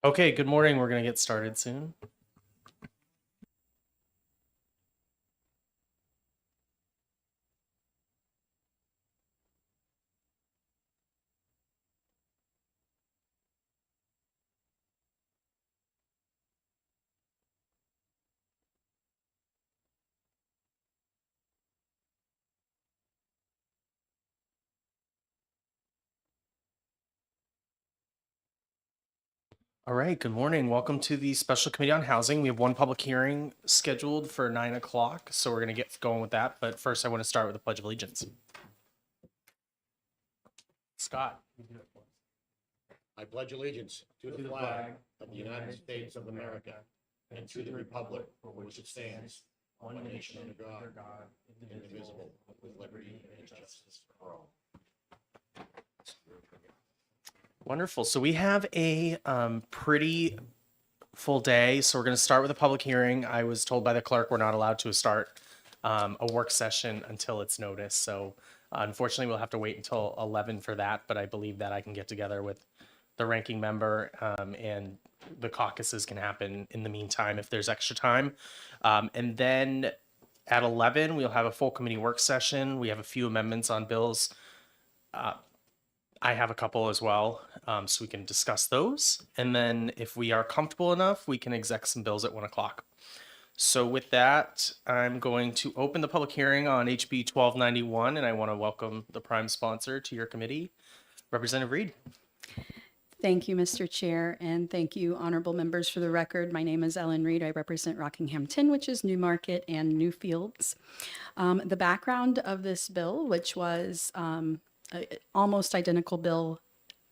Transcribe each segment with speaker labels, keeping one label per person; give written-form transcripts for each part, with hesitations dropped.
Speaker 1: Okay, good morning. We're going to get started soon. All right, good morning. Welcome to the Special Committee on Housing. We have one public hearing scheduled for 9 o'clock, so we're going to get going with that. But first, I want to start with the Pledge of Allegiance. Scott.
Speaker 2: I pledge allegiance to the flag of the United States of America and to the republic for which it stands, one nation under God, indivisible, with liberty and justice for all.
Speaker 1: Wonderful. So we have a pretty full day. So we're going to start with a public hearing. I was told by the clerk we're not allowed to start a work session until it's noticed. So unfortunately, we'll have to wait until 11 for that. But I believe that I can get together with the ranking member and the caucuses can happen in the meantime if there's extra time. And then at 11, we'll have a full committee work session. We have a few amendments on bills. I have a couple as well, so we can discuss those. And then if we are comfortable enough, we can exec some bills at 1 o'clock. So with that, I'm going to open the public hearing on HB 1291, and I want to welcome the prime sponsor to your committee, Representative Reed.
Speaker 3: Thank you, Mr. Chair, and thank you, honorable members. For the record, my name is Ellen Reed. I represent Rockingham 10, which is Newmarket and Newfields. The background of this bill, which was almost identical bill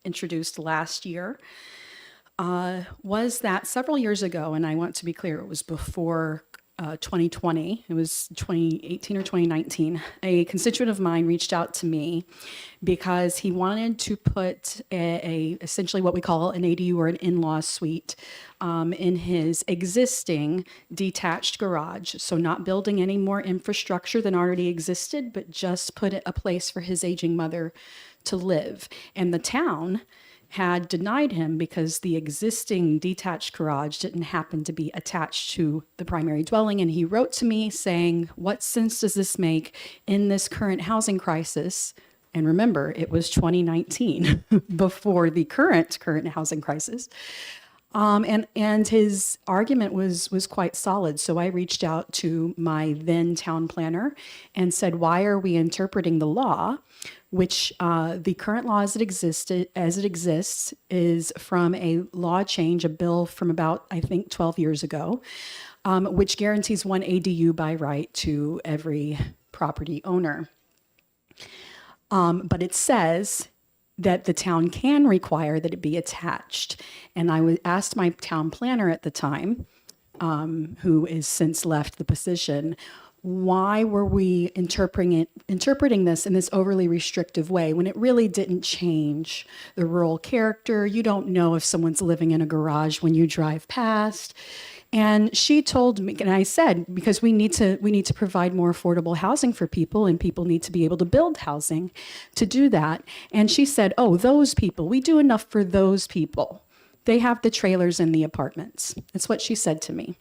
Speaker 3: introduced last year, was that several years ago, and I want to be clear, it was before 2020, it was 2018 or 2019, a constituent of mine reached out to me because he wanted to put essentially what we call an ADU or an in-law suite in his existing detached garage. So not building any more infrastructure than already existed, but just put a place for his aging mother to live. And the town had denied him because the existing detached garage didn't happen to be attached to the primary dwelling. And he wrote to me saying, what sense does this make in this current housing crisis? And remember, it was 2019 before the current housing crisis. And his argument was quite solid. So I reached out to my then town planner and said, why are we interpreting the law, which the current law as it exists is from a law change, a bill from about, I think, 12 years ago, which guarantees one ADU by right to every property owner. But it says that the town can require that it be attached. And I asked my town planner at the time, who is since left the position, why were we interpreting this in this overly restrictive way when it really didn't change the rural character? You don't know if someone's living in a garage when you drive past. And she told me, and I said, because we need to provide more affordable housing for people, and people need to be able to build housing to do that. And she said, oh, those people, we do enough for those people. They have the trailers and the apartments. That's what she said to me.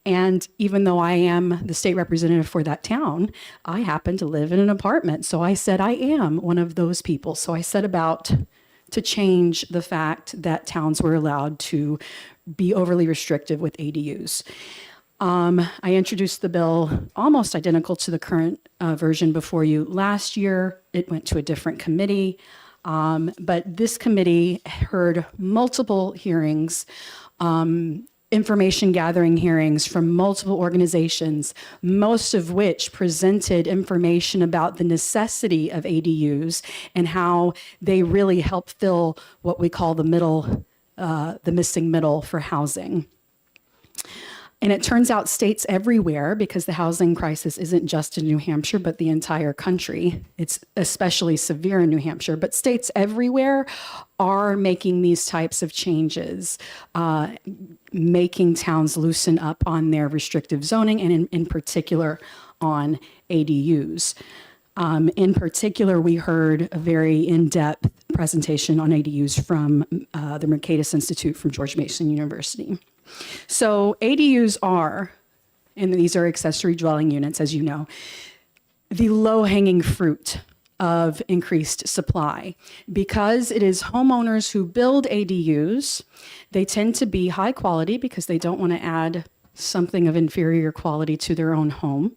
Speaker 3: And even though I am the state representative for that town, I happen to live in an apartment. So I said, I am one of those people. So I set about to change the fact that towns were allowed to be overly restrictive with ADUs. I introduced the bill almost identical to the current version before you last year. It went to a different committee, but this committee heard multiple hearings, information gathering hearings from multiple organizations, most of which presented information about the necessity of ADUs and how they really help fill what we call the missing middle for housing. And it turns out states everywhere, because the housing crisis isn't just in New Hampshire, but the entire country. It's especially severe in New Hampshire, but states everywhere are making these types of changes, making towns loosen up on their restrictive zoning and in particular on ADUs. In particular, we heard a very in-depth presentation on ADUs from the Mercatus Institute from George Mason University. So ADUs are, and these are accessory dwelling units, as you know, the low-hanging fruit of increased supply. Because it is homeowners who build ADUs, they tend to be high quality because they don't want to add something of inferior quality to their own home.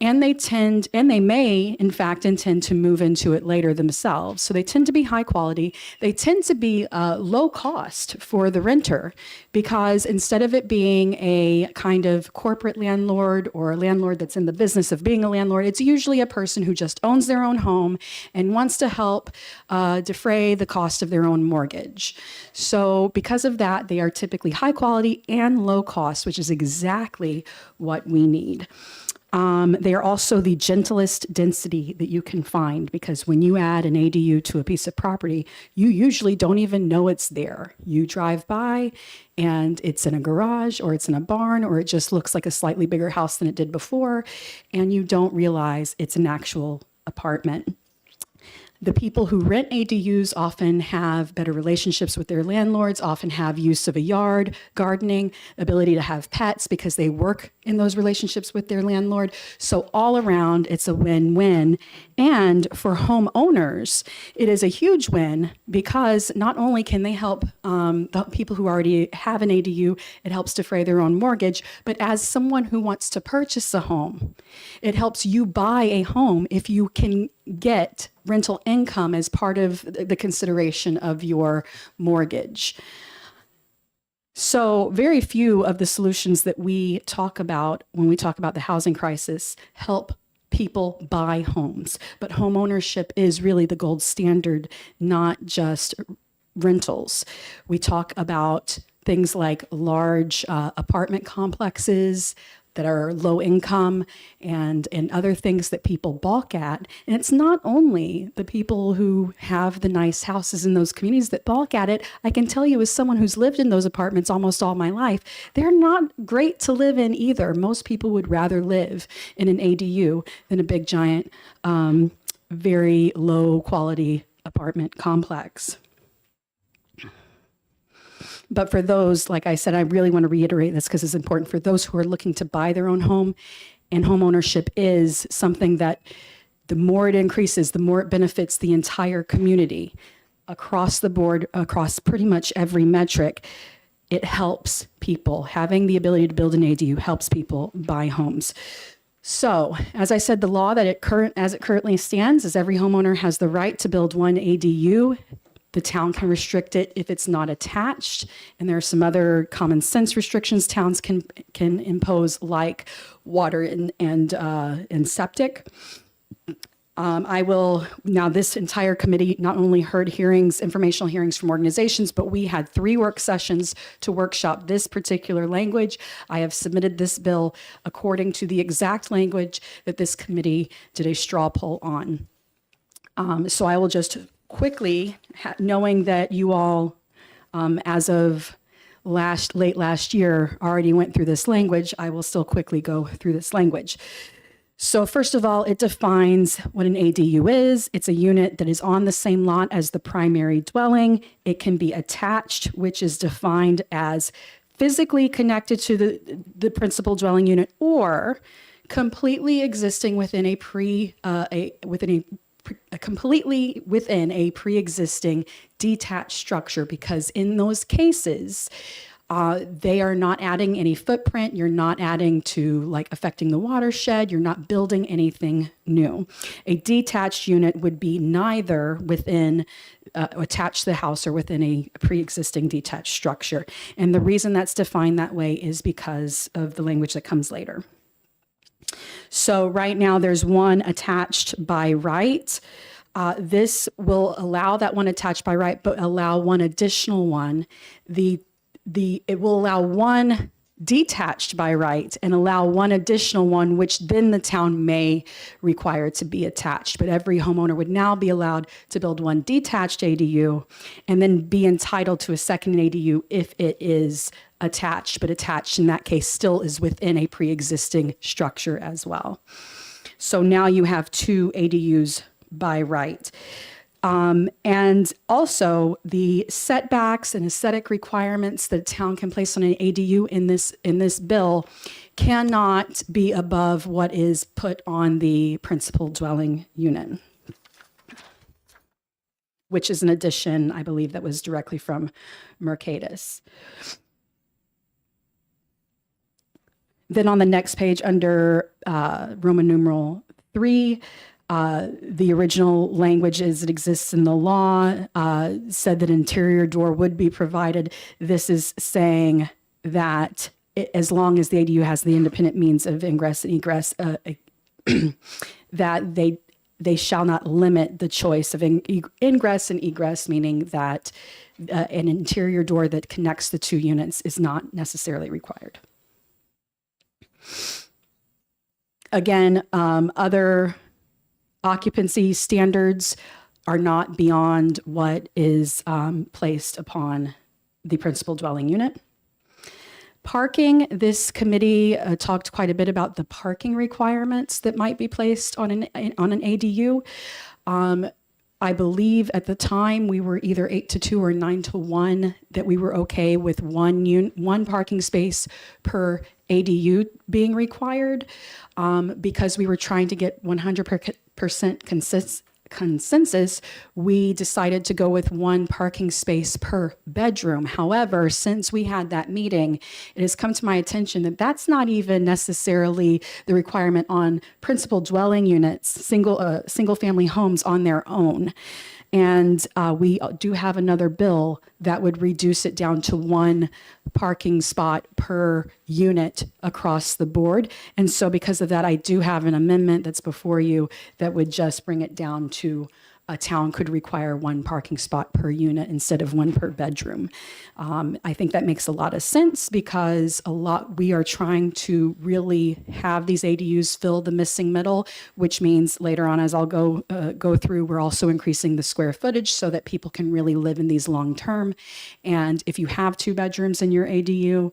Speaker 3: And they may, in fact, intend to move into it later themselves. So they tend to be high quality. They tend to be low cost for the renter because instead of it being a kind of corporate landlord or a landlord that's in the business of being a landlord, it's usually a person who just owns their own home and wants to help defray the cost of their own mortgage. So because of that, they are typically high quality and low cost, which is exactly what we need. They are also the gentlest density that you can find because when you add an ADU to a piece of property, you usually don't even know it's there. You drive by and it's in a garage or it's in a barn or it just looks like a slightly bigger house than it did before, and you don't realize it's an actual apartment. The people who rent ADUs often have better relationships with their landlords, often have use of a yard, gardening, ability to have pets because they work in those relationships with their landlord. So all around, it's a win-win. And for homeowners, it is a huge win because not only can they help the people who already have an ADU, it helps defray their own mortgage, but as someone who wants to purchase a home, it helps you buy a home if you can get rental income as part of the consideration of your mortgage. So very few of the solutions that we talk about when we talk about the housing crisis help people buy homes, but home ownership is really the gold standard, not just rentals. We talk about things like large apartment complexes that are low income and other things that people balk at. And it's not only the people who have the nice houses in those communities that balk at it. I can tell you as someone who's lived in those apartments almost all my life, they're not great to live in either. Most people would rather live in an ADU than a big giant, very low quality apartment complex. But for those, like I said, I really want to reiterate this because it's important for those who are looking to buy their own home, and home ownership is something that the more it increases, the more it benefits the entire community across the board, across pretty much every metric. It helps people. Having the ability to build an ADU helps people buy homes. So, as I said, the law as it currently stands is every homeowner has the right to build one ADU. The town can restrict it if it's not attached, and there are some other common sense restrictions towns can impose, like water and septic. Now this entire committee not only heard informational hearings from organizations, but we had 3 work sessions to workshop this particular language. I have submitted this bill according to the exact language that this committee did a straw poll on. So I will just quickly, knowing that you all, as of late last year, already went through this language, I will still quickly go through this language. So first of all, it defines what an ADU is. It's a unit that is on the same lot as the primary dwelling. It can be attached, which is defined as physically connected to the principal dwelling unit, or completely existing within completely within a pre-existing detached structure, because in those cases, they are not adding any footprint. You're not adding to affecting the watershed. You're not building anything new. A detached unit would be neither within attached to the house or within a pre-existing detached structure. And the reason that's defined that way is because of the language that comes later. So right now there's one attached by right. This will allow that one attached by right, but allow one additional one. It will allow one detached by right and allow one additional one, which then the town may require to be attached. But every homeowner would now be allowed to build one detached ADU and then be entitled to a second ADU if it is attached, but attached in that case still is within a pre-existing structure as well. So now you have 2 ADUs by right. And also the setbacks and aesthetic requirements that a town can place on an ADU in this bill cannot be above what is put on the principal dwelling unit, which is an addition, I believe, that was directly from Mercatus. Then on the next page, under Roman numeral 3, the original language as it exists in the law said that interior door would be provided. This is saying that as long as the ADU has the independent means of ingress and egress, that they shall not limit the choice of ingress and egress, meaning that an interior door that connects the 2 units is not necessarily required. Again, other occupancy standards are not beyond what is placed upon the principal dwelling unit. Parking, this committee talked quite a bit about the parking requirements that might be placed on an ADU. I believe at the time we were either 8-2 or 9-1, that we were okay with one parking space per ADU being required, because we were trying to get 100% consensus. We decided to go with 1 parking space per bedroom. However, since we had that meeting, it has come to my attention that that's not even necessarily the requirement on principal dwelling units, single family homes on their own. And we do have another bill that would reduce it down to 1 parking spot per unit across the board. And so because of that, I do have an amendment that's before you that would just bring it down to a town could require 1 parking spot per unit instead of 1 per bedroom. I think that makes a lot of sense because we are trying to really have these ADUs fill the missing middle, which means later on, as I'll go through, we're also increasing the square footage so that people can really live in these long term. And if you have 2 bedrooms in your ADU,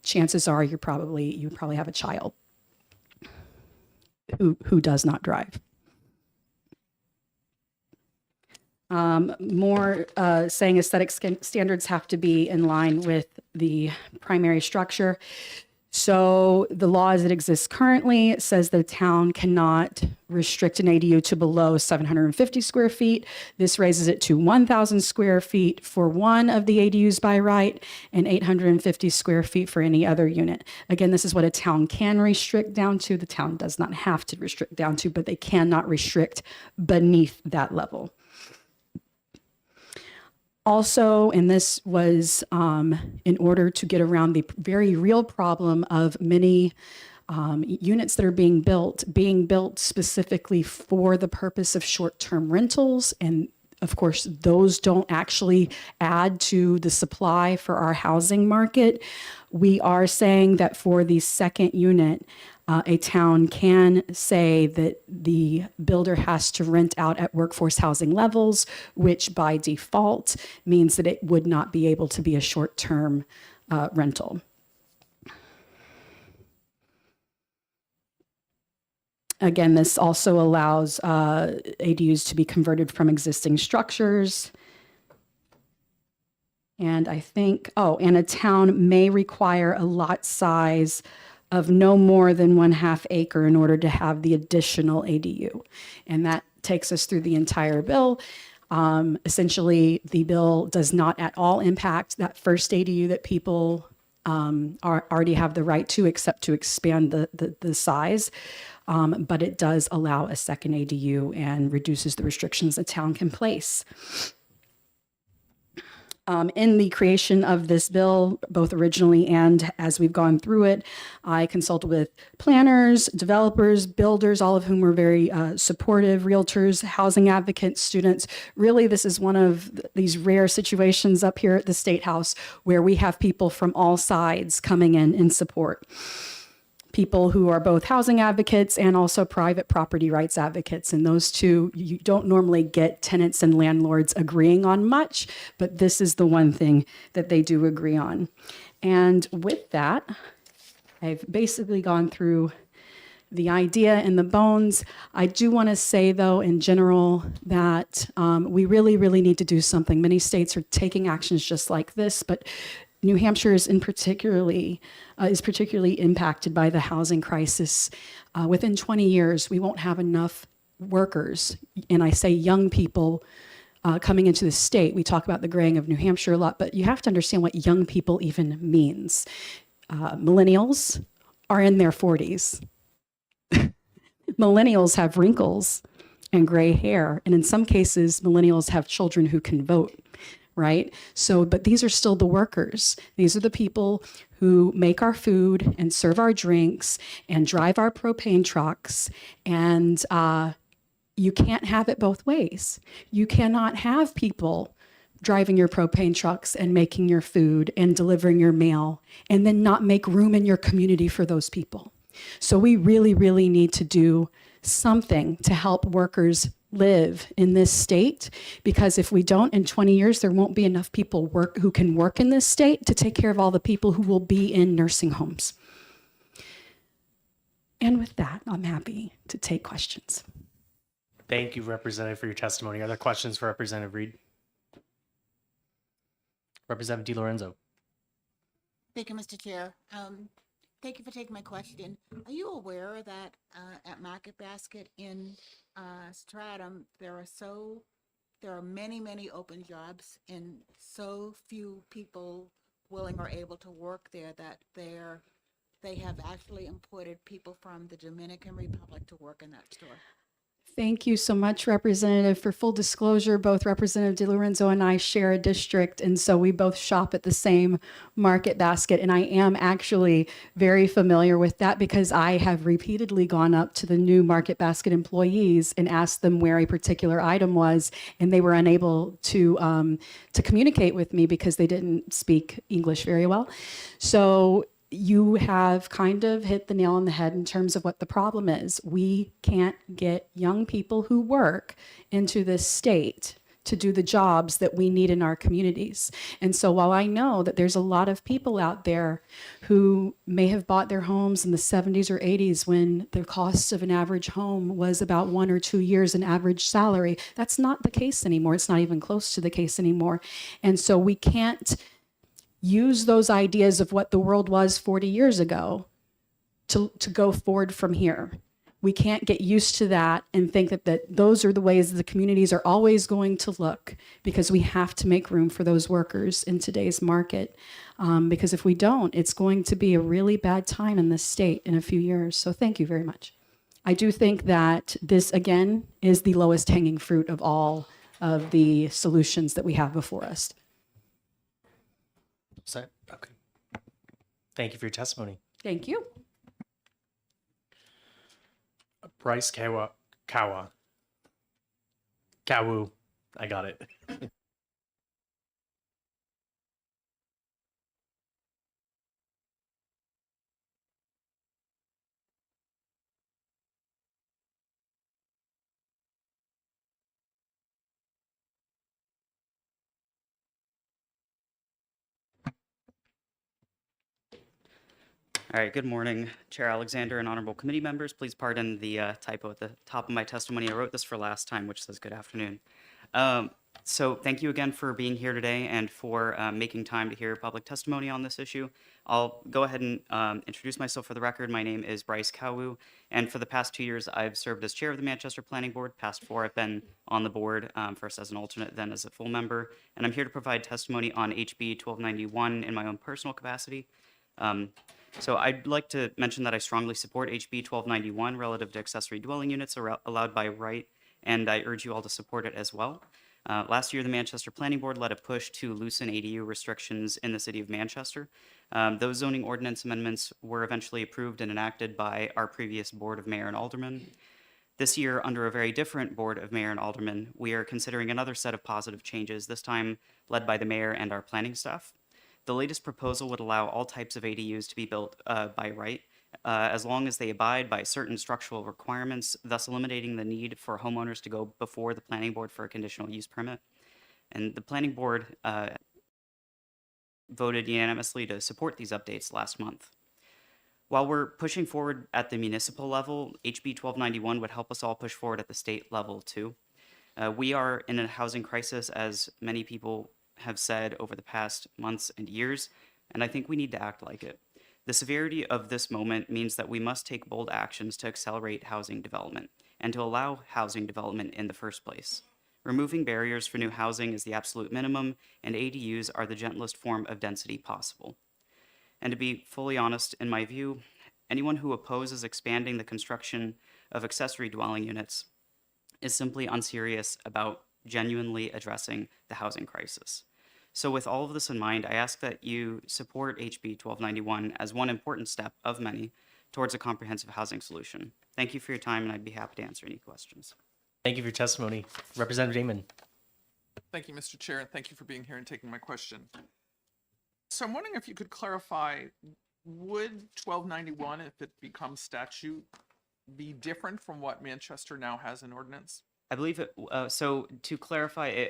Speaker 3: chances are you probably have a child who does not drive. More saying aesthetic standards have to be in line with the primary structure. So the law as it exists currently says the town cannot restrict an ADU to below 750 square feet. This raises it to 1,000 square feet for one of the ADUs by right and 850 square feet for any other unit. Again, this is what a town can restrict down to. The town does not have to restrict down to, but they cannot restrict beneath that level. Also, and this was in order to get around the very real problem of many units that are being built specifically for the purpose of short-term rentals. And of course, those don't actually add to the supply for our housing market. We are saying that for the second unit, a town can say that the builder has to rent out at workforce housing levels, which by default means that it would not be able to be a short-term rental. Again, this also allows ADUs to be converted from existing structures. And I think, and a town may require a lot size of no more than 1/2 acre in order to have the additional ADU. And that takes us through the entire bill. Essentially, the bill does not at all impact that first ADU that people already have the right to, except to expand the size. But it does allow a second ADU and reduces the restrictions the town can place. In the creation of this bill, both originally and as we've gone through it, I consulted with planners, developers, builders, all of whom were very supportive, realtors, housing advocates, students. Really, this is one of these rare situations up here at the State House where we have people from all sides coming in support. People who are both housing advocates and also private property rights advocates. And those two, you don't normally get tenants and landlords agreeing on much, but this is the one thing that they do agree on. And with that, I've basically gone through the idea and the bones. I do want to say, though, in general, that we really, really need to do something. Many states are taking actions just like this, but New Hampshire is particularly impacted by the housing crisis. Within 20 years, we won't have enough workers, and I say young people, coming into the state. We talk about the graying of New Hampshire a lot, but you have to understand what young people even means. Millennials are in their 40s. Millennials have wrinkles and gray hair, and in some cases, millennials have children who can vote, right? So, but these are still the workers. These are the people who make our food and serve our drinks and drive our propane trucks, and you can't have it both ways. You cannot have people driving your propane trucks and making your food and delivering your mail and then not make room in your community for those people. So we really, really need to do something to help workers live in this state, because if we don't, in 20 years, there won't be enough people who can work in this state to take care of all the people who will be in nursing homes. And with that, I'm happy to take questions.
Speaker 1: Thank you, Representative, for your testimony. Are there questions for Representative Reed? Representative DiLorenzo.
Speaker 4: Thank you, Mr. Chair. Thank you for taking my question. Are you aware that at Market Basket in Stratham, there are many, many open jobs and so few people willing or able to work there that they have actually imported people from the Dominican Republic to work in that store?
Speaker 3: Thank you so much, Representative. For full disclosure, both Representative DiLorenzo and I share a district, and so we both shop at the same Market Basket, and I am actually very familiar with that because I have repeatedly gone up to the new Market Basket employees and asked them where a particular item was, and they were unable to communicate with me because they didn't speak English very well. So you have kind of hit the nail on the head in terms of what the problem is. We can't get young people who work into this state to do the jobs that we need in our communities. And so while I know that there's a lot of people out there who may have bought their homes in the 70s or 80s when the cost of an average home was about 1 or 2 years an average salary, that's not the case anymore. It's not even close to the case anymore. And so we can't use those ideas of what the world was 40 years ago to go forward from here. We can't get used to that and think that those are the ways the communities are always going to look, because we have to make room for those workers in today's market. Because if we don't, it's going to be a really bad time in this state in a few years. So thank you very much. I do think that this, again, is the lowest hanging fruit of all of the solutions that we have before us.
Speaker 1: Set. Okay. Thank you for your testimony.
Speaker 3: Thank you.
Speaker 1: Bryce Kawu. I got it.
Speaker 5: All right, good morning, Chair Alexander and honorable committee members. Please pardon the typo at the top of my testimony. I wrote this for last time, which says good afternoon. So thank you again for being here today and for making time to hear public testimony on this issue. I'll go ahead and introduce myself for the record. My name is Bryce Kawu, and for the past 2 years, I've served as chair of the Manchester Planning Board. Past 4, I've been on the board, first as an alternate, then as a full member, and I'm here to provide testimony on HB 1291 in my own personal capacity. So I'd like to mention that I strongly support HB 1291 relative to accessory dwelling units allowed by right, and I urge you all to support it as well. Last year, the Manchester Planning Board led a push to loosen ADU restrictions in the city of Manchester. Those zoning ordinance amendments were eventually approved and enacted by our previous Board of Mayor and Aldermen. This year, under a very different Board of Mayor and Aldermen, we are considering another set of positive changes, this time led by the mayor and our planning staff. The latest proposal would allow all types of ADUs to be built by right, as long as they abide by certain structural requirements, thus eliminating the need for homeowners to go before the planning board for a conditional use permit. And the planning board voted unanimously to support these updates last month. While we're pushing forward at the municipal level, HB 1291 would help us all push forward at the state level too. We are in a housing crisis, as many people have said over the past months and years, and I think we need to act like it. The severity of this moment means that we must take bold actions to accelerate housing development and to allow housing development in the first place. Removing barriers for new housing is the absolute minimum, and ADUs are the gentlest form of density possible. And to be fully honest, in my view, anyone who opposes expanding the construction of accessory dwelling units is simply unserious about genuinely addressing the housing crisis. So with all of this in mind, I ask that you support HB 1291 as one important step of many towards a comprehensive housing solution. Thank you for your time, and I'd be happy to answer any questions.
Speaker 1: Thank you for your testimony. Representative Damon.
Speaker 6: Thank you, Mr. Chair, and thank you for being here and taking my question. So I'm wondering if you could clarify, would 1291, if it becomes statute, be different from what Manchester now has in ordinance?
Speaker 5: I believe it, so to clarify,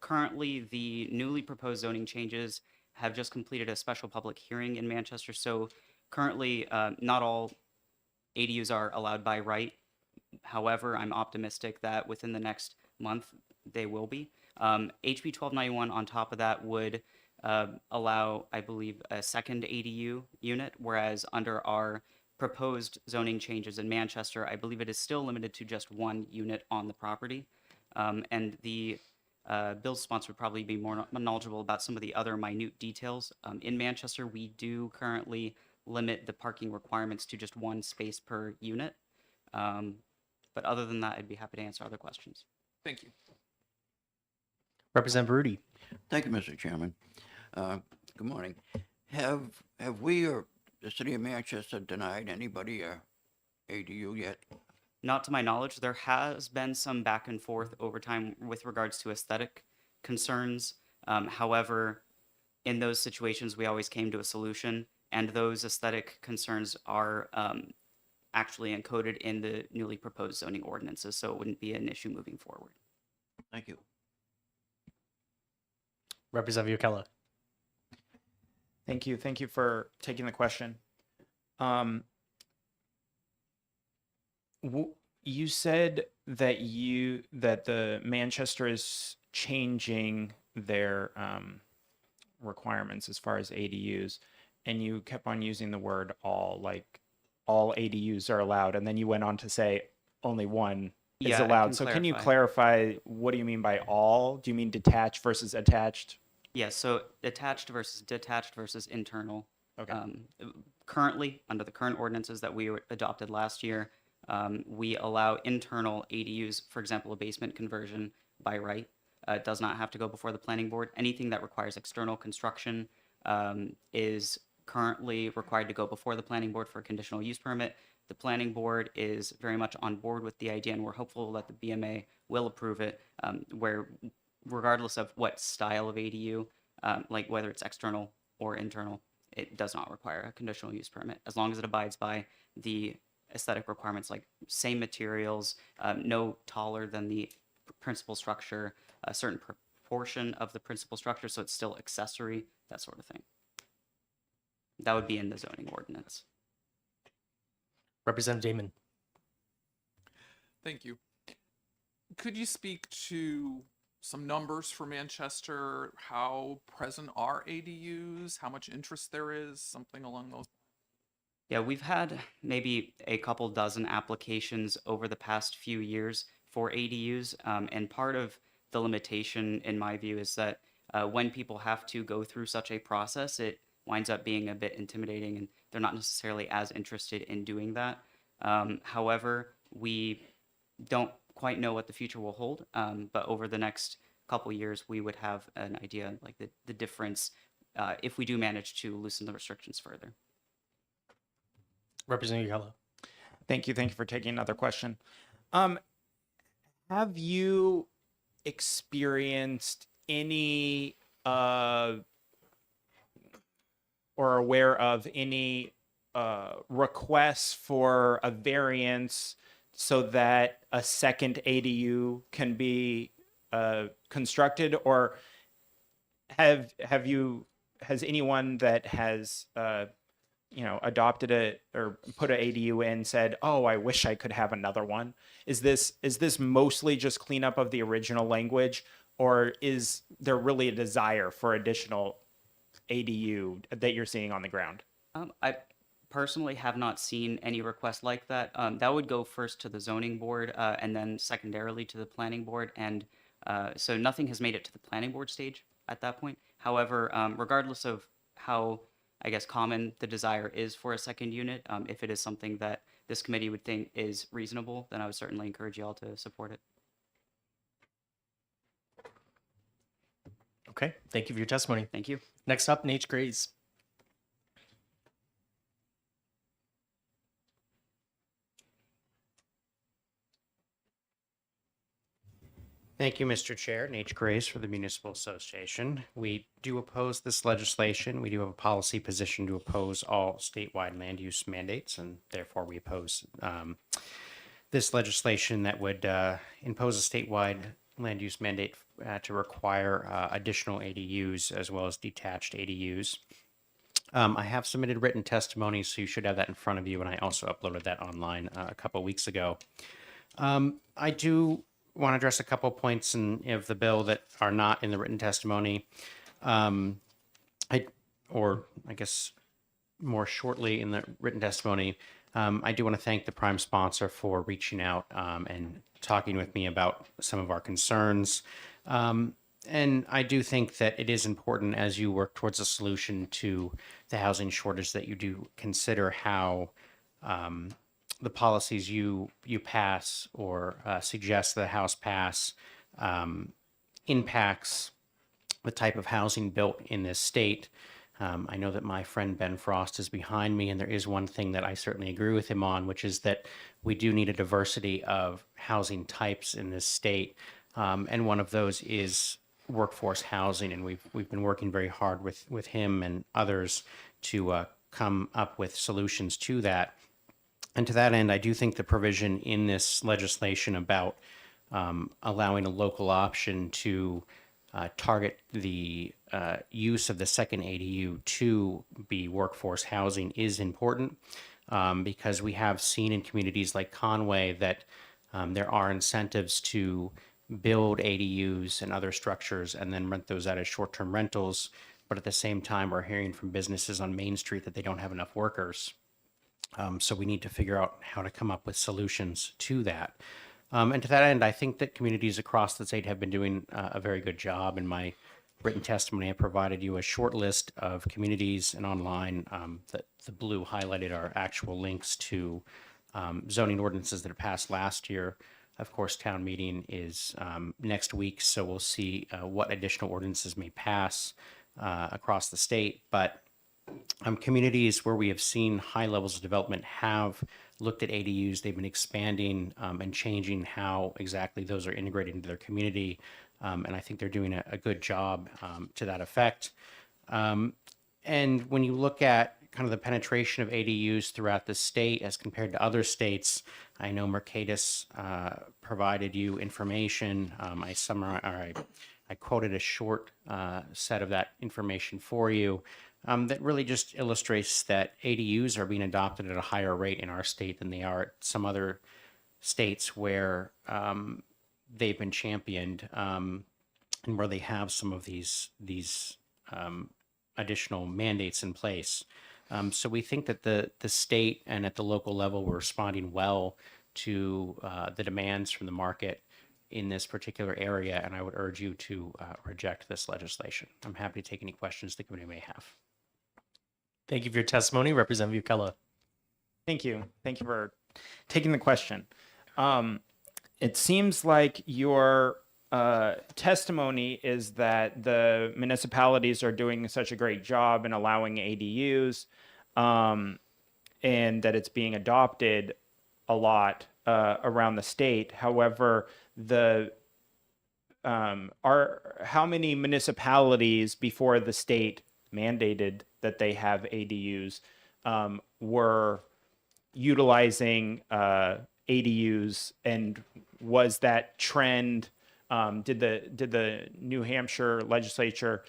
Speaker 5: currently the newly proposed zoning changes have just completed a special public hearing in Manchester. So currently, not all ADUs are allowed by right. However, I'm optimistic that within the next month, they will be. HB 1291 on top of that would allow, I believe, a second ADU unit, whereas under our proposed zoning changes in Manchester, I believe it is still limited to just one unit on the property. And the bill's sponsor would probably be more knowledgeable about some of the other minute details. In Manchester, we do currently limit the parking requirements to just one space per unit. But other than that, I'd be happy to answer other questions.
Speaker 6: Thank you.
Speaker 1: Representative Rudy.
Speaker 7: Thank you, Mr. Chairman. Good morning. Have we or the city of Manchester denied anybody a ADU yet?
Speaker 5: Not to my knowledge, there has been some back and forth over time with regards to aesthetic concerns. However, in those situations, we always came to a solution, and those aesthetic concerns are actually encoded in the newly proposed zoning ordinances, so it wouldn't be an issue moving forward.
Speaker 7: Thank you.
Speaker 1: Representative Yokella.
Speaker 8: Thank you. Thank you for taking the question. You said that the Manchester is changing their requirements as far as ADUs, and you kept on using the word all, like all ADUs are allowed, and then you went on to say only one is
Speaker 5: Yeah, I
Speaker 8: allowed.
Speaker 5: can
Speaker 8: So can you
Speaker 5: clarify.
Speaker 8: clarify, what do you mean by all? Do you mean detached versus attached?
Speaker 5: Yeah, so attached versus detached versus internal.
Speaker 8: Okay.
Speaker 5: Currently, under the current ordinances that we adopted last year, we allow internal ADUs, for example, a basement conversion by right. It does not have to go before the planning board. Anything that requires external construction is currently required to go before the planning board for a conditional use permit. The planning board is very much on board with the idea, and we're hopeful that the BMA will approve it, where regardless of what style of ADU, like whether it's external or internal, it does not require a conditional use permit, as long as it abides by the aesthetic requirements, like same materials, no taller than the principal structure, a certain proportion of the principal structure, so it's still accessory, that sort of thing. That would be in the zoning ordinance.
Speaker 1: Representative Damon.
Speaker 6: Thank you. Could you speak to some numbers for Manchester? How present are ADUs? How much interest there is? Something along those.
Speaker 5: Yeah, we've had maybe a couple dozen applications over the past few years for ADUs, and part of the limitation, in my view, is that when people have to go through such a process, it winds up being a bit intimidating, and they're not necessarily as interested in doing that. However, we don't quite know what the future will hold, but over the next couple years, we would have an idea, like the difference, if we do manage to loosen the restrictions further.
Speaker 1: Representative Yokella.
Speaker 8: Thank you. Thank you for taking another question. Have you experienced any or aware of any requests for a variance so that a second ADU can be constructed, or has anyone that has adopted it or put an ADU in, said, "Oh, I wish I could have another one." Is this mostly just cleanup of the original language, or is there really a desire for additional ADU that you're seeing on the ground?
Speaker 5: I personally have not seen any requests like that. That would go first to the zoning board, and then secondarily to the planning board. And so nothing has made it to the planning board stage at that point. However, regardless of how, I guess, common the desire is for a second unit, if it is something that this committee would think is reasonable, then I would certainly encourage you all to support it.
Speaker 1: Okay, thank you for your testimony.
Speaker 5: Thank you.
Speaker 1: Next up, Nate Grays.
Speaker 9: Thank you, Mr. Chair. Nate Grace for the Municipal Association. We do oppose this legislation. We do have a policy position to oppose all statewide land use mandates, and therefore we oppose this legislation that would impose a statewide land use mandate to require additional ADUs as well as detached ADUs. I have submitted written testimony, so you should have that in front of you, and I also uploaded that online a couple weeks ago. I do want to address a couple points of the bill that are not in the written testimony. I guess more shortly in the written testimony, I do want to thank the prime sponsor for reaching out and talking with me about some of our concerns. And I do think that it is important as you work towards a solution to the housing shortage that you do consider how the policies you pass or suggest the House pass impacts the type of housing built in this state. I know that my friend Ben Frost is behind me, and there is one thing that I certainly agree with him on, which is that we do need a diversity of housing types in this state, and one of those is workforce housing, and we've been working very hard with him and others to come up with solutions to that. And to that end, I do think the provision in this legislation about allowing a local option to target the use of the second ADU to be workforce housing is important because we have seen in communities like Conway that there are incentives to build ADUs and other structures and then rent those out as short-term rentals. But at the same time, we're hearing from businesses on Main Street that they don't have enough workers. So we need to figure out how to come up with solutions to that. And to that end, I think that communities across the state have been doing a very good job. In my written testimony, I provided you a short list of communities and online that the blue highlighted are actual links to zoning ordinances that have passed last year. Of course, town meeting is next week, so we'll see what additional ordinances may pass across the state. But communities where we have seen high levels of development have looked at ADUs. They've been expanding and changing how exactly those are integrated into their community. And I think they're doing a good job to that effect. And when you look at kind of the penetration of ADUs throughout the state as compared to other states, I know Mercatus provided you information. I quoted a short set of that information for you. That really just illustrates that ADUs are being adopted at a higher rate in our state than they are at some other states where they've been championed and where they have some of these additional mandates in place. So we think that the state and at the local level we're responding well to the demands from the market in this particular area, and I would urge you to reject this legislation. I'm happy to take any questions the committee may have.
Speaker 1: Thank you for your testimony, Representative Ukella.
Speaker 8: Thank you. Thank you for taking the question. It seems like your testimony is that the municipalities are doing such a great job in allowing ADUs and that it's being adopted a lot around the state. However, how many municipalities before the state mandated that they have ADUs were utilizing ADUs, and was that trend? Did the New Hampshire legislature,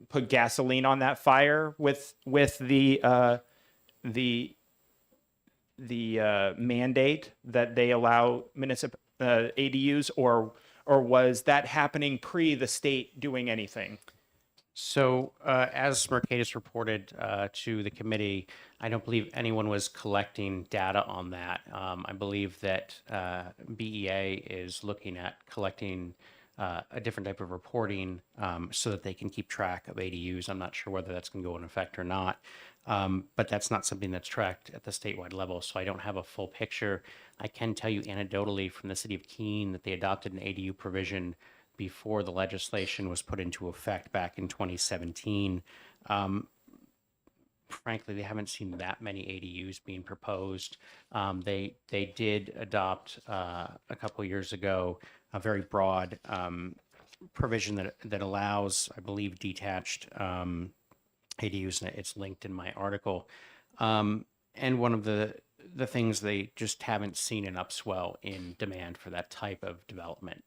Speaker 8: put gasoline on that fire with the mandate that they allow municipal ADUs, or was that happening pre the state doing anything?
Speaker 9: So, as Mercatus reported to the committee, I don't believe anyone was collecting data on that. I believe that BEA is looking at collecting a different type of reporting so that they can keep track of ADUs. I'm not sure whether that's going to go in effect or not, but that's not something that's tracked at the statewide level, so I don't have a full picture. I can tell you anecdotally from the city of Keene that they adopted an ADU provision before the legislation was put into effect back in 2017. Frankly, they haven't seen that many ADUs being proposed. They did adopt a couple years ago a very broad provision that allows, I believe, detached ADUs, and it's linked in my article. And one of the things, they just haven't seen an upswell in demand for that type of development.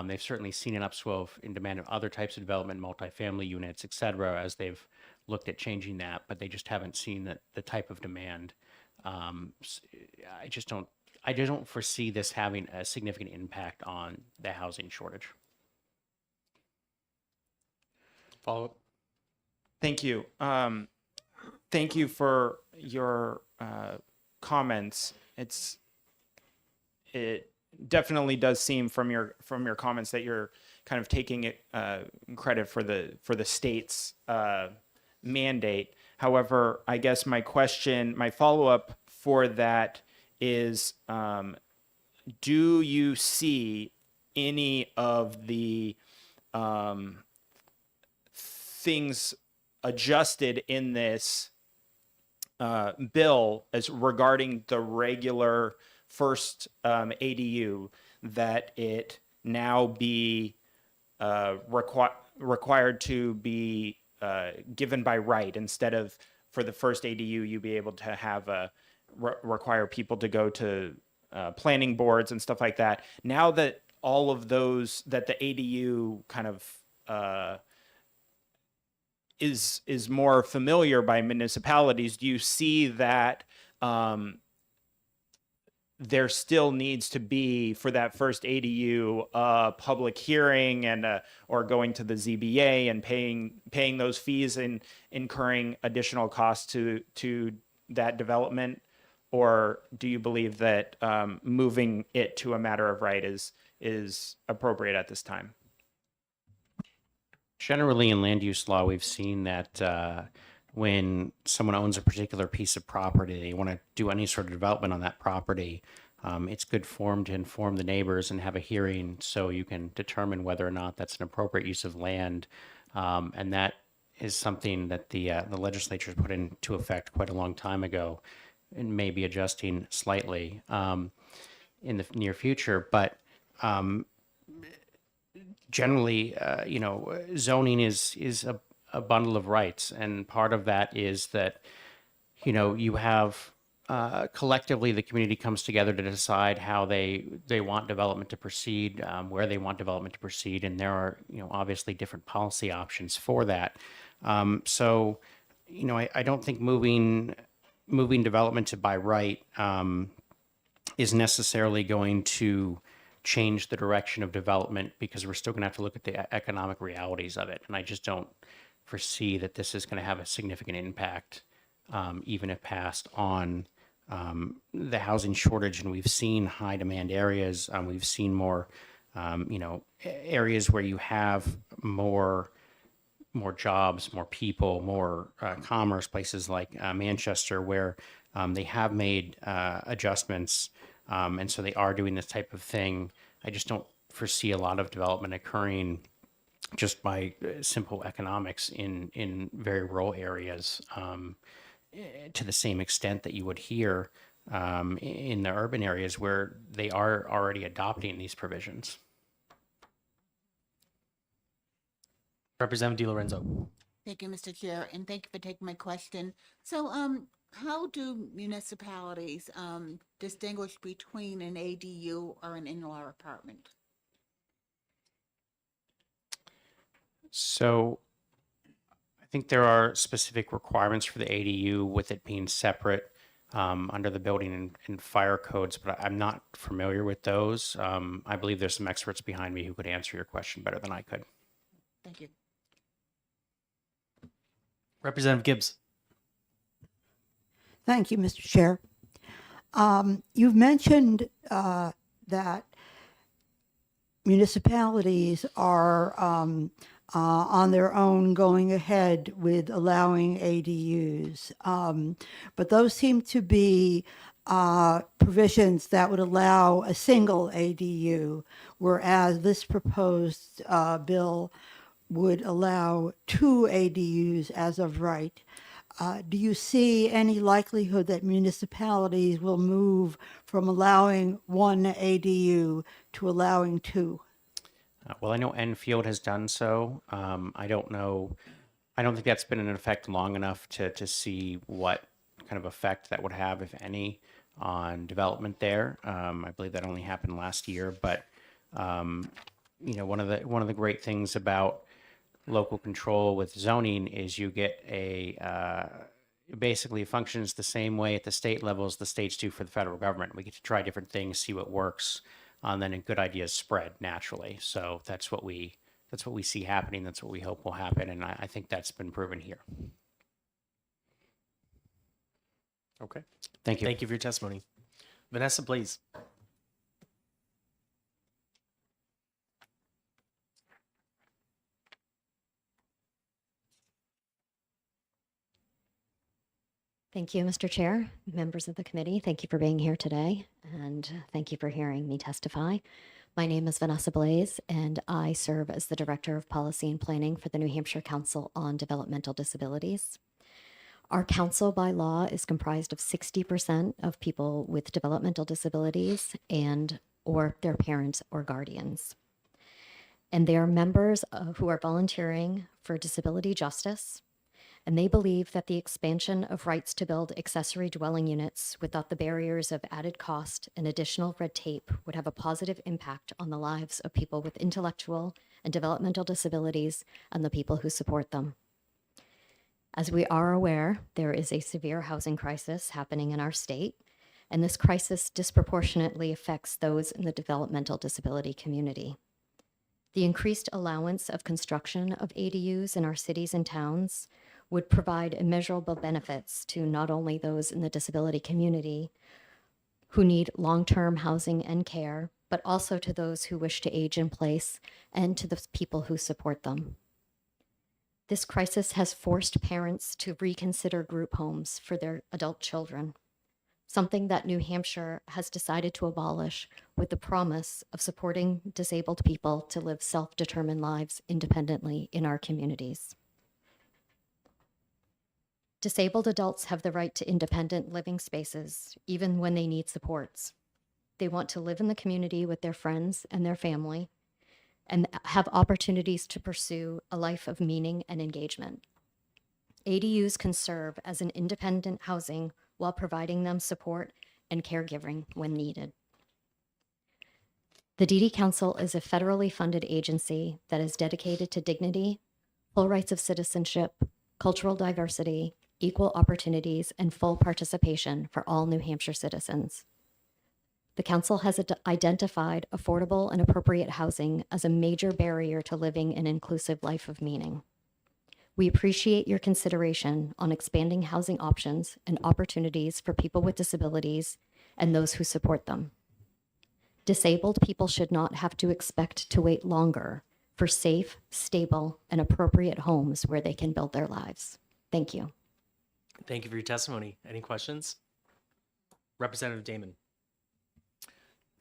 Speaker 9: They've certainly seen an upswell in demand of other types of development, multifamily units, et cetera, as they've looked at changing that, but they just haven't seen the type of demand. I just don't foresee this having a significant impact on the housing shortage. Follow up.
Speaker 8: Thank you. Thank you for your comments. It definitely does seem from your comments that you're kind of taking credit for the state's mandate. However, I guess my follow-up for that is, do you see any of the things adjusted in this bill as regarding the regular first ADU, that it now be required to be given by right, instead of for the first ADU you be able to have require people to go to planning boards and stuff like that. Now that all of those, that the ADU kind of is more familiar by municipalities, do you see that there still needs to be, for that first ADU, a public hearing and or going to the ZBA and paying those fees and incurring additional costs to that development? Or do you believe that moving it to a matter of right is appropriate at this time?
Speaker 9: Generally, in land use law, we've seen that when someone owns a particular piece of property, they want to do any sort of development on that property, it's good form to inform the neighbors and have a hearing so you can determine whether or not that's an appropriate use of land. And that is something that the legislature put into effect quite a long time ago, and may be adjusting slightly in the near future. But generally, zoning is a bundle of rights, and part of that is that you have collectively the community comes together to decide how they want development to proceed, where they want development to proceed, and there are obviously different policy options for that. So I don't think moving development to by right is necessarily going to change the direction of development, because we're still going to have to look at the economic realities of it. And I just don't foresee that this is going to have a significant impact, even if passed, on the housing shortage. And we've seen high demand areas. We've seen more, areas where you have more jobs, more people, more commerce, places like Manchester, where they have made adjustments. And so they are doing this type of thing. I just don't foresee a lot of development occurring just by simple economics in very rural areas to the same extent that you would here in the urban areas where they are already adopting these provisions.
Speaker 1: Representative DiLorenzo.
Speaker 4: Thank you, Mr. Chair, and thank you for taking my question. So, how do municipalities distinguish between an ADU or an in-law apartment?
Speaker 9: So think there are specific requirements for the ADU with it being separate under the building and fire codes, but I'm not familiar with those. I believe there's some experts behind me who could answer your question better than I could.
Speaker 4: Thank you.
Speaker 1: Representative Gibbs.
Speaker 10: Thank you, Mr. Chair. You've mentioned that municipalities are on their own going ahead with allowing ADUs. But those seem to be provisions that would allow a single ADU, whereas this proposed bill would allow 2 ADUs as of right. Do you see any likelihood that municipalities will move from allowing 1 ADU to allowing 2?
Speaker 9: Well, I know Enfield has done so. I don't know. I don't think that's been in effect long enough to see what kind of effect that would have, if any, on development there. I believe that only happened last year. But one of the great things about local control with zoning is you get it basically functions the same way at the state level as the states do for the federal government. We get to try different things, see what works, and then good ideas spread naturally. So that's what we see happening. That's what we hope will happen, and I think that's been proven here.
Speaker 1: Okay.
Speaker 9: Thank you.
Speaker 1: Thank you for your testimony. Vanessa, please.
Speaker 11: Thank you, Mr. Chair, members of the committee. Thank you for being here today, and thank you for hearing me testify. My name is Vanessa Blaze, and I serve as the Director of Policy and Planning for the New Hampshire Council on Developmental Disabilities. Our council by law is comprised of 60% of people with developmental disabilities or their parents or guardians. And they are members who are volunteering for disability justice, and they believe that the expansion of rights to build accessory dwelling units without the barriers of added cost and additional red tape would have a positive impact on the lives of people with intellectual and developmental disabilities and the people who support them. As we are aware, there is a severe housing crisis happening in our state, and this crisis disproportionately affects those in the developmental disability community. The increased allowance of construction of ADUs in our cities and towns would provide immeasurable benefits to not only those in the disability community who need long-term housing and care, but also to those who wish to age in place and to the people who support them. This crisis has forced parents to reconsider group homes for their adult children, something that New Hampshire has decided to abolish with the promise of supporting disabled people to live self-determined lives independently in our communities. Disabled adults have the right to independent living spaces, even when they need supports. They want to live in the community with their friends and their family and have opportunities to pursue a life of meaning and engagement. ADUs can serve as an independent housing while providing them support and caregiving when needed. The DD Council is a federally funded agency that is dedicated to dignity, full rights of citizenship, cultural diversity, equal opportunities, and full participation for all New Hampshire citizens. The Council has identified affordable and appropriate housing as a major barrier to living an inclusive life of meaning. We appreciate your consideration on expanding housing options and opportunities for people with disabilities and those who support them. Disabled people should not have to expect to wait longer for safe, stable, and appropriate homes where they can build their lives. Thank you.
Speaker 1: Thank you for your testimony. Any questions? Representative Damon.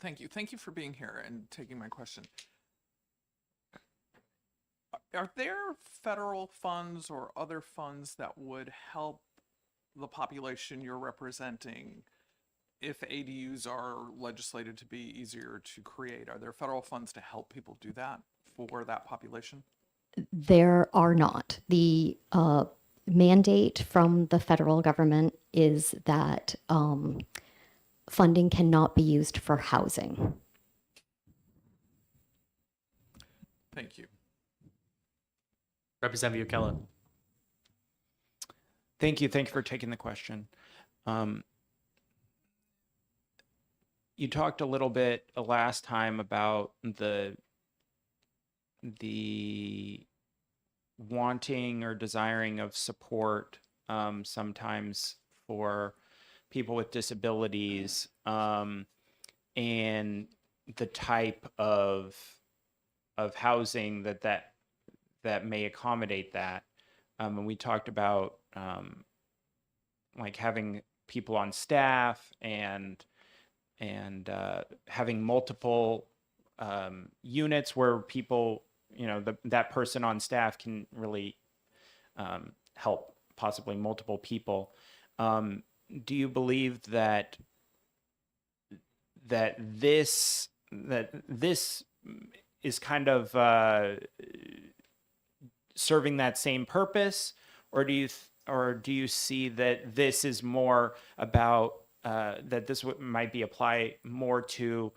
Speaker 6: Thank you. Thank you for being here and taking my question. Are there federal funds or other funds that would help the population you're representing if ADUs are legislated to be easier to create? Are there federal funds to help people do that for that population?
Speaker 11: There are not. The mandate from the federal government is that funding cannot be used for housing.
Speaker 6: Thank you.
Speaker 1: Representative Yokella.
Speaker 8: Thank you. Thank you for taking the question. You talked a little bit last time about the wanting or desiring of support sometimes for people with disabilities, and the type of housing that may accommodate that. And we talked about like having people on staff and having multiple units where people, that person on staff can really help possibly multiple people. Do you believe that this is kind of serving that same purpose, or do you see that this is more about that this might be apply more to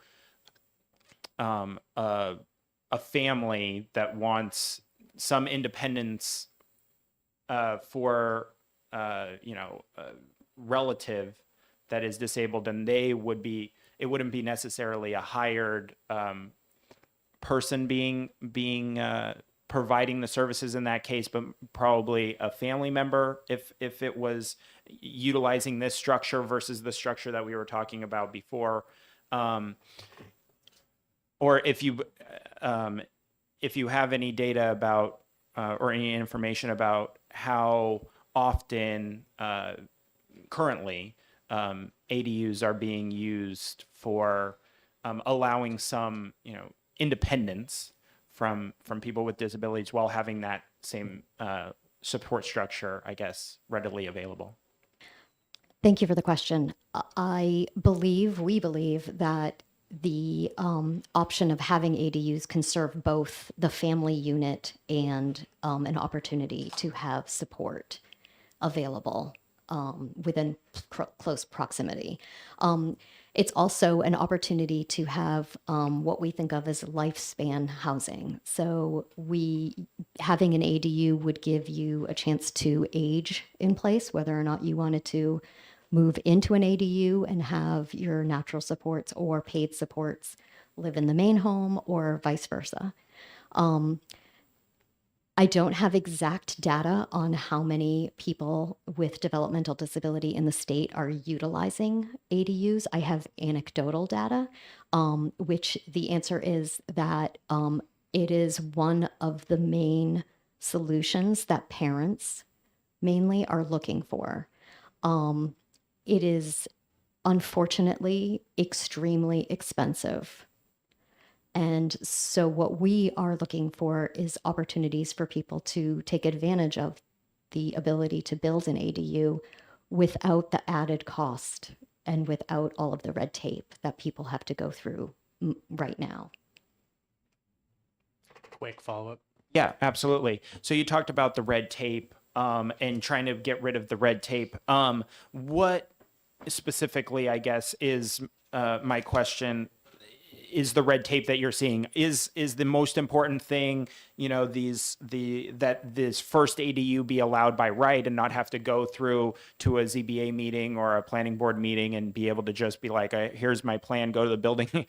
Speaker 8: a family that wants some independence for a relative that is disabled, and it wouldn't be necessarily a hired person being providing the services in that case, but probably a family member if it was utilizing this structure versus the structure that we were talking about before. Or if you have any data about or any information about how often currently ADUs are being used for allowing some independence from people with disabilities while having that same support structure, I guess, readily available.
Speaker 11: Thank you for the question. We believe that the option of having ADUs can serve both the family unit and an opportunity to have support available within close proximity. It's also an opportunity to have what we think of as lifespan housing. So having an ADU would give you a chance to age in place, whether or not you wanted to move into an ADU and have your natural supports or paid supports live in the main home, or vice versa. I don't have exact data on how many people with developmental disability in the state are utilizing ADUs. I have anecdotal data, which the answer is that it is one of the main solutions that parents mainly are looking for. It is unfortunately extremely expensive. And so what we are looking for is opportunities for people to take advantage of the ability to build an ADU without the added cost and without all of the red tape that people have to go through right now.
Speaker 1: Quick follow-up.
Speaker 8: Yeah, absolutely. So you talked about the red tape and trying to get rid of the red tape. What specifically, I guess, is my question, is the red tape that you're seeing? Is the most important thing, that this first ADU be allowed by right and not have to go through to a ZBA meeting or a planning board meeting and be able to just be like, here's my plan, go to the building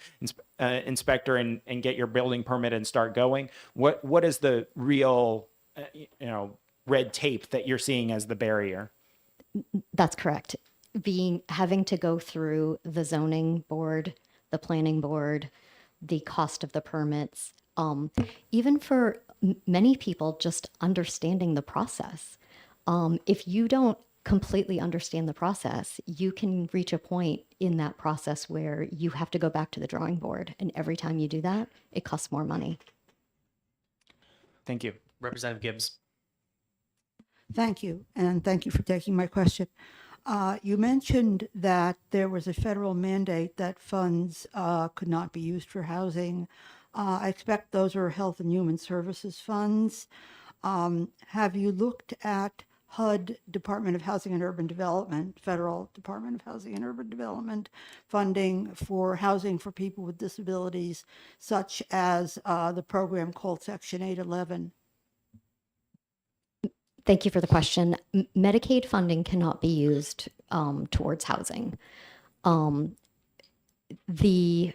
Speaker 8: inspector and get your building permit and start going? What is the real, red tape that you're seeing as the barrier?
Speaker 11: That's correct. Having to go through the zoning board, the planning board, the cost of the permits, even for many people, just understanding the process. If you don't completely understand the process, you can reach a point in that process where you have to go back to the drawing board. And every time you do that, it costs more money.
Speaker 8: Thank you.
Speaker 1: Representative Gibbs.
Speaker 10: Thank you, and thank you for taking my question. You mentioned that there was a federal mandate that funds could not be used for housing. I expect those are Health and Human Services funds. Have you looked at HUD, Department of Housing and Urban Development, Federal Department of Housing and Urban Development funding for housing for people with disabilities, such as the program called Section 811?
Speaker 11: Thank you for the question. Medicaid funding cannot be used towards housing. The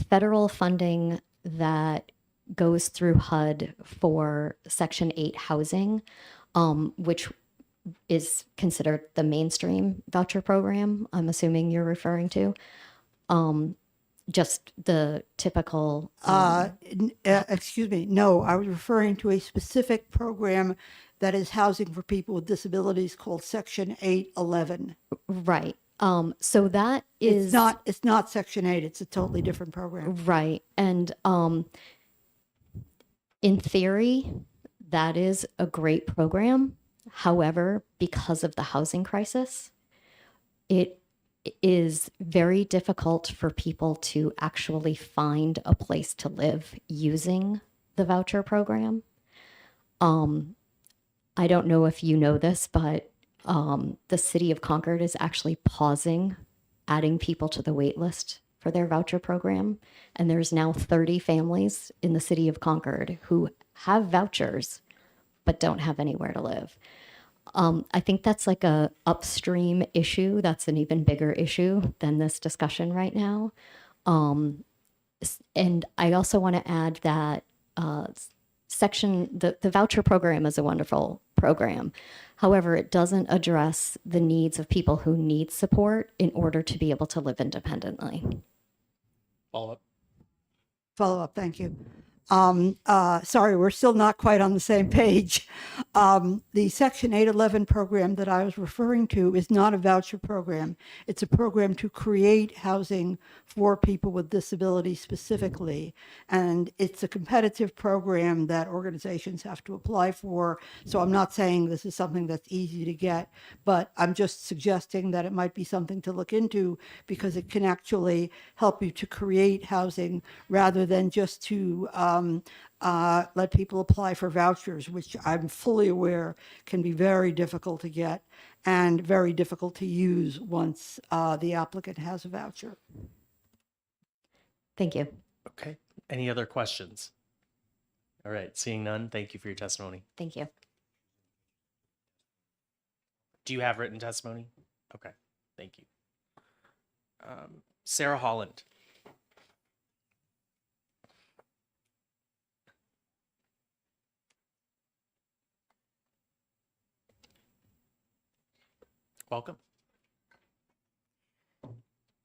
Speaker 11: federal funding that goes through HUD for Section 8 housing, which is considered the mainstream voucher program, I'm assuming you're referring to. Just the typical.
Speaker 10: Excuse me. No, I was referring to a specific program that is housing for people with disabilities called Section 811.
Speaker 11: Right. So that is
Speaker 10: It's not Section 8. It's a totally different program.
Speaker 11: right. And in theory, that is a great program. However, because of the housing crisis, it is very difficult for people to actually find a place to live using the voucher program. I don't know if you know this, but the city of Concord is actually pausing adding people to the wait list for their voucher program. And there's now 30 families in the city of Concord who have vouchers but don't have anywhere to live. I think that's like a upstream issue. That's an even bigger issue than this discussion right now. And I also want to add that the voucher program is a wonderful program. However, it doesn't address the needs of people who need support in order to be able to live independently.
Speaker 2: Follow up.
Speaker 10: Follow up. Thank you. Sorry, we're still not quite on the same page. The Section 811 program that I was referring to is not a voucher program. It's a program to create housing for people with disabilities specifically. And it's a competitive program that organizations have to apply for. So I'm not saying this is something that's easy to get, but I'm just suggesting that it might be something to look into because it can actually help you to create housing rather than just to let people apply for vouchers, which I'm fully aware can be very difficult to get and very difficult to use once the applicant has a voucher.
Speaker 11: Thank you.
Speaker 1: Okay. Any other questions? All right. Seeing none, thank you for your testimony.
Speaker 11: Thank you.
Speaker 1: Do you have written testimony? Okay. Thank you. Sarah Holland. Welcome.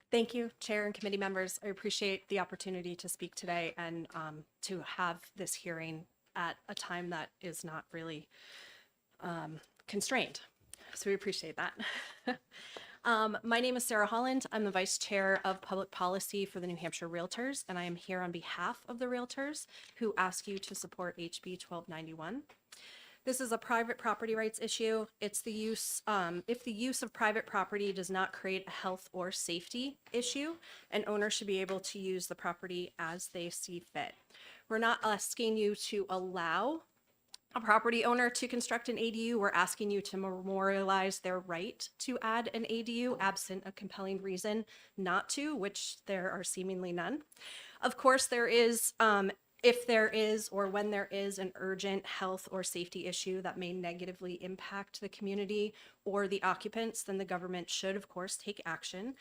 Speaker 12: Thank you, Chair and committee members. I appreciate the opportunity to speak today and to have this hearing at a time that is not really constrained. So we appreciate that. My name is Sarah Holland. I'm the Vice Chair of Public Policy for the New Hampshire Realtors, and I am here on behalf of the Realtors who ask you to support HB 1291. This is a private property rights issue. It's the use, if the use of private property does not create a health or safety issue, an owner should be able to use the property as they see fit. We're not asking you to allow a property owner to construct an ADU. We're asking you to memorialize their right to add an ADU absent a compelling reason not to, which there are seemingly none. Of course, there is if there is or when there is an urgent health or safety issue that may negatively impact the community or the occupants, then the government should, of course, take action.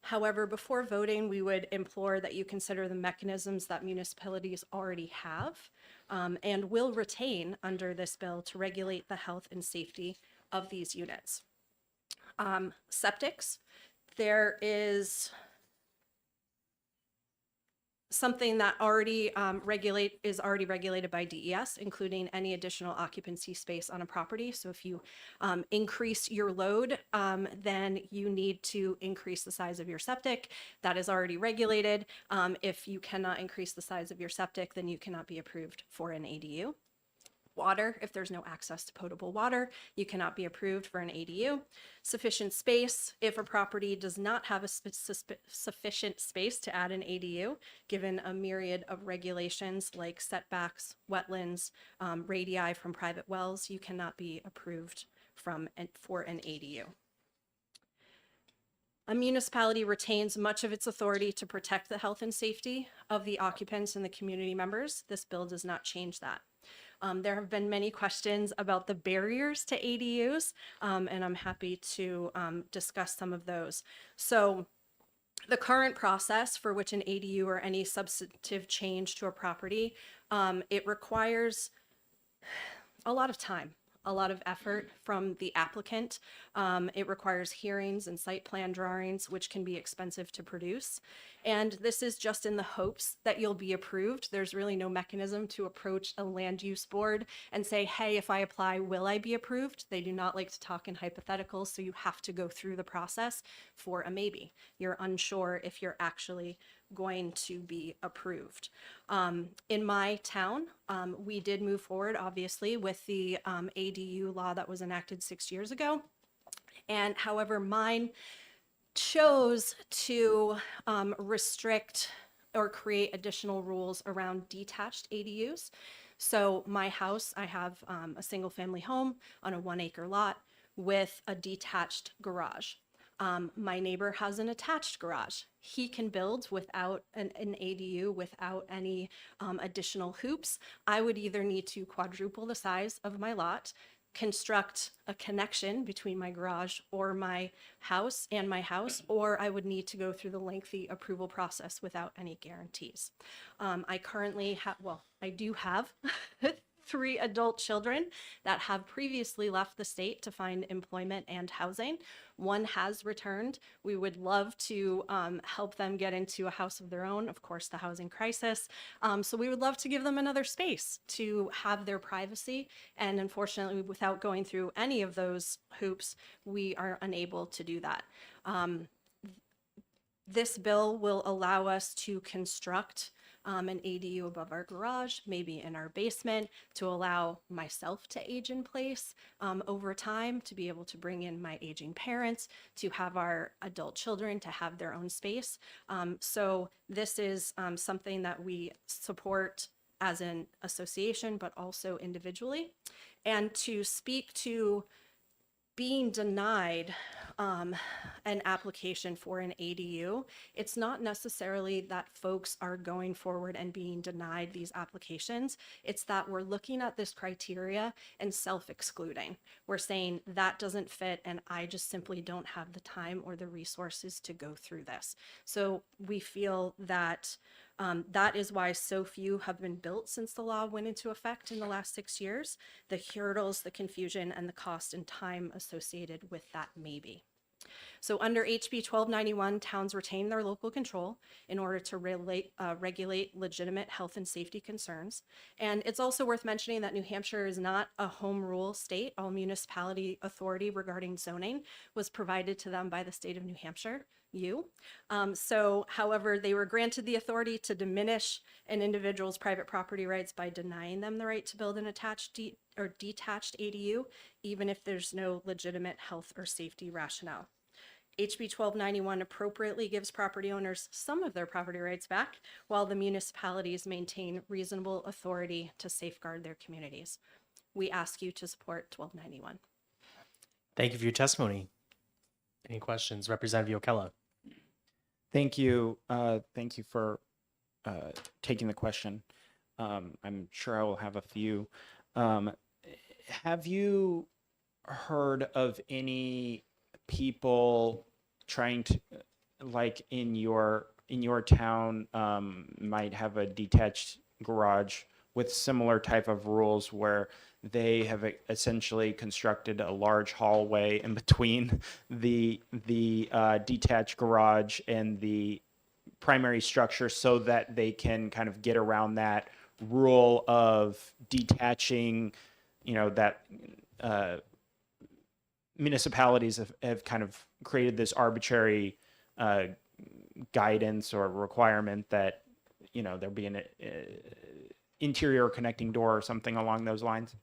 Speaker 12: However, before voting, we would implore that you consider the mechanisms that municipalities already have and will retain under this bill to regulate the health and safety of these units. Septics, there is something that is already regulated by DES, including any additional occupancy space on a property. So if you increase your load, then you need to increase the size of your septic. That is already regulated. If you cannot increase the size of your septic, then you cannot be approved for an ADU. Water, if there's no access to potable water, you cannot be approved for an ADU. Sufficient space, if a property does not have a sufficient space to add an ADU, given a myriad of regulations like setbacks, wetlands, radii from private wells, you cannot be approved for an ADU. A municipality retains much of its authority to protect the health and safety of the occupants and the community members. This bill does not change that. There have been many questions about the barriers to ADUs, and I'm happy to discuss some of those. So the current process for which an ADU or any substantive change to a property, it requires a lot of time, a lot of effort from the applicant. It requires hearings and site plan drawings, which can be expensive to produce. And this is just in the hopes that you'll be approved. There's really no mechanism to approach a land use board and say, hey, if I apply, will I be approved? They do not like to talk in hypotheticals, so you have to go through the process for a maybe. You're unsure if you're actually going to be approved. In my town, we did move forward, obviously, with the ADU law that was enacted 6 years ago. And however, mine chose to restrict or create additional rules around detached ADUs. So my house, I have a single family home on a 1 acre lot with a detached garage. My neighbor has an attached garage. He can build without an ADU, without any additional hoops. I would either need to quadruple the size of my lot, construct a connection between my garage or my house, or I would need to go through the lengthy approval process without any guarantees. I currently have, I do have 3 adult children that have previously left the state to find employment and housing. One has returned. We would love to help them get into a house of their own, of course, the housing crisis. So we would love to give them another space to have their privacy. And unfortunately, without going through any of those hoops, we are unable to do that. This bill will allow us to construct an ADU above our garage, maybe in our basement, to allow myself to age in place over time, to be able to bring in my aging parents, to have our adult children to have their own space. So this is something that we support as an association, but also individually. And to speak to being denied an application for an ADU, it's not necessarily that folks are going forward and being denied these applications. It's that we're looking at this criteria and self-excluding. We're saying that doesn't fit and I just simply don't have the time or the resources to go through this. So we feel that that is why so few have been built since the law went into effect in the last 6 years. The hurdles, the confusion, and the cost and time associated with that maybe. So under HB 1291, towns retain their local control in order to regulate legitimate health and safety concerns. And it's also worth mentioning that New Hampshire is not a home rule state. All municipality authority regarding zoning was provided to them by the state of New Hampshire. However, they were granted the authority to diminish an individual's private property rights by denying them the right to build an attached or detached ADU, even if there's no legitimate health or safety rationale. HB 1291 appropriately gives property owners some of their property rights back, while the municipalities maintain reasonable authority to safeguard their communities. We ask you to support 1291.
Speaker 1: Thank you for your testimony. Any questions? Representative Yokella.
Speaker 8: Thank you. Thank you for taking the question. I'm sure I will have a few. Have you heard of any people trying to, like in your town, might have a detached garage with similar type of rules where they have essentially constructed a large hallway in between the detached garage and the primary structure so that they can kind of get around that rule of detaching, that municipalities have kind of created this arbitrary guidance or requirement that, there be an interior connecting door or something along those lines?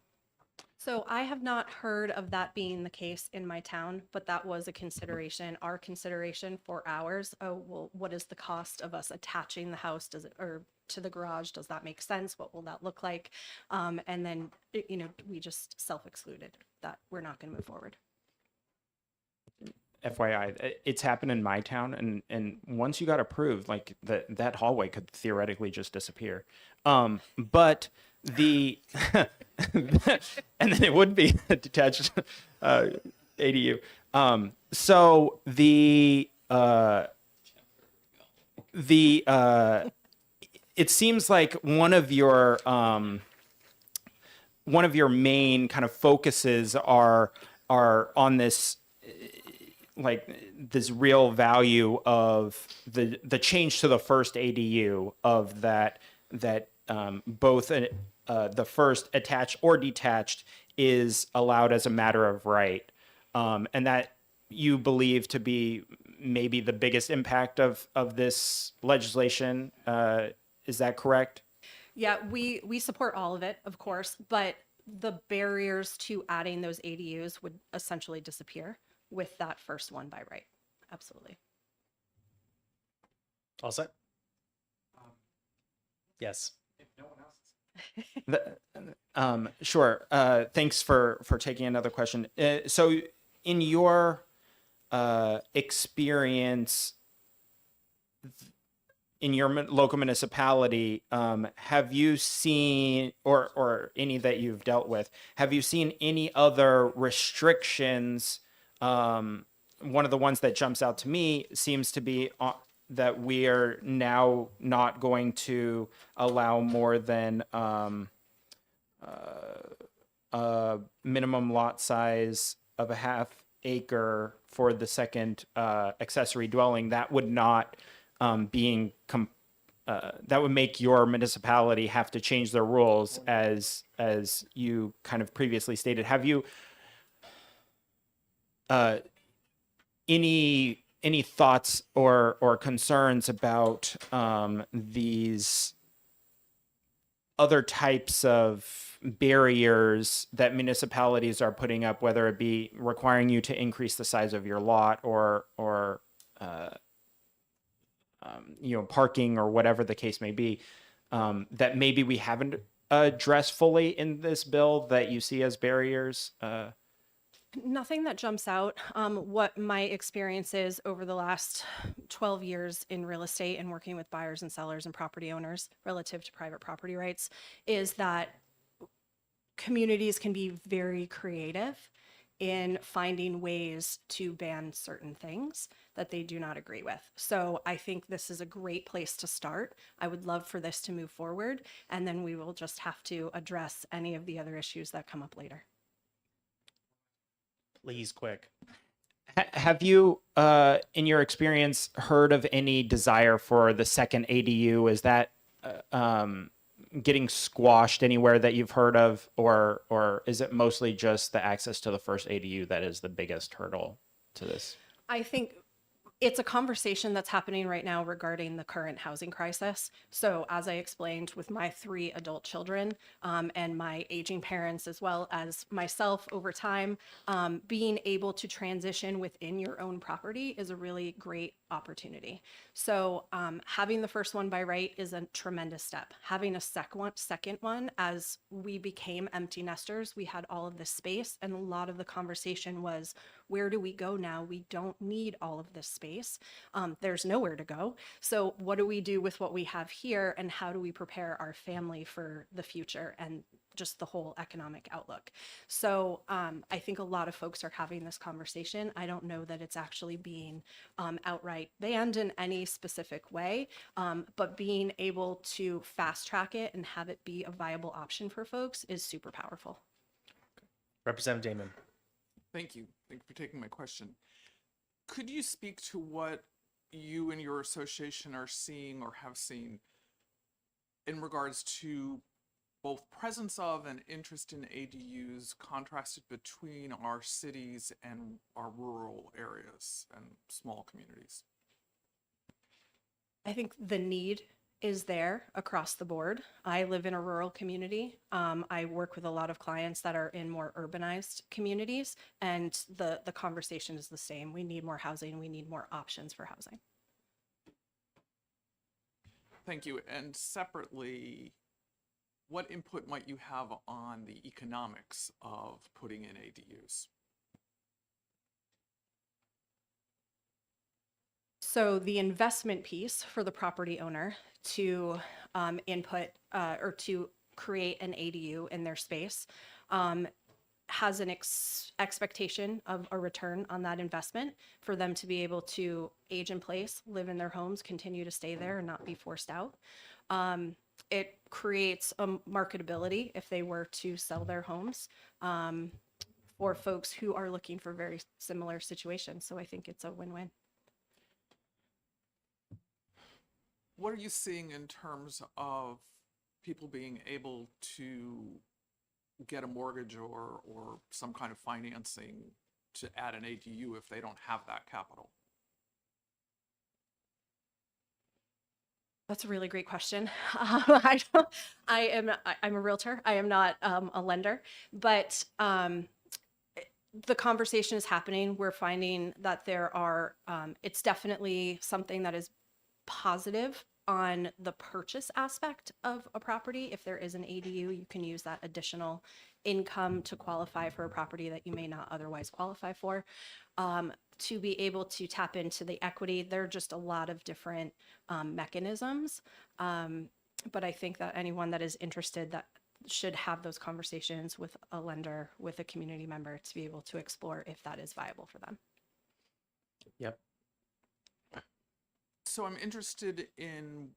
Speaker 12: So I have not heard of that being the case in my town, but that was a consideration, our consideration for ours. Oh, well, what is the cost of us attaching the house? Or to the garage? Does that make sense? What will that look like? And then, we just self-excluded that we're not going to move forward.
Speaker 8: FYI, it's happened in my town, and once you got approved, like that hallway could theoretically just disappear. But the and then it would be a detached ADU. So it seems like one of your main kind of focuses are on this, like this real value of the change to the first ADU, of that both the first attached or detached is allowed as a matter of right, and that you believe to be maybe the biggest impact of this legislation. Is that correct?
Speaker 12: Yeah, we support all of it, of course, but the barriers to adding those ADUs would essentially disappear with that first one by right. Absolutely.
Speaker 1: All set? Yes.
Speaker 8: Sure. Thanks for taking another question. So, in your experience in your local municipality, have you seen, or any that you've dealt with, have you seen any other restrictions? One of the ones that jumps out to me seems to be that we are now not going to allow more than a minimum lot size of a half acre for the second accessory dwelling. That would not that would make your municipality have to change their rules, as you kind of previously stated. Have you any thoughts or concerns about these other types of barriers that municipalities are putting up, whether it be requiring you to increase the size of your lot or parking or whatever the case may be, that maybe we haven't addressed fully in this bill that you see as barriers?
Speaker 12: Nothing that jumps out. What my experience is over the last 12 years in real estate and working with buyers and sellers and property owners relative to private property rights is that communities can be very creative in finding ways to ban certain things that they do not agree with. So I think this is a great place to start. I would love for this to move forward, and then we will just have to address any of the other issues that come up later.
Speaker 1: Please, quick.
Speaker 8: Have you, in your experience, heard of any desire for the second ADU? Is that getting squashed anywhere that you've heard of, or is it mostly just the access to the first ADU that is the biggest hurdle to this?
Speaker 12: I think it's a conversation that's happening right now regarding the current housing crisis. So as I explained, with my 3 adult children and my aging parents, as well as myself over time, being able to transition within your own property is a really great opportunity. So having the first one by right is a tremendous step. Having a second one, as we became empty nesters, we had all of this space, and a lot of the conversation was, where do we go now? We don't need all of this space. There's nowhere to go. So what do we do with what we have here, and how do we prepare our family for the future and just the whole economic outlook? So I think a lot of folks are having this conversation. I don't know that it's actually being outright banned in any specific way, but being able to fast track it and have it be a viable option for folks is super powerful.
Speaker 1: Representative Damon.
Speaker 6: Thank you. Thank you for taking my question. Could you speak to what you and your association are seeing or have seen in regards to both presence of and interest in ADUs contrasted between our cities and our rural areas and small communities?
Speaker 12: I think the need is there across the board. I live in a rural community. I work with a lot of clients that are in more urbanized communities, and the conversation is the same. We need more housing. We need more options for housing.
Speaker 6: Thank you. And separately, what input might you have on the economics of putting in ADUs?
Speaker 12: So the investment piece for the property owner to input or to create an ADU in their space has an expectation of a return on that investment for them to be able to age in place, live in their homes, continue to stay there and not be forced out. It creates a marketability if they were to sell their homes for folks who are looking for very similar situations. So I think it's a win-win.
Speaker 6: What are you seeing in terms of people being able to get a mortgage or some kind of financing to add an ADU if they don't have that capital?
Speaker 12: That's a really great question. I'm a realtor. I am not a lender, but the conversation is happening. We're finding that there are, it's definitely something that is positive on the purchase aspect of a property. If there is an ADU, you can use that additional income to qualify for a property that you may not otherwise qualify for. To be able to tap into the equity, there are just a lot of different mechanisms. But I think that anyone that is interested that should have those conversations with a lender, with a community member to be able to explore if that is viable for them.
Speaker 1: Yep.
Speaker 6: So I'm interested in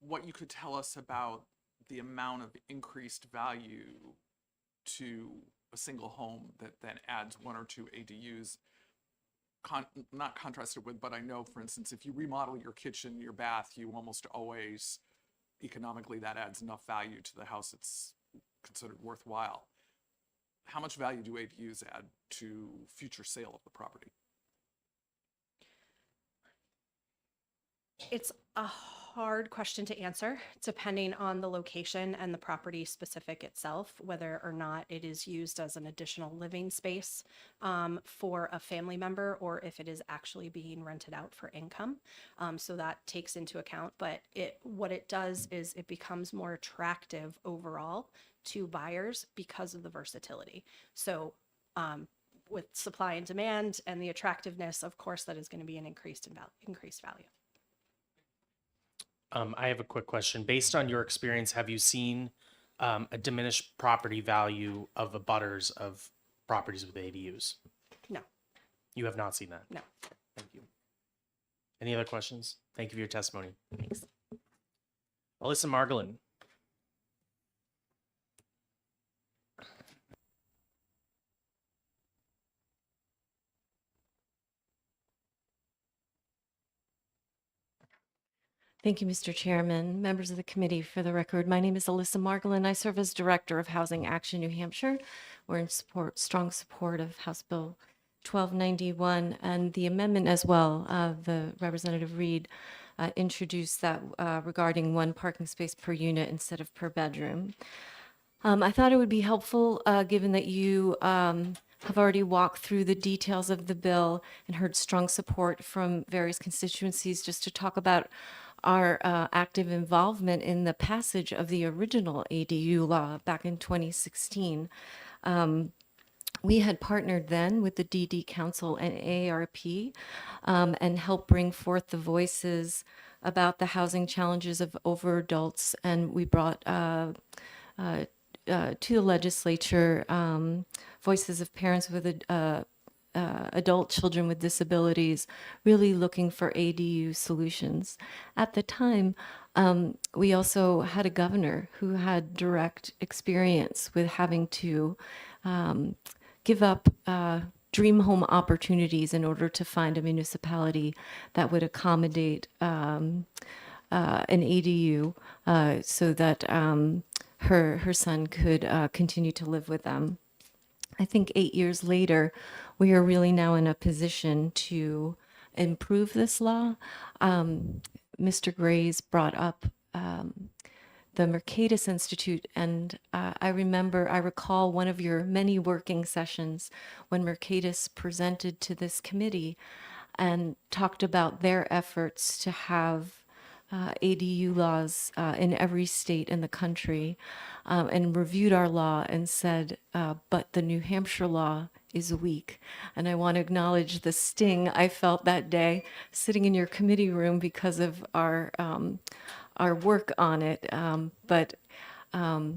Speaker 6: what you could tell us about the amount of increased value to a single home that then adds 1 or 2 ADUs. Not contrasted with, but I know, for instance, if you remodel your kitchen, your bath, you almost always, economically, that adds enough value to the house it's considered worthwhile. How much value do ADUs add to future sale of the property?
Speaker 12: It's a hard question to answer, depending on the location and the property specific itself, whether or not it is used as an additional living space for a family member, or if it is actually being rented out for income. So that takes into account, but what it does is it becomes more attractive overall to buyers because of the versatility. So with supply and demand and the attractiveness, of course, that is going to be an increased value.
Speaker 1: I have a quick question. Based on your experience, have you seen a diminished property value of abutters of properties with ADUs?
Speaker 12: No,
Speaker 1: You have not seen that?
Speaker 12: no.
Speaker 1: Thank you. Any other questions? Thank you for your testimony.
Speaker 12: Thanks.
Speaker 1: Alyssa Margolin.
Speaker 13: Thank you, Mr. Chairman, members of the committee. For the record, my name is Alyssa Margolin. I serve as Director of Housing Action New Hampshire. We're in strong support of House Bill 1291 and the amendment as well. The Representative Reed introduced that regarding 1 parking space per unit instead of per bedroom. I thought it would be helpful, given that you have already walked through the details of the bill and heard strong support from various constituencies, just to talk about our active involvement in the passage of the original ADU law back in 2016. We had partnered then with the DD Council and AARP and helped bring forth the voices about the housing challenges of over adults. And we brought to the legislature voices of parents with adult children with disabilities, really looking for ADU solutions. At the time, we also had a governor who had direct experience with having to give up dream home opportunities in order to find a municipality that would accommodate an ADU so that her son could continue to live with them. I think 8 years later, we are really now in a position to improve this law. Mr. Grays brought up the Mercatus Institute, and I recall one of your many working sessions when Mercatus presented to this committee and talked about their efforts to have ADU laws in every state in the country, and reviewed our law and said, but the New Hampshire law is weak. And I want to acknowledge the sting I felt that day sitting in your committee room because of our work on it. But I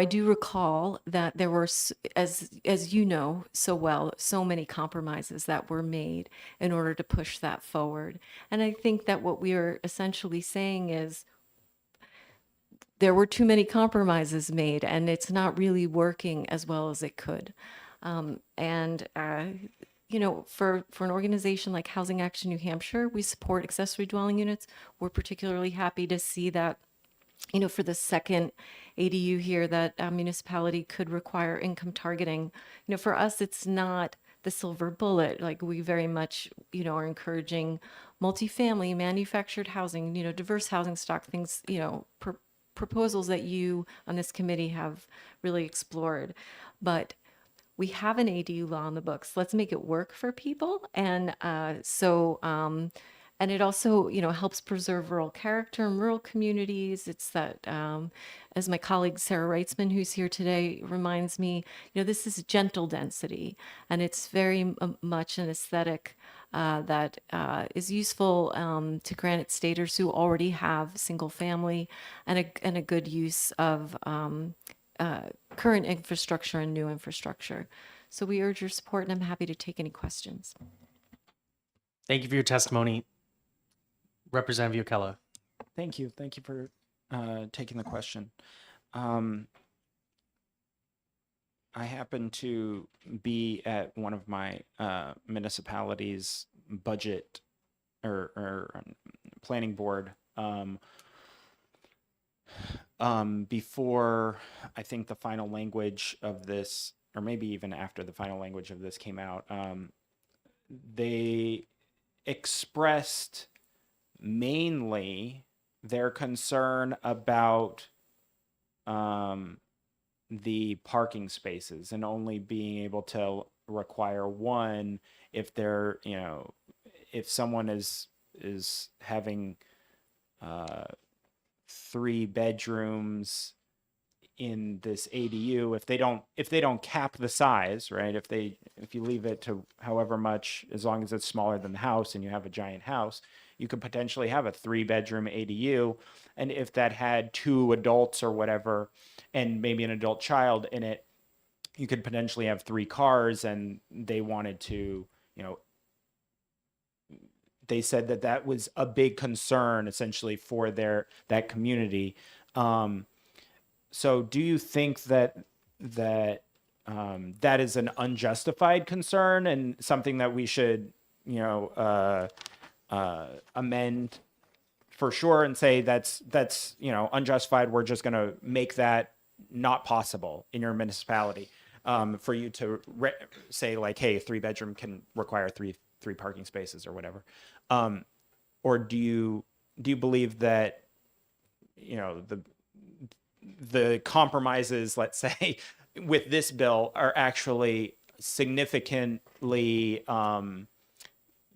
Speaker 13: do recall that there were, as you know so well, so many compromises that were made in order to push that forward. And I think that what we are essentially saying is there were too many compromises made, and it's not really working as well as it could. For an organization like Housing Action New Hampshire, we support accessory dwelling units. We're particularly happy to see that for the second ADU here, that a municipality could require income targeting. For us, it's not the silver bullet. Like, we very much, are encouraging multifamily, manufactured housing, diverse housing stock, things, proposals that you on this committee have really explored. But we have an ADU law on the books. Let's make it work for people. And and it also, helps preserve rural character in rural communities. It's that, as my colleague Sarah Reitzman, who's here today, reminds me, this is gentle density, and it's very much an aesthetic that is useful to Granite Staters who already have single family and a good use of current infrastructure and new infrastructure. So we urge your support, and I'm happy to take any questions.
Speaker 1: Thank you for your testimony. Representative Yokella.
Speaker 8: Thank you. Thank you for taking the question. I happen to be at one of my municipalities' budget or planning board before I think the final language of this, or maybe even after the final language of this came out. They expressed mainly their concern about the parking spaces and only being able to require one if they're, if someone is having 3 bedrooms in this ADU, if they don't cap the size, right? If you leave it to however much, as long as it's smaller than the house and you have a giant house, you could potentially have a 3-bedroom ADU. And if that had 2 adults or whatever, and maybe an adult child in it, you could potentially have 3 cars. And they wanted to, they said that was a big concern essentially for that community. So do you think that that is an unjustified concern and something that we should, amend for sure and say that's unjustified? We're just going to make that not possible in your municipality, for you to say like, hey, a 3-bedroom can require three parking spaces or whatever. Or do you believe that, the compromises, let's say, with this bill are actually significantly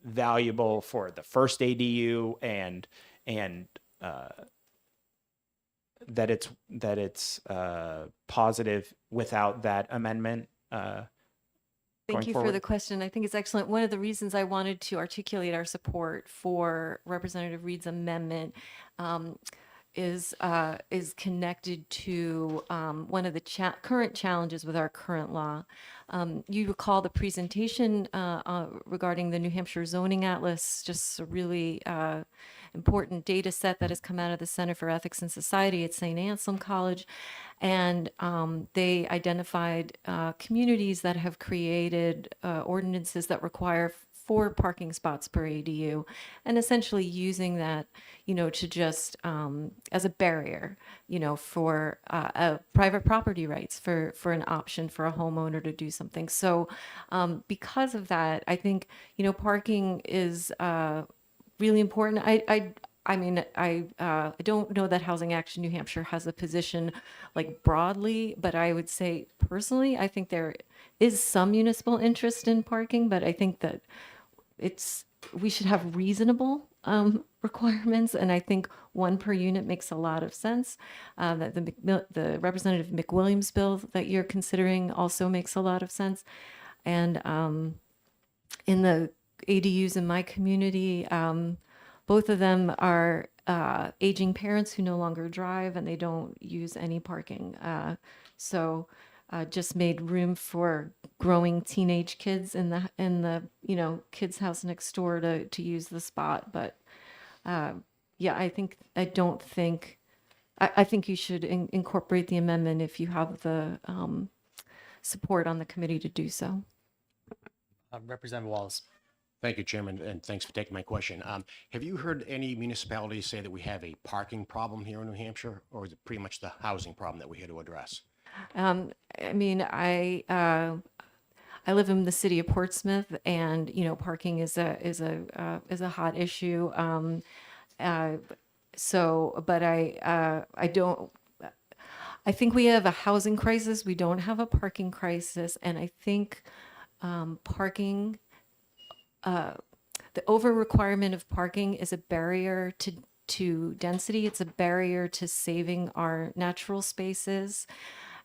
Speaker 8: valuable for the first ADU and that it's positive without that amendment?
Speaker 13: Thank you for the question. I think it's excellent. One of the reasons I wanted to articulate our support for Representative Reed's amendment is connected to one of the current challenges with our current law. You recall the presentation regarding the New Hampshire Zoning Atlas, just a really important data set that has come out of the Center for Ethics and Society at St. Anselm College. And they identified communities that have created ordinances that require 4 parking spots per ADU, and essentially using that, to just as a barrier, for private property rights, for an option for a homeowner to do something. So because of that, I think, parking is really important. I don't know that Housing Action New Hampshire has a position like broadly, but I would say personally, I think there is some municipal interest in parking, but I think that we should have reasonable requirements, and I think 1 per unit makes a lot of sense. That the Representative McWilliams bill that you're considering also makes a lot of sense. And in the ADUs in my community, both of them are aging parents who no longer drive and they don't use any parking. So just made room for growing teenage kids in the kids' house next door to use the spot. But yeah, I think you should incorporate the amendment if you have the support on the committee to do so.
Speaker 1: Representative Wallace.
Speaker 2: Thank you, Chairman, and thanks for taking my question. Have you heard any municipalities say that we have a parking problem here in New Hampshire, or is it pretty much the housing problem that we're here to address?
Speaker 13: I mean, I live in the city of Portsmouth, and parking is a hot issue. But I don't. I think we have a housing crisis. We don't have a parking crisis, and I think parking. The over requirement of parking is a barrier to density. It's a barrier to saving our natural spaces,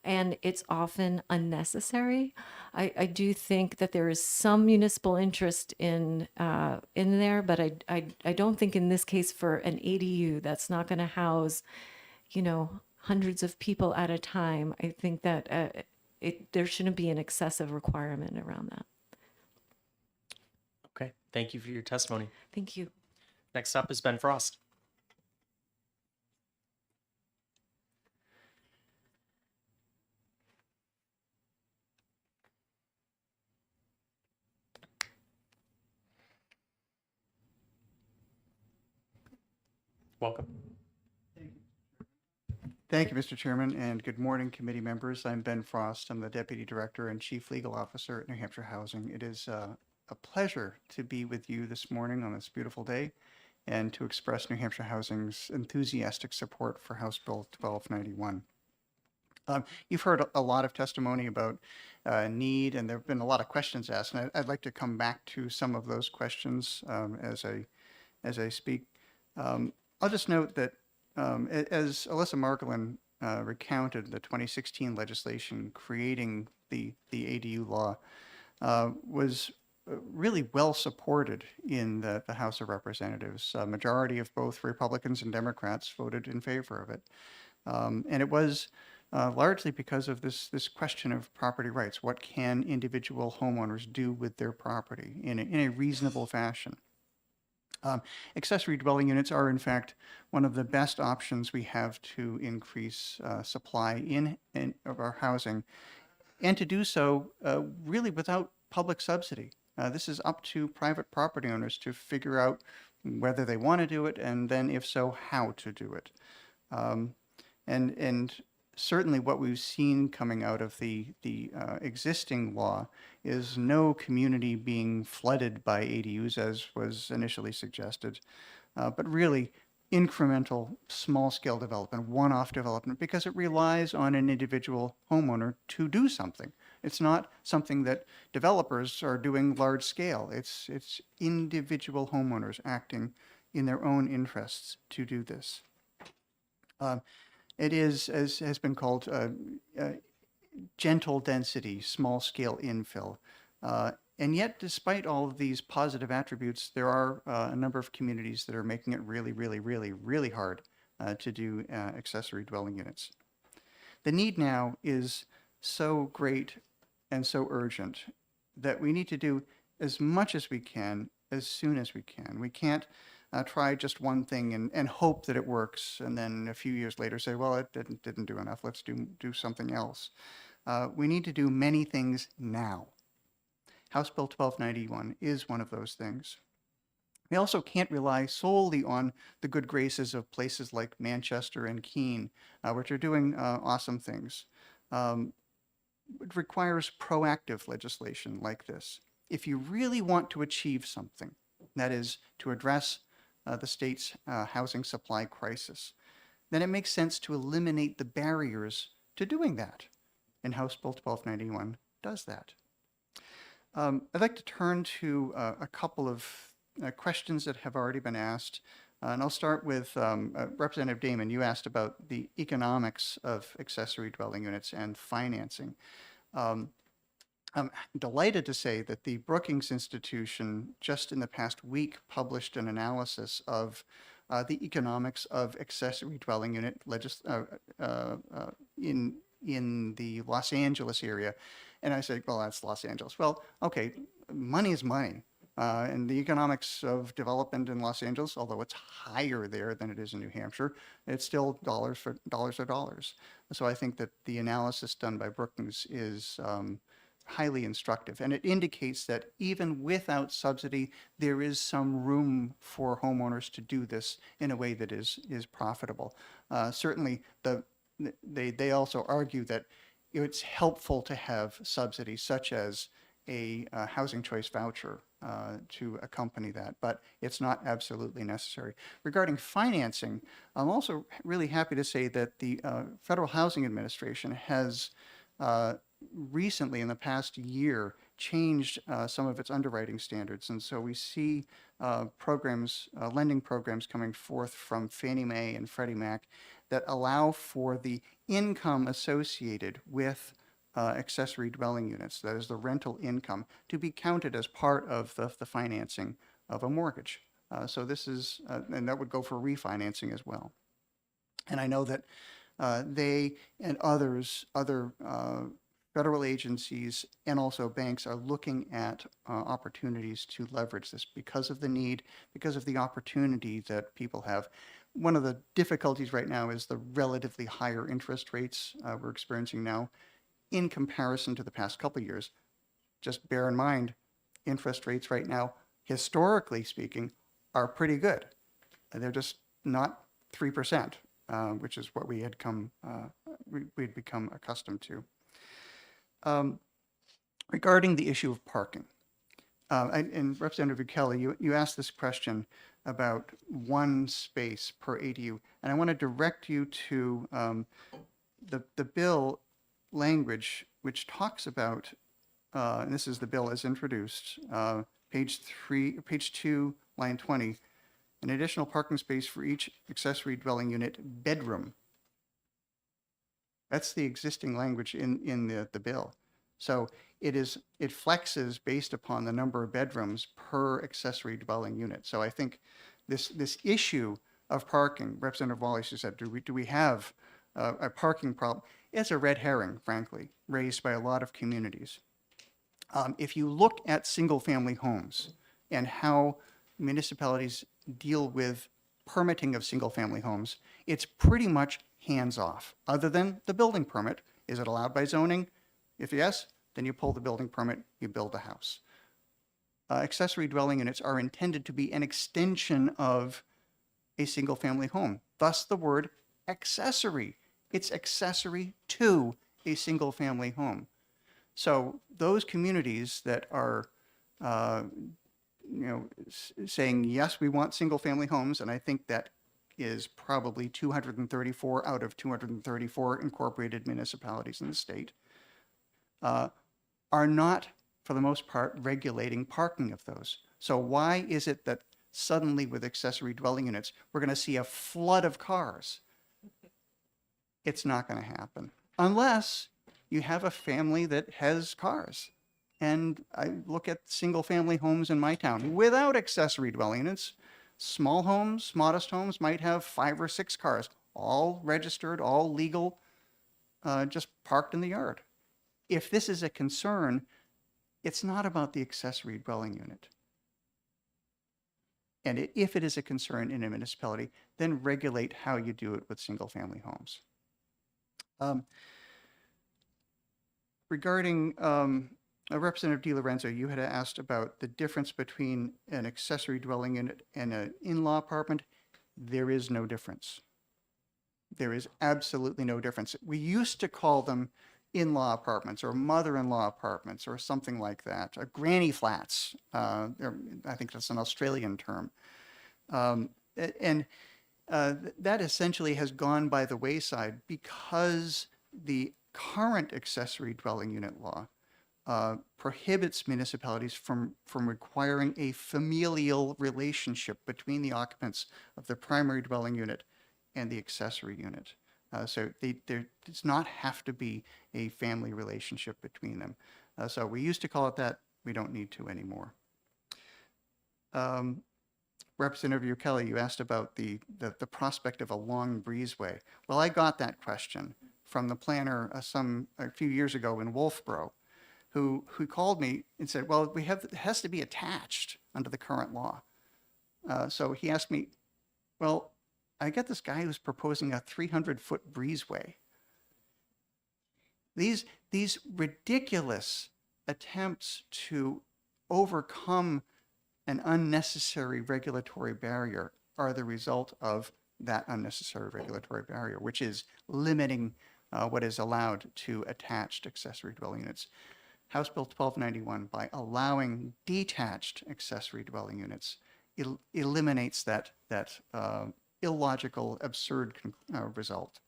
Speaker 13: and it's often unnecessary. I do think that there is some municipal interest in there, but I don't think in this case for an ADU that's not going to house, hundreds of people at a time. I think that there shouldn't be an excessive requirement around that.
Speaker 1: Okay, thank you for your testimony.
Speaker 13: Thank you.
Speaker 1: Next up is Ben Frost. Welcome.
Speaker 14: Thank you, Mr. Chairman, and good morning, committee members. I'm Ben Frost. I'm the Deputy Director and Chief Legal Officer at New Hampshire Housing. It is a pleasure to be with you this morning on this beautiful day and to express New Hampshire Housing's enthusiastic support for House Bill 1291. You've heard a lot of testimony about need, and there have been a lot of questions asked, and I'd like to come back to some of those questions as I speak. I'll just note that as Alyssa Margolin recounted, the 2016 legislation creating the ADU law was really well supported in the House of Representatives. A majority of both Republicans and Democrats voted in favor of it. And it was largely because of this question of property rights. What can individual homeowners do with their property in a reasonable fashion? Accessory dwelling units are, in fact, one of the best options we have to increase supply of our housing, and to do so really without public subsidy. This is up to private property owners to figure out whether they want to do it, and then, if so, how to do it. And certainly what we've seen coming out of the existing law is no community being flooded by ADUs as was initially suggested, but really incremental small-scale development, one-off development, because it relies on an individual homeowner to do something. It's not something that developers are doing large scale. It's individual homeowners acting in their own interests to do this. It is, as has been called, gentle density, small scale infill. And yet, despite all of these positive attributes, there are a number of communities that are making it really, really, really, really hard to do accessory dwelling units. The need now is so great and so urgent that we need to do as much as we can, as soon as we can. We can't try just one thing and hope that it works, and then a few years later say, well, it didn't do enough, let's do something else. We need to do many things now. House Bill 1291 is one of those things. We also can't rely solely on the good graces of places like Manchester and Keene, which are doing awesome things. It requires proactive legislation like this. If you really want to achieve something, that is, to address the state's housing supply crisis, then it makes sense to eliminate the barriers to doing that. And House Bill 1291 does that. I'd like to turn to a couple of questions that have already been asked. And I'll start with Representative Damon. You asked about the economics of accessory dwelling units and financing. I'm delighted to say that the Brookings Institution just in the past week published an analysis of the economics of accessory dwelling unit in the Los Angeles area. And I said, well, that's Los Angeles. Well, okay, money is money. And the economics of development in Los Angeles, although it's higher there than it is in New Hampshire, it's still dollars are dollars. So I think that the analysis done by Brookings is highly instructive. And it indicates that even without subsidy, there is some room for homeowners to do this in a way that is profitable. Certainly, they also argue that it's helpful to have subsidies such as a housing choice voucher to accompany that, but it's not absolutely necessary. Regarding financing, I'm also really happy to say that the Federal Housing Administration has recently, in the past year, changed some of its underwriting standards. And so we see programs, lending programs coming forth from Fannie Mae and Freddie Mac that allow for the income associated with accessory dwelling units, that is the rental income, to be counted as part of the financing of a mortgage. So this is, and that would go for refinancing as well. And I know that they and other federal agencies and also banks are looking at opportunities to leverage this because of the need, because of the opportunity that people have. One of the difficulties right now is the relatively higher interest rates we're experiencing now in comparison to the past couple of years. Just bear in mind, interest rates right now, historically speaking, are pretty good. They're just not 3%, which is what we had we'd become accustomed to. Regarding the issue of parking, and Representative Kelly, you asked this question about one space per ADU, and I want to direct you to the bill language, which talks about, and this is the bill as introduced, page 2, line 20, an additional parking space for each accessory dwelling unit bedroom. That's the existing language in the bill. So it flexes based upon the number of bedrooms per accessory dwelling unit. So I think this issue of parking, Representative Wallace, you said, do we have a parking problem? It's a red herring, frankly, raised by a lot of communities. If you look at single-family homes and how municipalities deal with permitting of single-family homes, it's pretty much hands-off, other than the building permit. Is it allowed by zoning? If yes, then you pull the building permit, you build a house. Accessory dwelling units are intended to be an extension of a single-family home, thus the word accessory. It's accessory to a single-family home. So those communities that are saying, yes, we want single-family homes, and I think that is probably 234 out of 234 incorporated municipalities in the state, are not, for the most part, regulating parking of those. So why is it that suddenly with accessory dwelling units, we're going to see a flood of cars? It's not going to happen unless you have a family that has cars. And I look at single-family homes in my town without accessory dwelling units. Small homes, modest homes might have 5 or 6 cars, all registered, all legal, just parked in the yard. If this is a concern, it's not about the accessory dwelling unit. And if it is a concern in a municipality, then regulate how you do it with single-family homes. Regarding Representative DiLorenzo, you had asked about the difference between an accessory dwelling unit and an in-law apartment. There is no difference. There is absolutely no difference. We used to call them in-law apartments or mother-in-law apartments or something like that, granny flats. I think that's an Australian term. That essentially has gone by the wayside because the current accessory dwelling unit law prohibits municipalities from requiring a familial relationship between the occupants of the primary dwelling unit and the accessory unit. So there does not have to be a family relationship between them. So we used to call it that. We don't need to anymore. Representative Kelly, you asked about the prospect of a long breezeway. Well, I got that question from the planner a few years ago in Wolfboro, who called me and said, well, it has to be attached under the current law. So he asked me, well, I got this guy who's proposing a 300-foot breezeway. These ridiculous attempts to overcome an unnecessary regulatory barrier are the result of that unnecessary regulatory barrier, which is limiting what is allowed to attached accessory dwelling units. House Bill 1291, by allowing detached accessory dwelling units, eliminates that illogical, absurd result.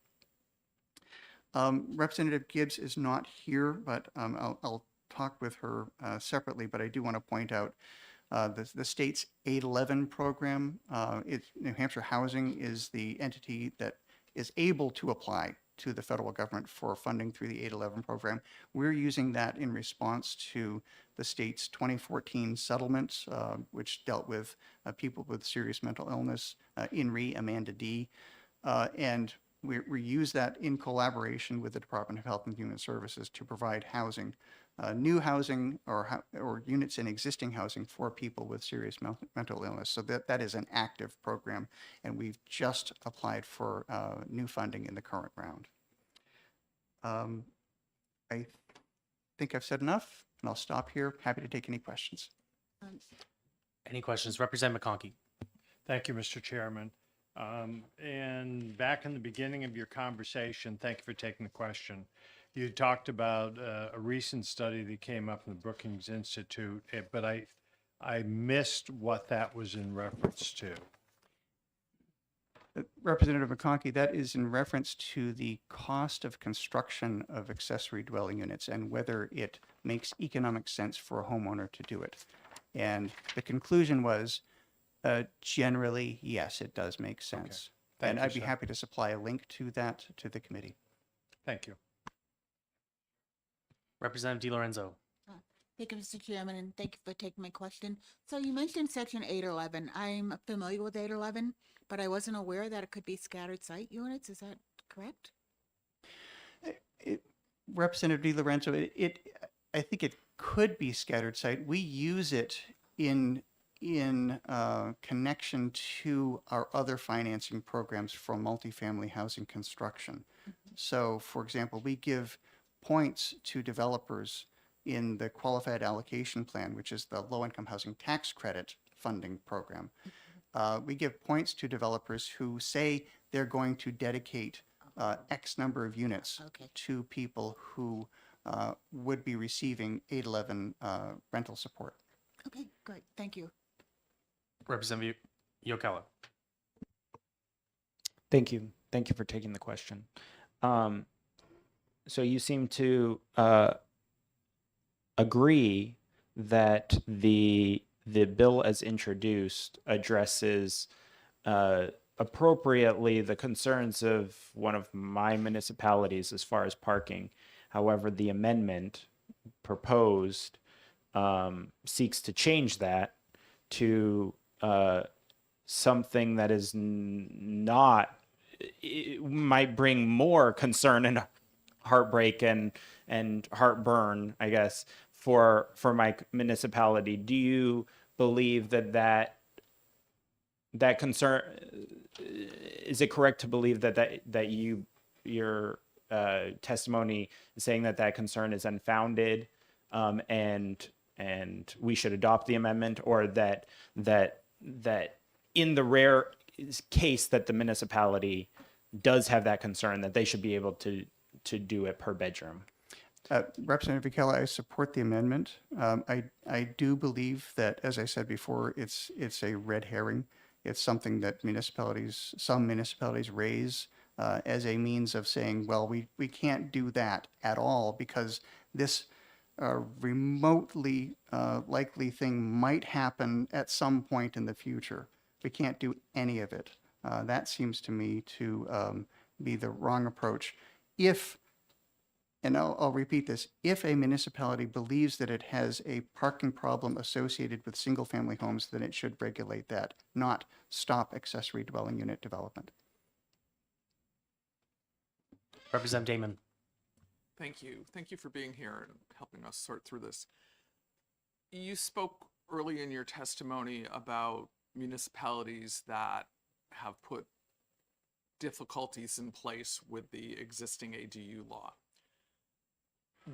Speaker 14: Representative Gibbs is not here, but I'll talk with her separately, but I do want to point out the state's 811 program. New Hampshire Housing is the entity that is able to apply to the federal government for funding through the 811 program. We're using that in response to the state's 2014 settlement, which dealt with people with serious mental illness, In re Amanda D. And we use that in collaboration with the Department of Health and Human Services to provide housing, new housing or units in existing housing for people with serious mental illness. So that is an active program, and we've just applied for new funding in the current round. I think I've said enough, and I'll stop here. Happy to take any questions.
Speaker 1: Any questions? Representative McConkey.
Speaker 15: Thank you, Mr. Chairman. And back in the beginning of your conversation, thank you for taking the question. You talked about a recent study that came up in the Brookings Institute, but I missed what that was in reference to.
Speaker 14: Representative McConkey, that is in reference to the cost of construction of accessory dwelling units and whether it makes economic sense for a homeowner to do it. And the conclusion was, generally, yes, it does make sense.
Speaker 15: Thank
Speaker 14: And
Speaker 15: you,
Speaker 14: I'd be
Speaker 15: sir.
Speaker 14: happy to supply a link to that to the committee.
Speaker 15: Thank you.
Speaker 1: Representative DiLorenzo.
Speaker 4: Thank you, Mr. Chairman, and thank you for taking my question. So you mentioned section 811. I'm familiar with 811, but I wasn't aware that it could be scattered site units. Is that correct?
Speaker 14: Representative DiLorenzo, I think it could be scattered site. We use it in connection to our other financing programs for multifamily housing construction. So, for example, we give points to developers in the Qualified Allocation Plan, which is the low-income housing tax credit funding program. We give points to developers who say they're going to dedicate X number of units to people who would be receiving 811 rental support.
Speaker 4: Okay, great. Thank you.
Speaker 1: Representative Yokella.
Speaker 8: Thank you. Thank you for taking the question. So you seem to agree that the bill as introduced addresses appropriately the concerns of one of my municipalities as far as parking. However, the amendment proposed seeks to change that to something that is not, it might bring more concern and heartbreak and heartburn, I guess, for my municipality. Do you believe that concern, is it correct to believe that your testimony is saying that concern is unfounded, and we should adopt the amendment, or that in the rare case that the municipality does have that concern, that they should be able to do it per bedroom?
Speaker 14: Representative Vikela, I support the amendment. I do believe that, as I said before, it's a red herring. It's something that some municipalities raise as a means of saying, well, we can't do that at all because this remotely likely thing might happen at some point in the future. We can't do any of it. That seems to me to be the wrong approach. If and I'll repeat this, if a municipality believes that it has a parking problem associated with single-family homes, then it should regulate that, not stop accessory dwelling unit development.
Speaker 1: Representative Damon.
Speaker 6: Thank you. Thank you for being here and helping us sort through this. You spoke early in your testimony about municipalities that have put difficulties in place with the existing ADU law.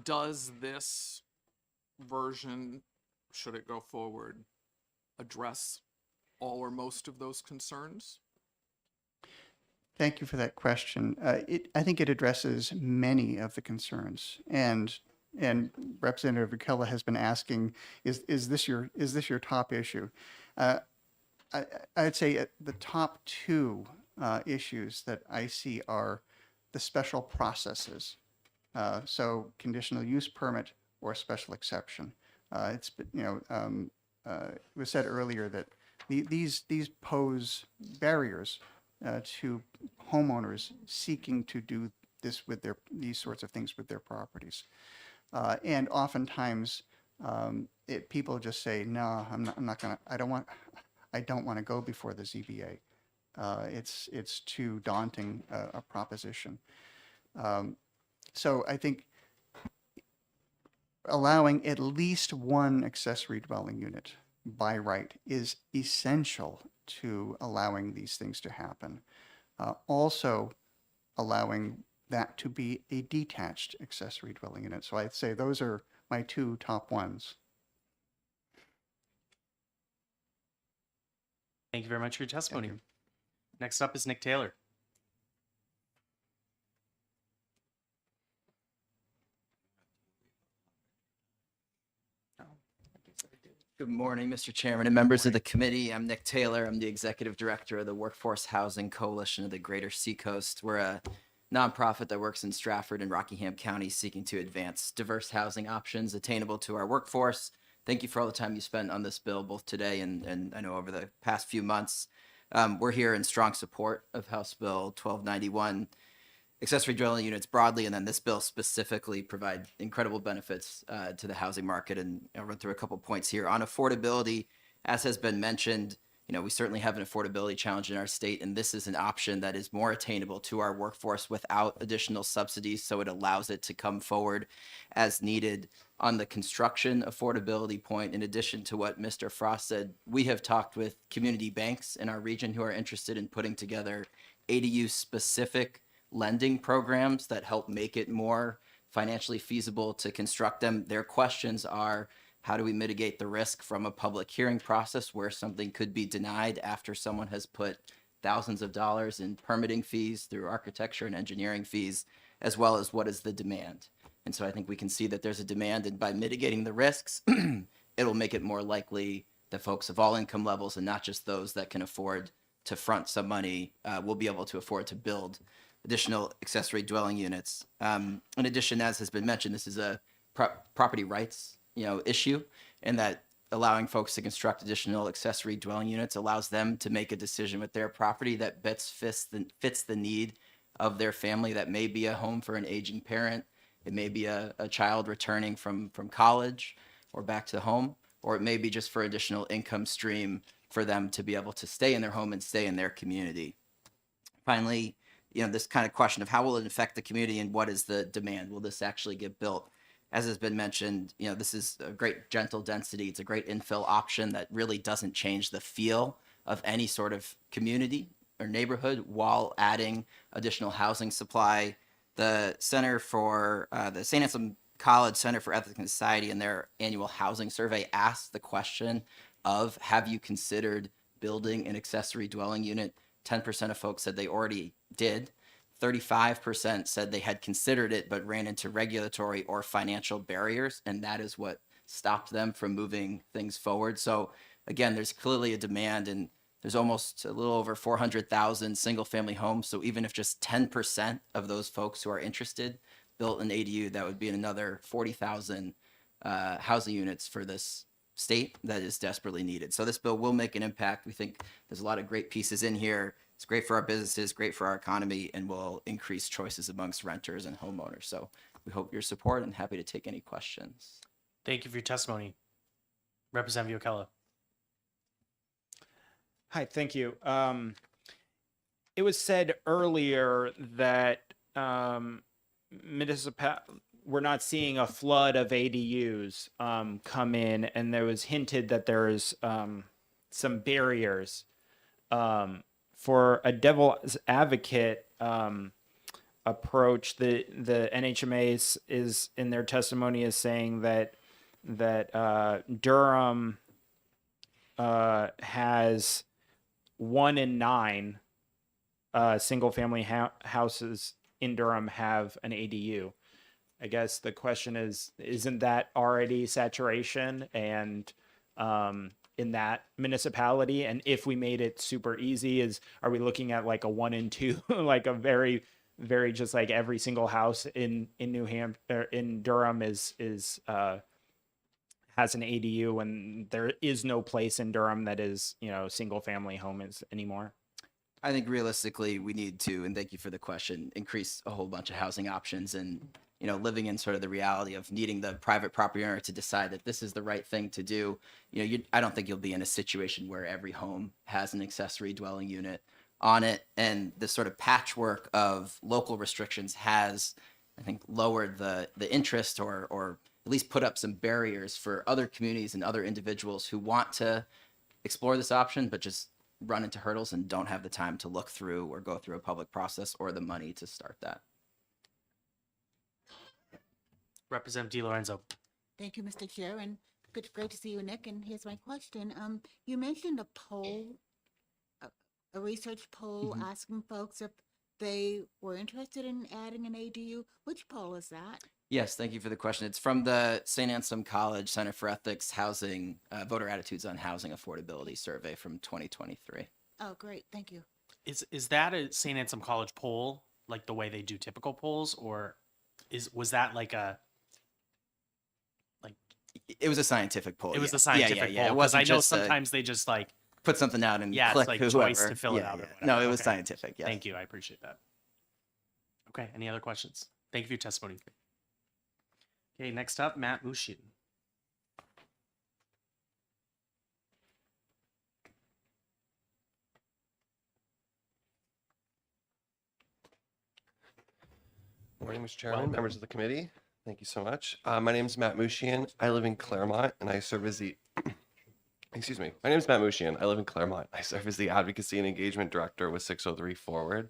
Speaker 6: Does this version, should it go forward, address all or most of those concerns?
Speaker 14: Thank you for that question. I think it addresses many of the concerns, and Representative Ricella has been asking, is this your top issue? I'd say the top two issues that I see are the special processes. So conditional use permit or special exception. It was said earlier that these pose barriers to homeowners seeking to do this with these sorts of things with their properties. And oftentimes people just say, no, I'm not gonna, I don't want to go before the ZBA. It's too daunting a proposition. So I think allowing at least one accessory dwelling unit by right is essential to allowing these things to happen. Also allowing that to be a detached accessory dwelling unit. So I'd say those are my two top ones.
Speaker 1: Thank you very much for your testimony. Next up is Nick Taylor.
Speaker 16: Good morning, Mr. Chairman and members of the committee. I'm Nick Taylor. I'm the Executive Director of the Workforce Housing Coalition of the Greater Seacoast. We're a nonprofit that works in Stratford and Rockingham County seeking to advance diverse housing options attainable to our workforce. Thank you for all the time you spent on this bill, both today and I know over the past few months. We're here in strong support of House Bill 1291. Accessory dwelling units broadly, and then this bill specifically provide incredible benefits to the housing market. And I'll run through a couple points here. On affordability, as has been mentioned, we certainly have an affordability challenge in our state, and this is an option that is more attainable to our workforce without additional subsidies, so it allows it to come forward as needed. On the construction affordability point, in addition to what Mr. Frost said, we have talked with community banks in our region who are interested in putting together ADU-specific lending programs that help make it more financially feasible to construct them. Their questions are, how do we mitigate the risk from a public hearing process where something could be denied after someone has put thousands of dollars in permitting fees through architecture and engineering fees, as well as what is the demand? And so I think we can see that there's a demand, and by mitigating the risks, it'll make it more likely that folks of all income levels, and not just those that can afford to front some money, will be able to afford to build additional accessory dwelling units. In addition, as has been mentioned, this is a property rights issue, and that allowing folks to construct additional accessory dwelling units allows them to make a decision with their property that best fits the need of their family. That may be a home for an aging parent, it may be a child returning from college or back to home, or it may be just for additional income stream for them to be able to stay in their home and stay in their community. Finally, this kind of question of how will it affect the community and what is the demand? Will this actually get built? As has been mentioned, this is a great gentle density. It's a great infill option that really doesn't change the feel of any sort of community or neighborhood while adding additional housing supply. The Center for the St. Anselm College Center for Ethics and Society in their annual housing survey asked the question of, have you considered building an accessory dwelling unit? 10% of folks said they already did. 35% said they had considered it but ran into regulatory or financial barriers, and that is what stopped them from moving things forward. So again, there's clearly a demand, and there's almost a little over 400,000 single-family homes. So even if just 10% of those folks who are interested built an ADU, that would be another 40,000 housing units for this state that is desperately needed. So this bill will make an impact. We think there's a lot of great pieces in here. It's great for our businesses, great for our economy, and will increase choices amongst renters and homeowners. So we hope your support and happy to take any questions.
Speaker 1: Thank you for your testimony. Representative Ockello.
Speaker 8: Hi, thank you. It was said earlier that we're not seeing a flood of ADUs come in, and there was hinted that there's some barriers. For a devil's advocate approach, the NHMA is in their testimony is saying that Durham has 1 in 9 single-family houses in Durham have an ADU. I guess the question is, isn't that already saturation and in that municipality? And if we made it super easy, are we looking at like a 1 in 2, like a very, very just like every single house in New Hampshire, in Durham has an ADU, and there is no place in Durham that is, single family homes anymore?
Speaker 16: I think realistically, we need to, and thank you for the question, increase a whole bunch of housing options and, living in sort of the reality of needing the private property owner to decide that this is the right thing to do. I don't think you'll be in a situation where every home has an accessory dwelling unit on it. And the sort of patchwork of local restrictions has, I think, lowered the interest or at least put up some barriers for other communities and other individuals who want to explore this option, but just run into hurdles and don't have the time to look through or go through a public process or the money to start that.
Speaker 1: Representative DiLorenzo.
Speaker 4: Thank you, Mr. Chair, and great to see you, Nick. And here's my question. You mentioned a poll, a research poll asking folks if they were interested in adding an ADU. Which poll is that?
Speaker 16: Yes, thank you for the question. It's from the St. Anselm College Center for Ethics Housing, Voter Attitudes on Housing Affordability Survey from 2023.
Speaker 4: Oh, great. Thank you.
Speaker 1: Is that a St. Anselm College poll, like the way they do typical polls, or was that like a
Speaker 16: It was a scientific poll.
Speaker 1: It was
Speaker 16: yeah.
Speaker 1: a scientific poll.
Speaker 16: Yeah. It
Speaker 1: Because
Speaker 16: wasn't
Speaker 1: I know
Speaker 16: just
Speaker 1: sometimes they just like
Speaker 16: put something out and
Speaker 1: it's
Speaker 16: click
Speaker 1: like
Speaker 16: whoever.
Speaker 1: choice to fill it out. Or whatever.
Speaker 16: No, it was
Speaker 1: Okay.
Speaker 16: scientific. Yes.
Speaker 1: Thank you. I appreciate that. Okay. Any other questions? Thank you for your testimony. Okay. Next up, Matt Mushin.
Speaker 17: Morning, Mr. Chairman, members of the committee. Thank you so much. My name is Matt Mushian. I live in Claremont, and I serve as the excuse me. My name is Matt Mushian. I live in Claremont. I serve as the Advocacy and Engagement Director with 603 Forward,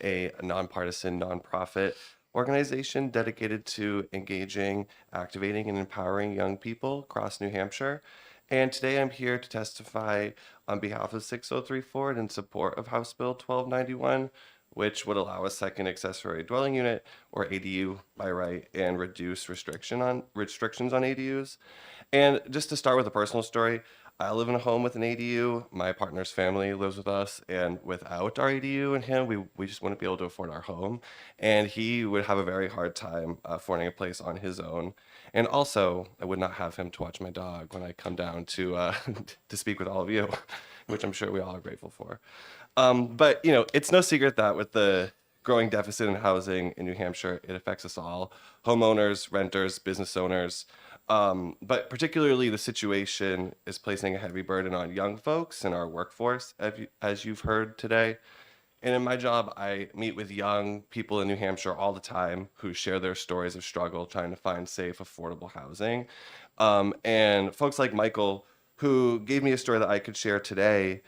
Speaker 17: a nonpartisan nonprofit organization dedicated to engaging, activating, and empowering young people across New Hampshire. And today I'm here to testify on behalf of 603 Forward in support of House Bill 1291, which would allow a second accessory dwelling unit, or ADU by right, and reduce restrictions on ADUs. And just to start with a personal story, I live in a home with an ADU. My partner's family lives with us, and without our ADU and him, we just wouldn't be able to afford our home. And he would have a very hard time affording a place on his own. And also, I would not have him to watch my dog when I come down to to speak with all of you, which I'm sure we all are grateful for. But, it's no secret that with the growing deficit in housing in New Hampshire, it affects us all, homeowners, renters, business owners. But particularly the situation is placing a heavy burden on young folks in our workforce, as you've heard today. And in my job, I meet with young people in New Hampshire all the time who share their stories of struggle trying to find safe, affordable housing. And folks like Michael, who gave me a story that I could share today,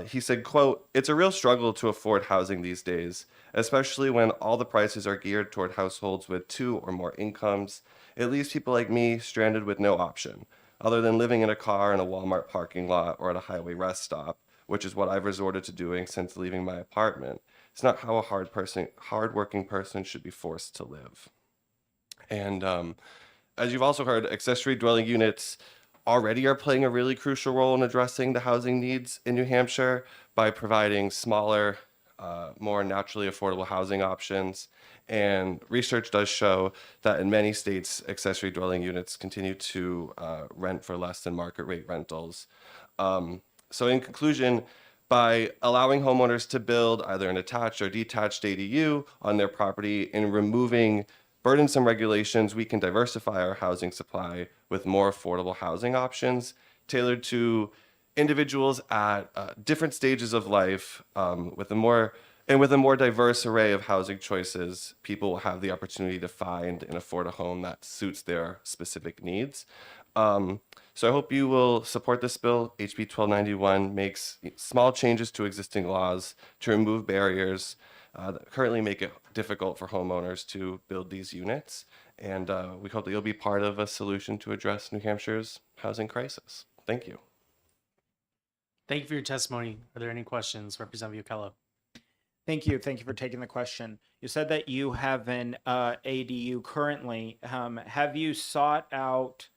Speaker 17: he said, quote, "It's a real struggle to afford housing these days, especially when all the prices are geared toward households with 2 or more incomes. It leaves people like me stranded with no option, other than living in a car in a Walmart parking lot or at a highway rest stop, which is what I've resorted to doing since leaving my apartment. It's not how a hardworking person should be forced to live." And as you've also heard, accessory dwelling units already are playing a really crucial role in addressing the housing needs in New Hampshire by providing smaller, more naturally affordable housing options. And research does show that in many states, accessory dwelling units continue to rent for less than market rate rentals. So in conclusion, by allowing homeowners to build either an attached or detached ADU on their property and removing burdensome regulations, we can diversify our housing supply with more affordable housing options tailored to individuals at different stages of life. With a more diverse array of housing choices, people will have the opportunity to find and afford a home that suits their specific needs. So I hope you will support this bill. HB 1291 makes small changes to existing laws to remove barriers that currently make it difficult for homeowners to build these units. And we hope that you'll be part of a solution to address New Hampshire's housing crisis. Thank you.
Speaker 1: Thank you for your testimony. Are there any questions, Representative Buccello?
Speaker 8: Thank you. Thank you for taking the question. You said that you have an ADU currently. Have you sought out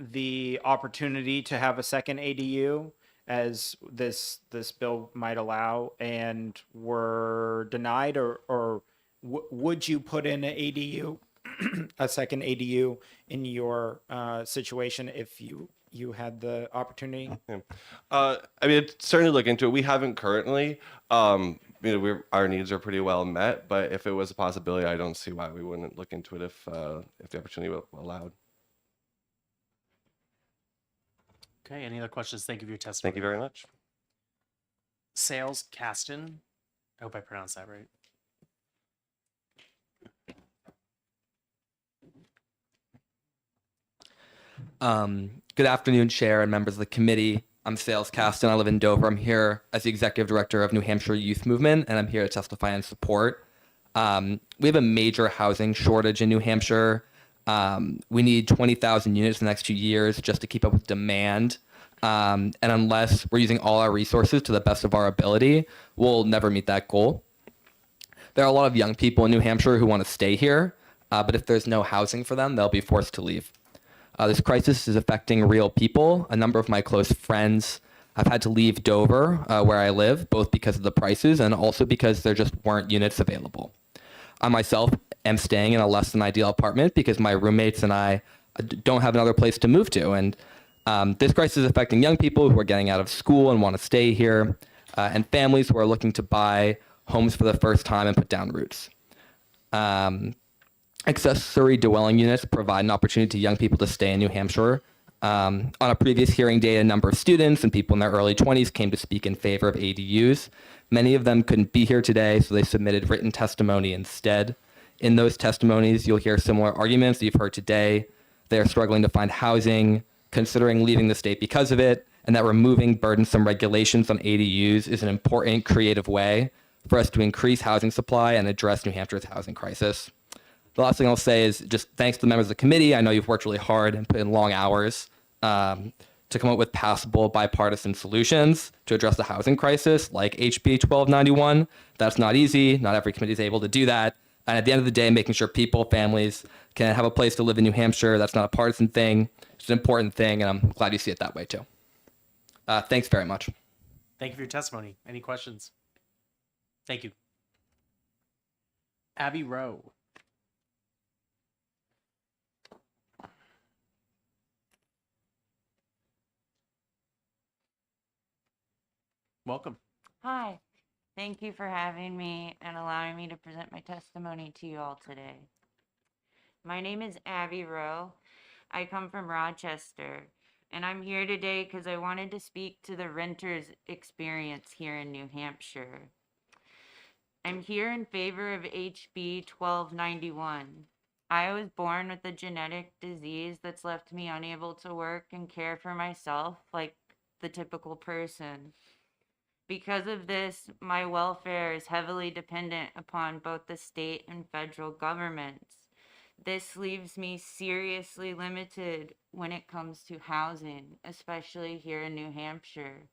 Speaker 8: the opportunity to have a second ADU, as this bill might allow, and were denied, or would you put in an ADU, a second ADU in your situation if you had the opportunity?
Speaker 17: I mean, certainly look into it. We haven't currently. Our needs are pretty well met, but if it was a possibility, I don't see why we wouldn't look into it if the opportunity were allowed.
Speaker 1: Okay, any other questions? Thank you for your testimony.
Speaker 17: Thank you very much.
Speaker 1: Sales Caston. I hope I pronounced that right.
Speaker 18: Good afternoon, Chair and members of the committee. I'm Sales Caston. I live in Dover. I'm here as the Executive Director of New Hampshire Youth Movement, and I'm here to testify in support. We have a major housing shortage in New Hampshire. We need 20,000 units in the next 2 years just to keep up with demand. And unless we're using all our resources to the best of our ability, we'll never meet that goal. There are a lot of young people in New Hampshire who want to stay here, but if there's no housing for them, they'll be forced to leave. This crisis is affecting real people. A number of my close friends have had to leave Dover, where I live, both because of the prices and also because there just weren't units available. I myself am staying in a less than ideal apartment because my roommates and I don't have another place to move to. And this crisis is affecting young people who are getting out of school and want to stay here, and families who are looking to buy homes for the first time and put down roots. Accessory dwelling units provide an opportunity to young people to stay in New Hampshire. On a previous hearing day, a number of students and people in their early 20s came to speak in favor of ADUs. Many of them couldn't be here today, so they submitted written testimony instead. In those testimonies, you'll hear similar arguments that you've heard today. They're struggling to find housing, considering leaving the state because of it, and that removing burdensome regulations on ADUs is an important creative way for us to increase housing supply and address New Hampshire's housing crisis. The last thing I'll say is just thanks to the members of the committee. I know you've worked really hard and put in long hours to come up with passable bipartisan solutions to address the housing crisis, like HB 1291. That's not easy. Not every committee is able to do that. And at the end of the day, making sure people, families can have a place to live in New Hampshire, that's not a partisan thing. It's an important thing, and I'm glad you see it that way too. Thanks very much.
Speaker 1: Thank you for your testimony. Any questions? Thank you. Abby Rowe. Welcome.
Speaker 19: Hi, thank you for having me and allowing me to present my testimony to you all today. My name is Abby Rowe. I come from Rochester, and I'm here today because I wanted to speak to the renters' experience here in New Hampshire. I'm here in favor of HB 1291. I was born with a genetic disease that's left me unable to work and care for myself like the typical person. Because of this, my welfare is heavily dependent upon both the state and federal governments. This leaves me seriously limited when it comes to housing, especially here in New Hampshire.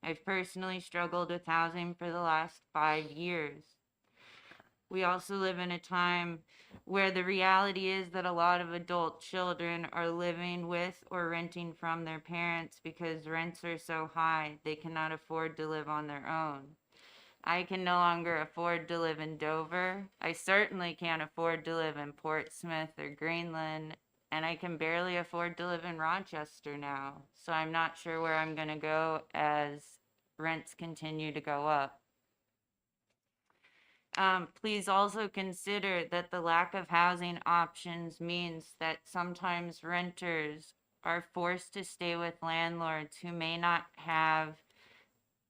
Speaker 19: I've personally struggled with housing for the last 5 years. We also live in a time where the reality is that a lot of adult children are living with or renting from their parents because rents are so high they cannot afford to live on their own. I can no longer afford to live in Dover. I certainly can't afford to live in Portsmouth or Greenland, and I can barely afford to live in Rochester now. So I'm not sure where I'm going to go as rents continue to go up. Please also consider that the lack of housing options means that sometimes renters are forced to stay with landlords who may not have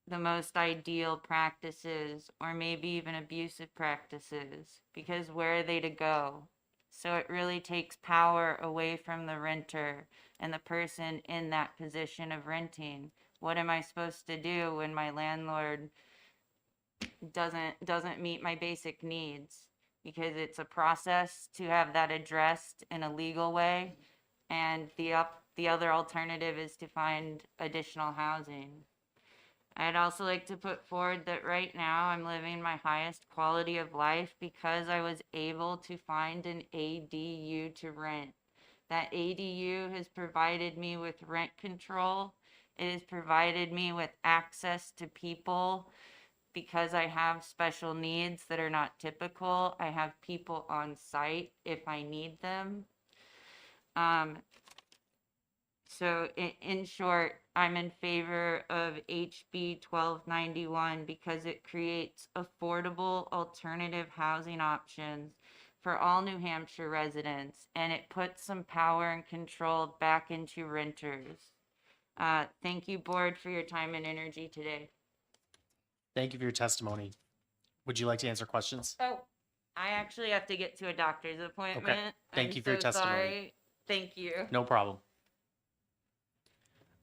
Speaker 19: the most ideal practices or maybe even abusive practices, because where are they to go? So it really takes power away from the renter and the person in that position of renting. What am I supposed to do when my landlord doesn't meet my basic needs? Because it's a process to have that addressed in a legal way, and the other alternative is to find additional housing. I'd also like to put forward that right now I'm living my highest quality of life because I was able to find an ADU to rent. That ADU has provided me with rent control. It has provided me with access to people because I have special needs that are not typical. I have people on site if I need them. So in short, I'm in favor of HB 1291 because it creates affordable alternative housing options for all New Hampshire residents, and it puts some power and control back into renters. Thank you, board, for your time and energy today.
Speaker 1: Thank you for your testimony. Would you like to answer questions?
Speaker 19: Oh, I actually have to get to a doctor's appointment.
Speaker 1: Thank
Speaker 19: I'm
Speaker 1: you for your
Speaker 19: so
Speaker 1: testimony.
Speaker 19: sorry. Thank you.
Speaker 1: No problem.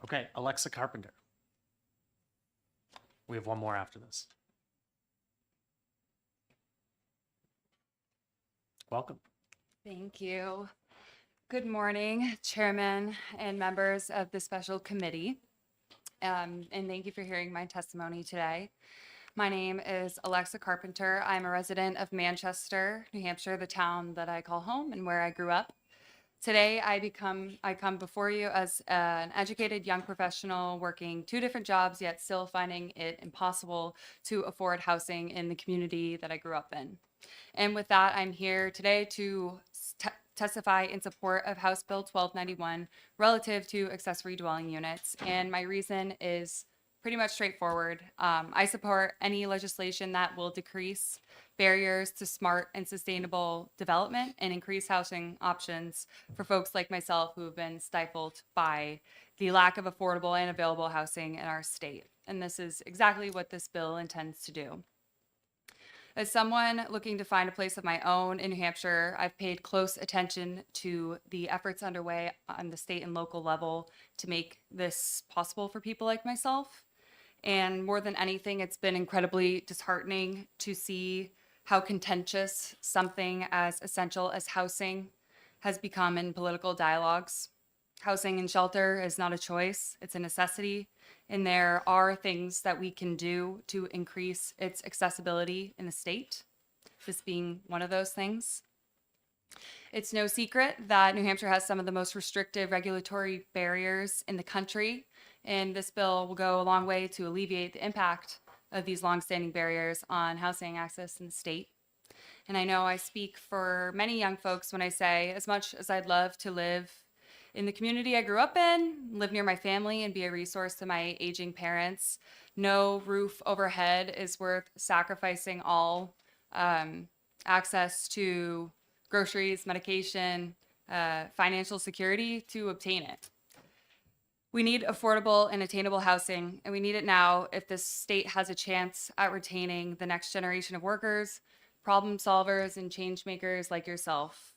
Speaker 1: Okay, Alexa Carpenter. We have one more after this. Welcome.
Speaker 20: Thank you. Good morning, Chairman and members of the special committee. And thank you for hearing my testimony today. My name is Alexa Carpenter. I'm a resident of Manchester, New Hampshire, the town that I call home and where I grew up. Today, I come before you as an educated young professional working 2 different jobs, yet still finding it impossible to afford housing in the community that I grew up in. And with that, I'm here today to testify in support of House Bill 1291 relative to accessory dwelling units. And my reason is pretty much straightforward. I support any legislation that will decrease barriers to smart and sustainable development and increase housing options for folks like myself who have been stifled by the lack of affordable and available housing in our state. And this is exactly what this bill intends to do. As someone looking to find a place of my own in New Hampshire, I've paid close attention to the efforts underway on the state and local level to make this possible for people like myself. And more than anything, it's been incredibly disheartening to see how contentious something as essential as housing has become in political dialogues. Housing and shelter is not a choice, it's a necessity. And there are things that we can do to increase its accessibility in the state, this being one of those things. It's no secret that New Hampshire has some of the most restrictive regulatory barriers in the country, and this bill will go a long way to alleviate the impact of these longstanding barriers on housing access in the state. And I know I speak for many young folks when I say, as much as I'd love to live in the community I grew up in, live near my family, and be a resource to my aging parents, no roof overhead is worth sacrificing all access to groceries, medication, financial security to obtain it. We need affordable and attainable housing, and we need it now if this state has a chance at retaining the next generation of workers, problem solvers, and change makers like yourself.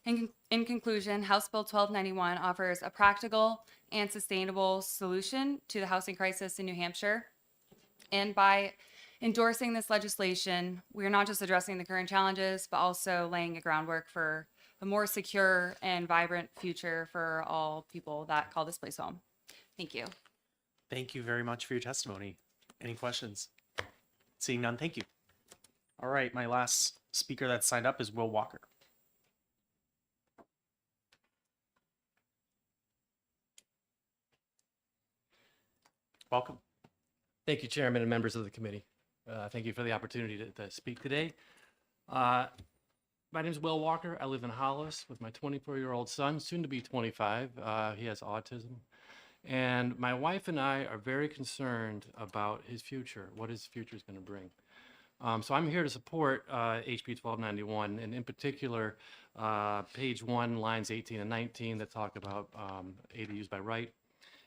Speaker 20: In conclusion, House Bill 1291 offers a practical and sustainable solution to the housing crisis in New Hampshire. And by endorsing this legislation, we are not just addressing the current challenges, but also laying a groundwork for a more secure and vibrant future for all people that call this place home. Thank you.
Speaker 1: Thank you very much for your testimony. Any questions? Seeing none, thank you. All right, my last speaker that signed up is Will Walker. Welcome.
Speaker 21: Thank you, Chairman and members of the committee. Thank you for the opportunity to speak today. My name is Will Walker. I live in Hollis with my 24-year-old son, soon to be 25. He has autism. And my wife and I are very concerned about his future, what his future is going to bring. So I'm here to support HB 1291, and in particular, page 1, lines 18 and 19 that talk about ADUs by right,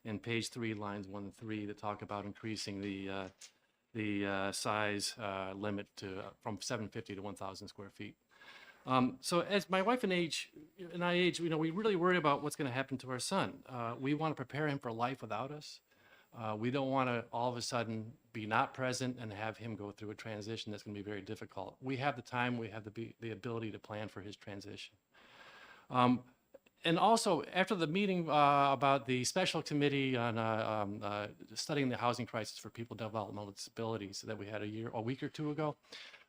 Speaker 21: and page 3, lines 1 and 3 that talk about increasing the size limit to from 750 to 1,000 square feet. So as my wife and I age, we really worry about what's going to happen to our son. We want to prepare him for life without us. We don't want to all of a sudden be not present and have him go through a transition that's going to be very difficult. We have the time, we have the ability to plan for his transition. And also, after the meeting about the special committee on studying the housing crisis for people with developmental disabilities that we had a week or two ago,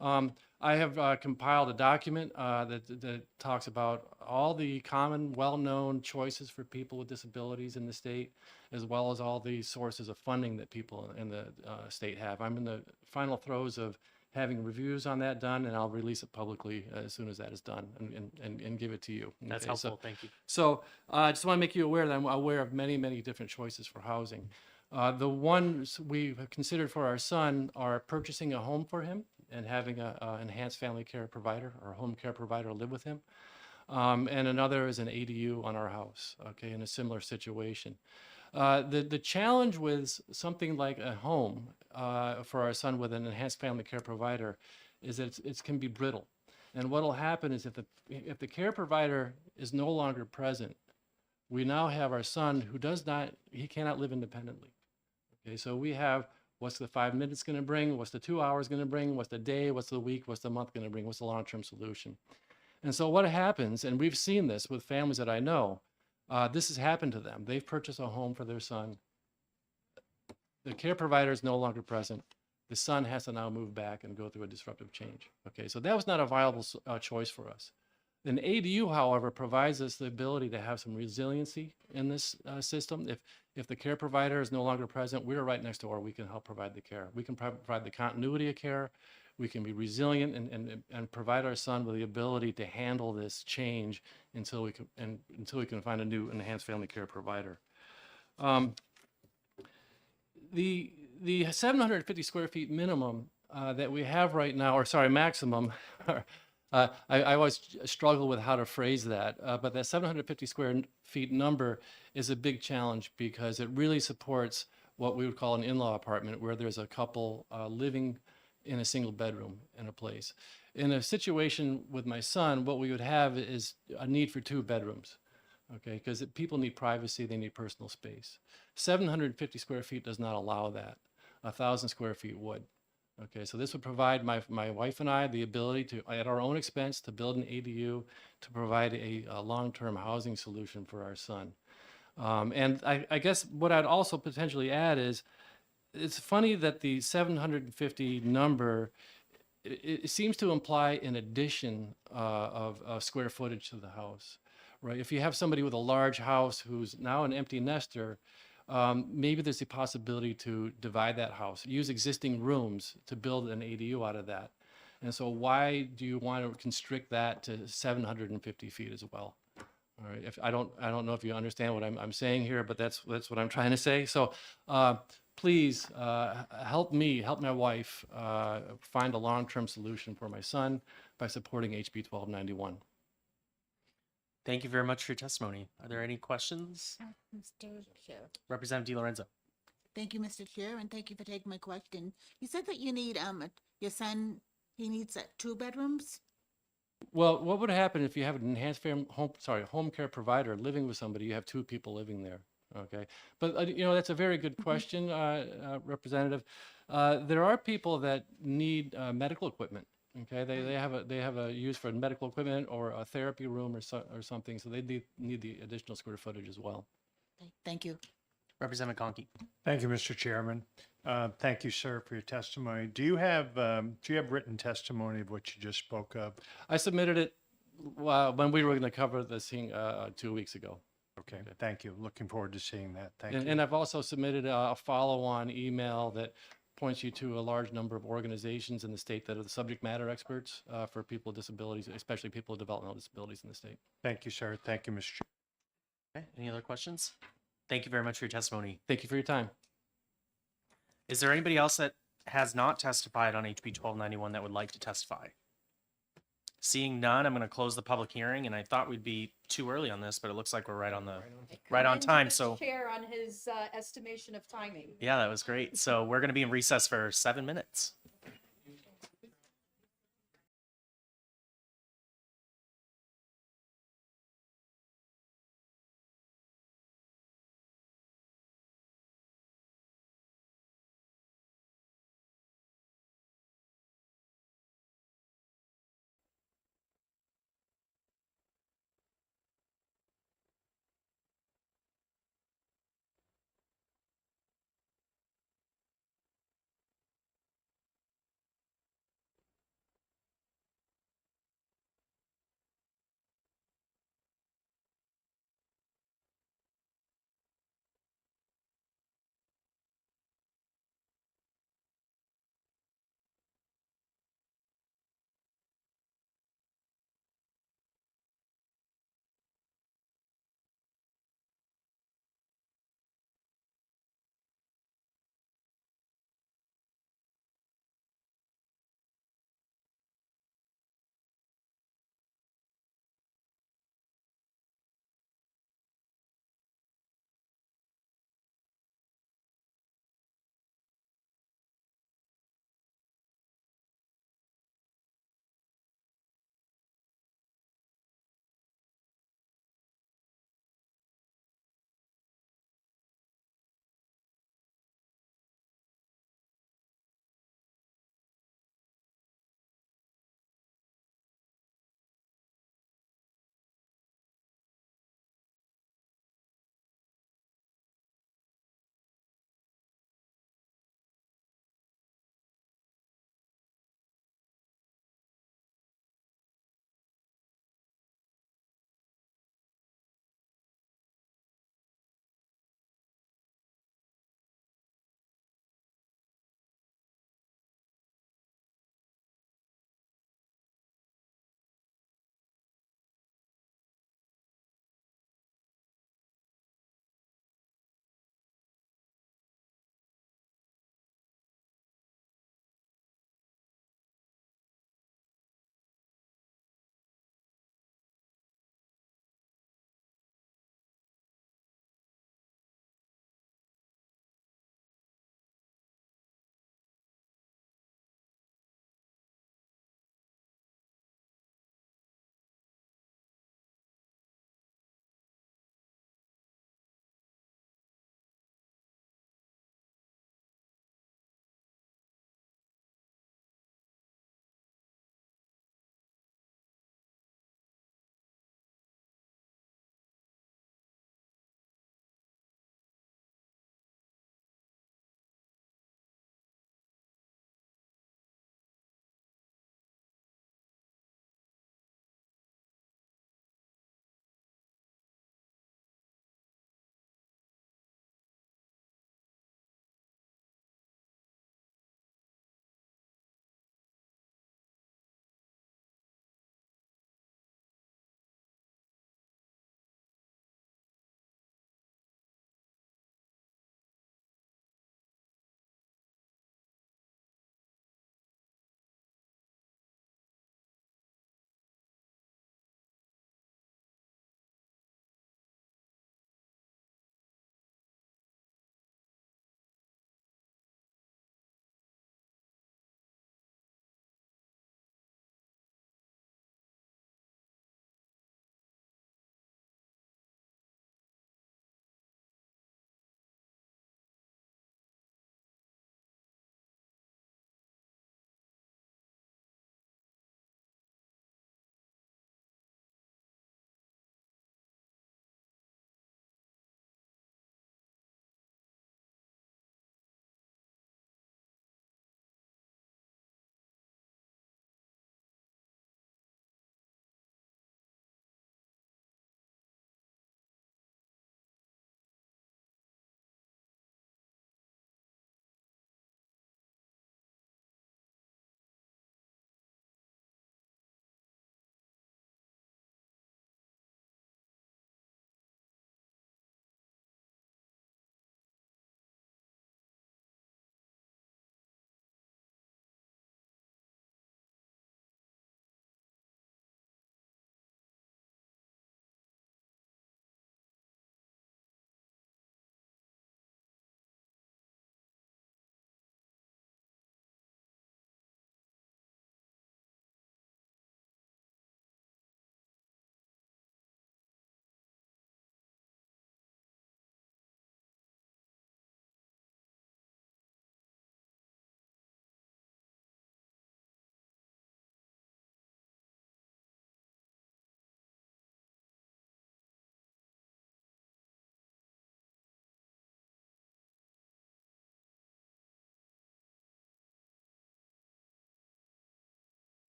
Speaker 21: I have compiled a document that talks about all the common, well-known choices for people with disabilities in the state, as well as all the sources of funding that people in the state have. I'm in the final throes of having reviews on that done, and I'll release it publicly as soon as that is done and give it to you.
Speaker 1: That's
Speaker 21: Okay,
Speaker 1: helpful. Thank you.
Speaker 21: So I just want to make you aware that I'm aware of many, many different choices for housing. The ones we've considered for our son are purchasing a home for him and having an enhanced family care provider or home care provider live with him. And another is an ADU on our house, okay, in a similar situation. The challenge with something like a home for our son with an enhanced family care provider is that it can be brittle. And what will happen is if the care provider is no longer present, we now have our son who he cannot live independently. Okay, so we have what's the 5 minutes going to bring, what's the 2 hours going to bring, what's the day, what's the week, what's the month going to bring, what's the long-term solution. And so what happens, and we've seen this with families that I know, this has happened to them. They've purchased a home for their son. The care provider is no longer present. The son has to now move back and go through a disruptive change. Okay, so that was not a viable choice for us. An ADU, however, provides us the ability to have some resiliency in this system. If the care provider is no longer present, we're right next door. We can help provide the care. We can provide the continuity of care. We can be resilient and provide our son with the ability to handle this change until we can find a new enhanced family care provider. The 750 square feet minimum that we have right now, or sorry, maximum. I always struggle with how to phrase that, but that 750 square feet number is a big challenge because it really supports what we would call an in-law apartment where there's a couple living in a single bedroom in a place. In a situation with my son, what we would have is a need for 2 bedrooms, okay? Because people need privacy, they need personal space. 750 square feet does not allow that. 1,000 square feet would. Okay, so this would provide my wife and I the ability to, at our own expense, to build an ADU to provide a long-term housing solution for our son. And I guess what I'd also potentially add is, it's funny that the 750 number, it seems to imply an addition of square footage to the house, right? If you have somebody with a large house who's now an empty nester, maybe there's the possibility to divide that house, use existing rooms to build an ADU out of that. And so why do you want to constrict that to 750 feet as well? All right, I don't know if you understand what I'm saying here, but that's what I'm trying to say. So please help my wife find a long-term solution for my son by supporting HB 1291.
Speaker 1: Thank you very much for your testimony. Are there any questions?
Speaker 4: Mr. Chair.
Speaker 1: Representative DiLorenzo.
Speaker 4: Thank you, Mr. Chair, and thank you for taking my question. You said that you need, your son, he needs 2 bedrooms?
Speaker 21: Well, what would happen if you have an enhanced home care provider living with somebody, you have 2 people living there, okay? But, that's a very good question, Representative. There are people that need medical equipment, okay? They have a use for medical equipment or a therapy room or something, so they need the additional square footage as well.
Speaker 4: Thank you.
Speaker 1: Representative Conkey.
Speaker 15: Thank you, Mr. Chairman. Thank you, sir, for your testimony. Do you have written testimony of what you just spoke of?
Speaker 21: I submitted it when we were going to cover this thing 2 weeks ago.
Speaker 15: Okay, thank you. Looking forward to seeing that. Thank you.
Speaker 21: And I've also submitted a follow-on email that points you to a large number of organizations in the state that are the subject matter experts for people with disabilities, especially people with developmental disabilities in the state.
Speaker 15: Thank you, sir. Thank you, Mr. Chairman.
Speaker 1: Okay, any other questions? Thank you very much for your testimony.
Speaker 21: Thank you for your time.
Speaker 1: Is there anybody else that has not testified on HB 1291 that would like to testify? Seeing none, I'm going to close the public hearing, and I thought we'd be too early on this, but it looks like we're right on time. So
Speaker 3: Chair on his estimation of timing.
Speaker 1: yeah, that was great. So we're going to be in recess for 7 minutes.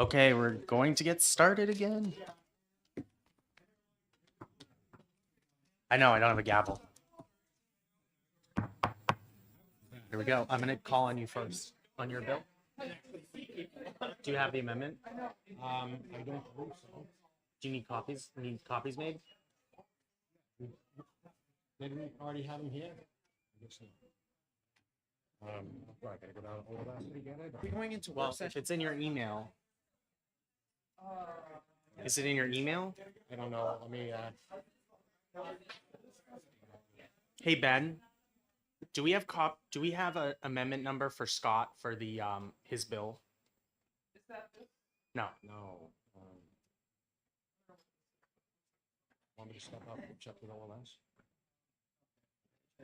Speaker 1: Okay, we're going to get started again. I know, I don't have a gavel. Here we go. I'm going to call on you first on your bill. Do you have the amendment?
Speaker 2: I don't believe so.
Speaker 1: Do you need copies? Need copies made?
Speaker 2: Didn't we already have them here? I guess not. I gotta go down to Old Astor to get it.
Speaker 1: We're going into well, if it's in your email. Is it in your email?
Speaker 2: I don't know. Let me,
Speaker 1: Hey Ben, do we have a amendment number for Scott for the his bill? No.
Speaker 2: no. Want me to step up and check with OLS?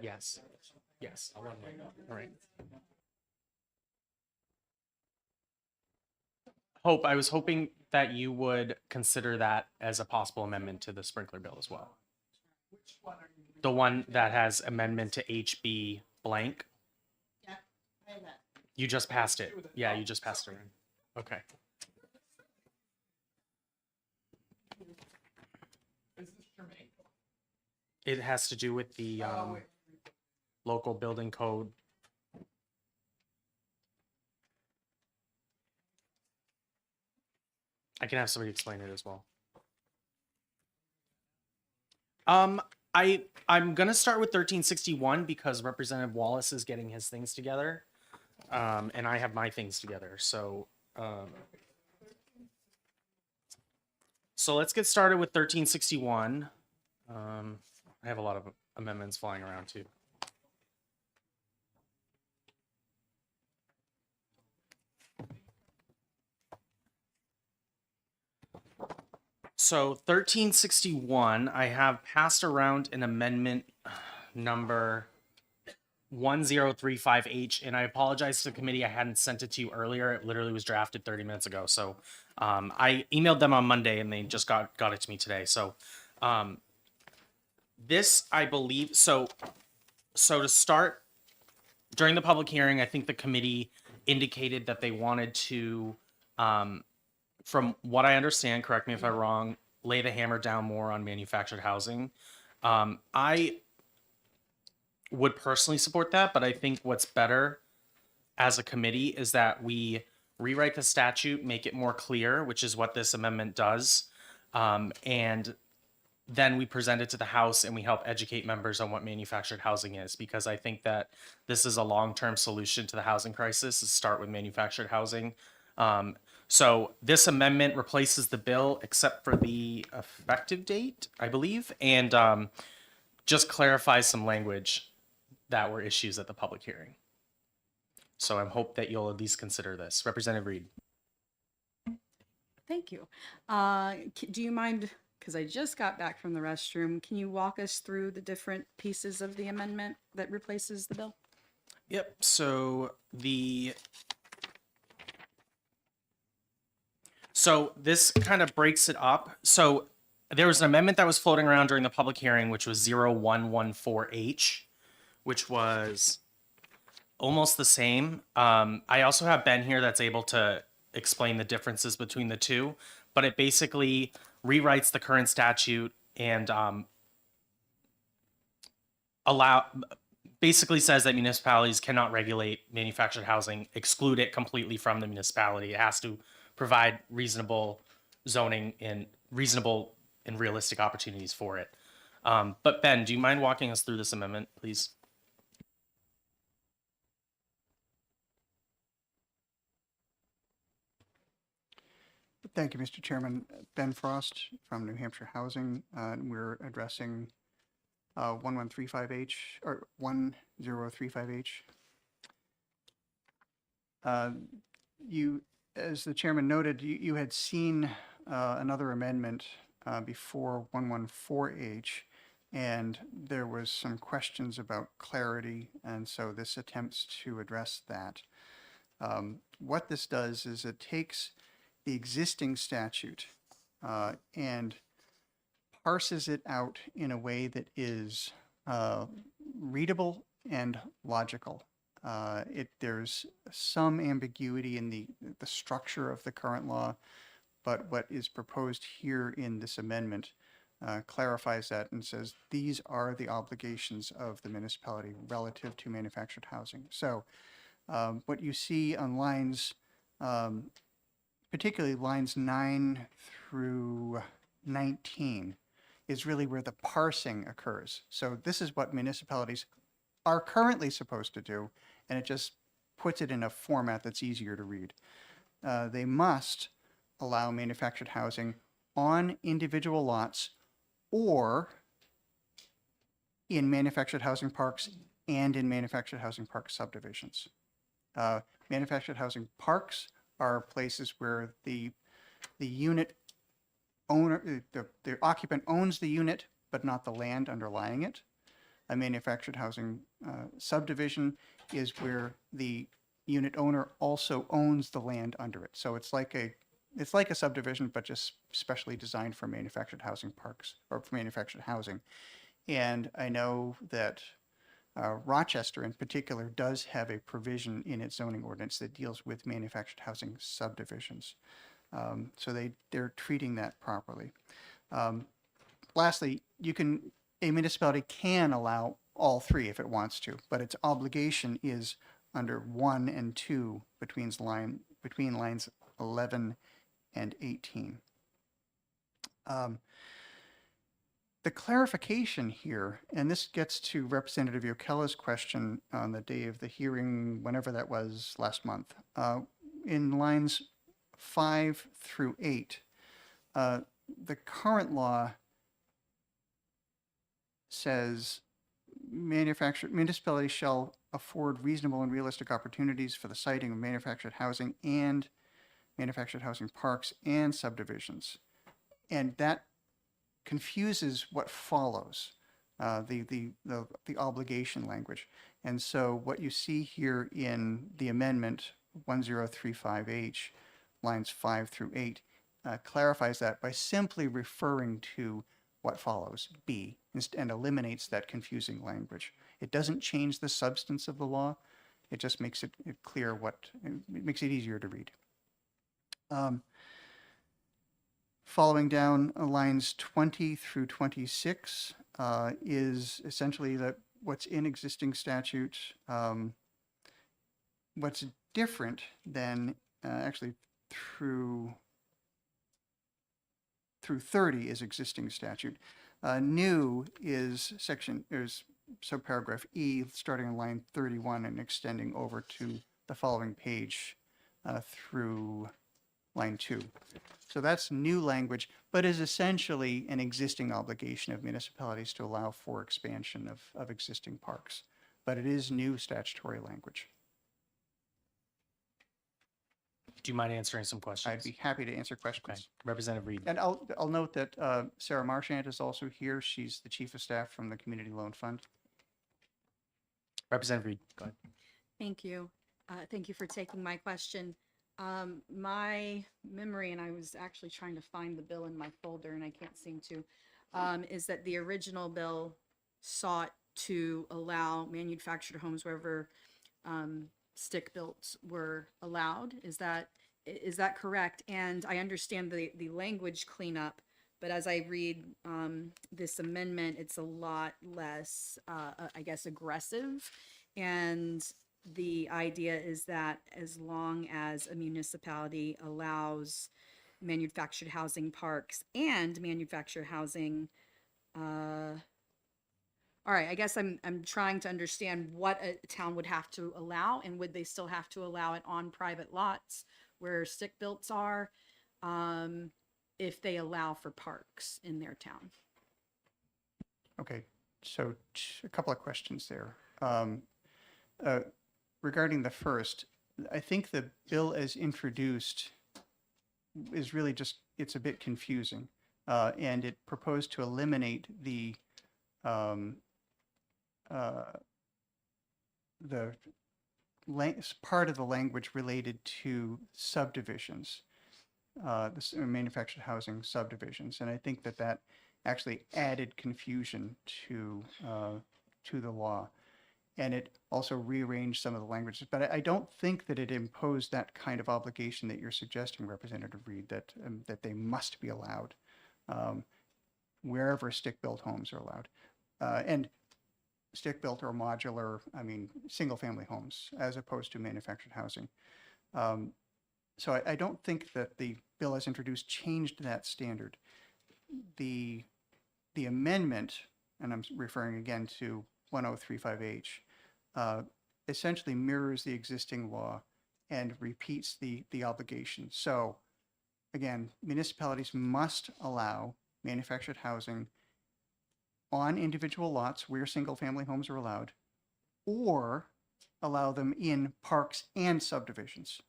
Speaker 1: Yes. Yes.
Speaker 2: I'll run right now.
Speaker 1: All right. Hope, I was hoping that you would consider that as a possible amendment to the sprinkler bill as well. The one that has amendment to HB blank.
Speaker 4: Yeah, I have that.
Speaker 1: You just passed it. Yeah, you just passed it around. Okay. It has to do with the local building code. I can have somebody explain it as well. I'm gonna start with 1361 because Representative Wallace is getting his things together, and I have my things together. So let's get started with 1361. I have a lot of amendments flying around too. So 1361, I have passed around an amendment number 1035H, and I apologize to the committee. I hadn't sent it to you earlier. It literally was drafted 30 minutes ago. So I emailed them on Monday, and they just got it to me today. So this, I believe, so to start, during the public hearing, I think the committee indicated that they wanted to, from what I understand, correct me if I'm wrong, lay the hammer down more on manufactured housing. I would personally support that, but I think what's better as a committee is that we rewrite the statute, make it more clear, which is what this amendment does, and then we present it to the House and we help educate members on what manufactured housing is, because I think that this is a long-term solution to the housing crisis, is start with manufactured housing. So this amendment replaces the bill except for the effective date, I believe, and just clarifies some language that were issues at the public hearing. So I hope that you'll at least consider this. Representative Reed.
Speaker 7: Thank you. Do you mind, because I just got back from the restroom, can you walk us through the different pieces of the amendment that replaces the bill?
Speaker 1: Yep. So this kind of breaks it up. So there was an amendment that was floating around during the public hearing, which was 0114H, which was almost the same. I also have Ben here that's able to explain the differences between the two, but it basically rewrites the current statute and basically says that municipalities cannot regulate manufactured housing, exclude it completely from the municipality. It has to provide reasonable zoning and reasonable and realistic opportunities for it. But Ben, do you mind walking us through this amendment, please?
Speaker 14: Thank you, Mr. Chairman. Ben Frost from New Hampshire Housing. We're addressing 1135H or 1035H. You, as the chairman noted, you had seen another amendment before 114H, and there was some questions about clarity, and so this attempts to address that. What this does is it takes the existing statute and parses it out in a way that is readable and logical. There's some ambiguity in the structure of the current law, but what is proposed here in this amendment clarifies that and says these are the obligations of the municipality relative to manufactured housing. So what you see on lines, particularly lines 9 through 19, is really where the parsing occurs. So this is what municipalities are currently supposed to do, and it just puts it in a format that's easier to read. They must allow manufactured housing on individual lots or in manufactured housing parks and in manufactured housing park subdivisions. Manufactured housing parks are places where the unit owner, the occupant owns the unit, but not the land underlying it. A manufactured housing subdivision is where the unit owner also owns the land under it. So it's like a subdivision, but just specially designed for manufactured housing parks or for manufactured housing. And I know that Rochester in particular does have a provision in its zoning ordinance that deals with manufactured housing subdivisions. So they're treating that properly. Lastly, a municipality can allow all three if it wants to, but its obligation is under 1 and 2 between lines 11 and 18. The clarification here, and this gets to Representative Yokella's question on the day of the hearing, whenever that was last month, in lines 5 through 8, the current law says municipalities shall afford reasonable and realistic opportunities for the siting of manufactured housing and manufactured housing parks and subdivisions. And that confuses what follows, the obligation language. And so what you see here in the amendment 1035H, lines 5 through 8, clarifies that by simply referring to what follows, B, and eliminates that confusing language. It doesn't change the substance of the law. It just makes it clear it makes it easier to read. Following down lines 20 through 26 is essentially what's in existing statute. What's different than actually through 30 is existing statute. New is subparagraph E, starting on line 31 and extending over to the following page through line 2. So that's new language, but is essentially an existing obligation of municipalities to allow for expansion of existing parks. But it is new statutory language.
Speaker 1: Do you mind answering some questions?
Speaker 14: I'd be happy to answer questions.
Speaker 1: Okay. Representative Reed.
Speaker 14: And I'll note that Sarah Marchant is also here. She's the Chief of Staff from the Community Loan Fund.
Speaker 1: Representative Reed, go ahead.
Speaker 7: Thank you. Thank you for taking my question. My memory, and I was actually trying to find the bill in my folder and I can't seem to, is that the original bill sought to allow manufactured homes wherever stick built were allowed. Is that correct? And I understand the language cleanup, but as I read this amendment, it's a lot less, I guess, aggressive. And the idea is that as long as a municipality allows manufactured housing parks and manufactured housing, all right, I guess I'm trying to understand what a town would have to allow, and would they still have to allow it on private lots where stick builts are, if they allow for parks in their town?
Speaker 14: Okay, so a couple of questions there. Regarding the first, I think the bill as introduced is really just, it's a bit confusing. And it proposed to eliminate the part of the language related to subdivisions, manufactured housing subdivisions. And I think that actually added confusion to the law. and it also rearranged some of the languages. But I don't think that it imposed that kind of obligation that you're suggesting, Representative Reed, that they must be allowed wherever stick-built homes are allowed. And stick-built or modular, I mean, single-family homes, as opposed to manufactured housing. So I don't think that the bill as introduced changed that standard. The amendment, and I'm referring again to 1035H, essentially mirrors the existing law and repeats the obligation. So again, municipalities must allow manufactured housing on individual lots where single-family homes are allowed, or allow them in parks and subdivisions.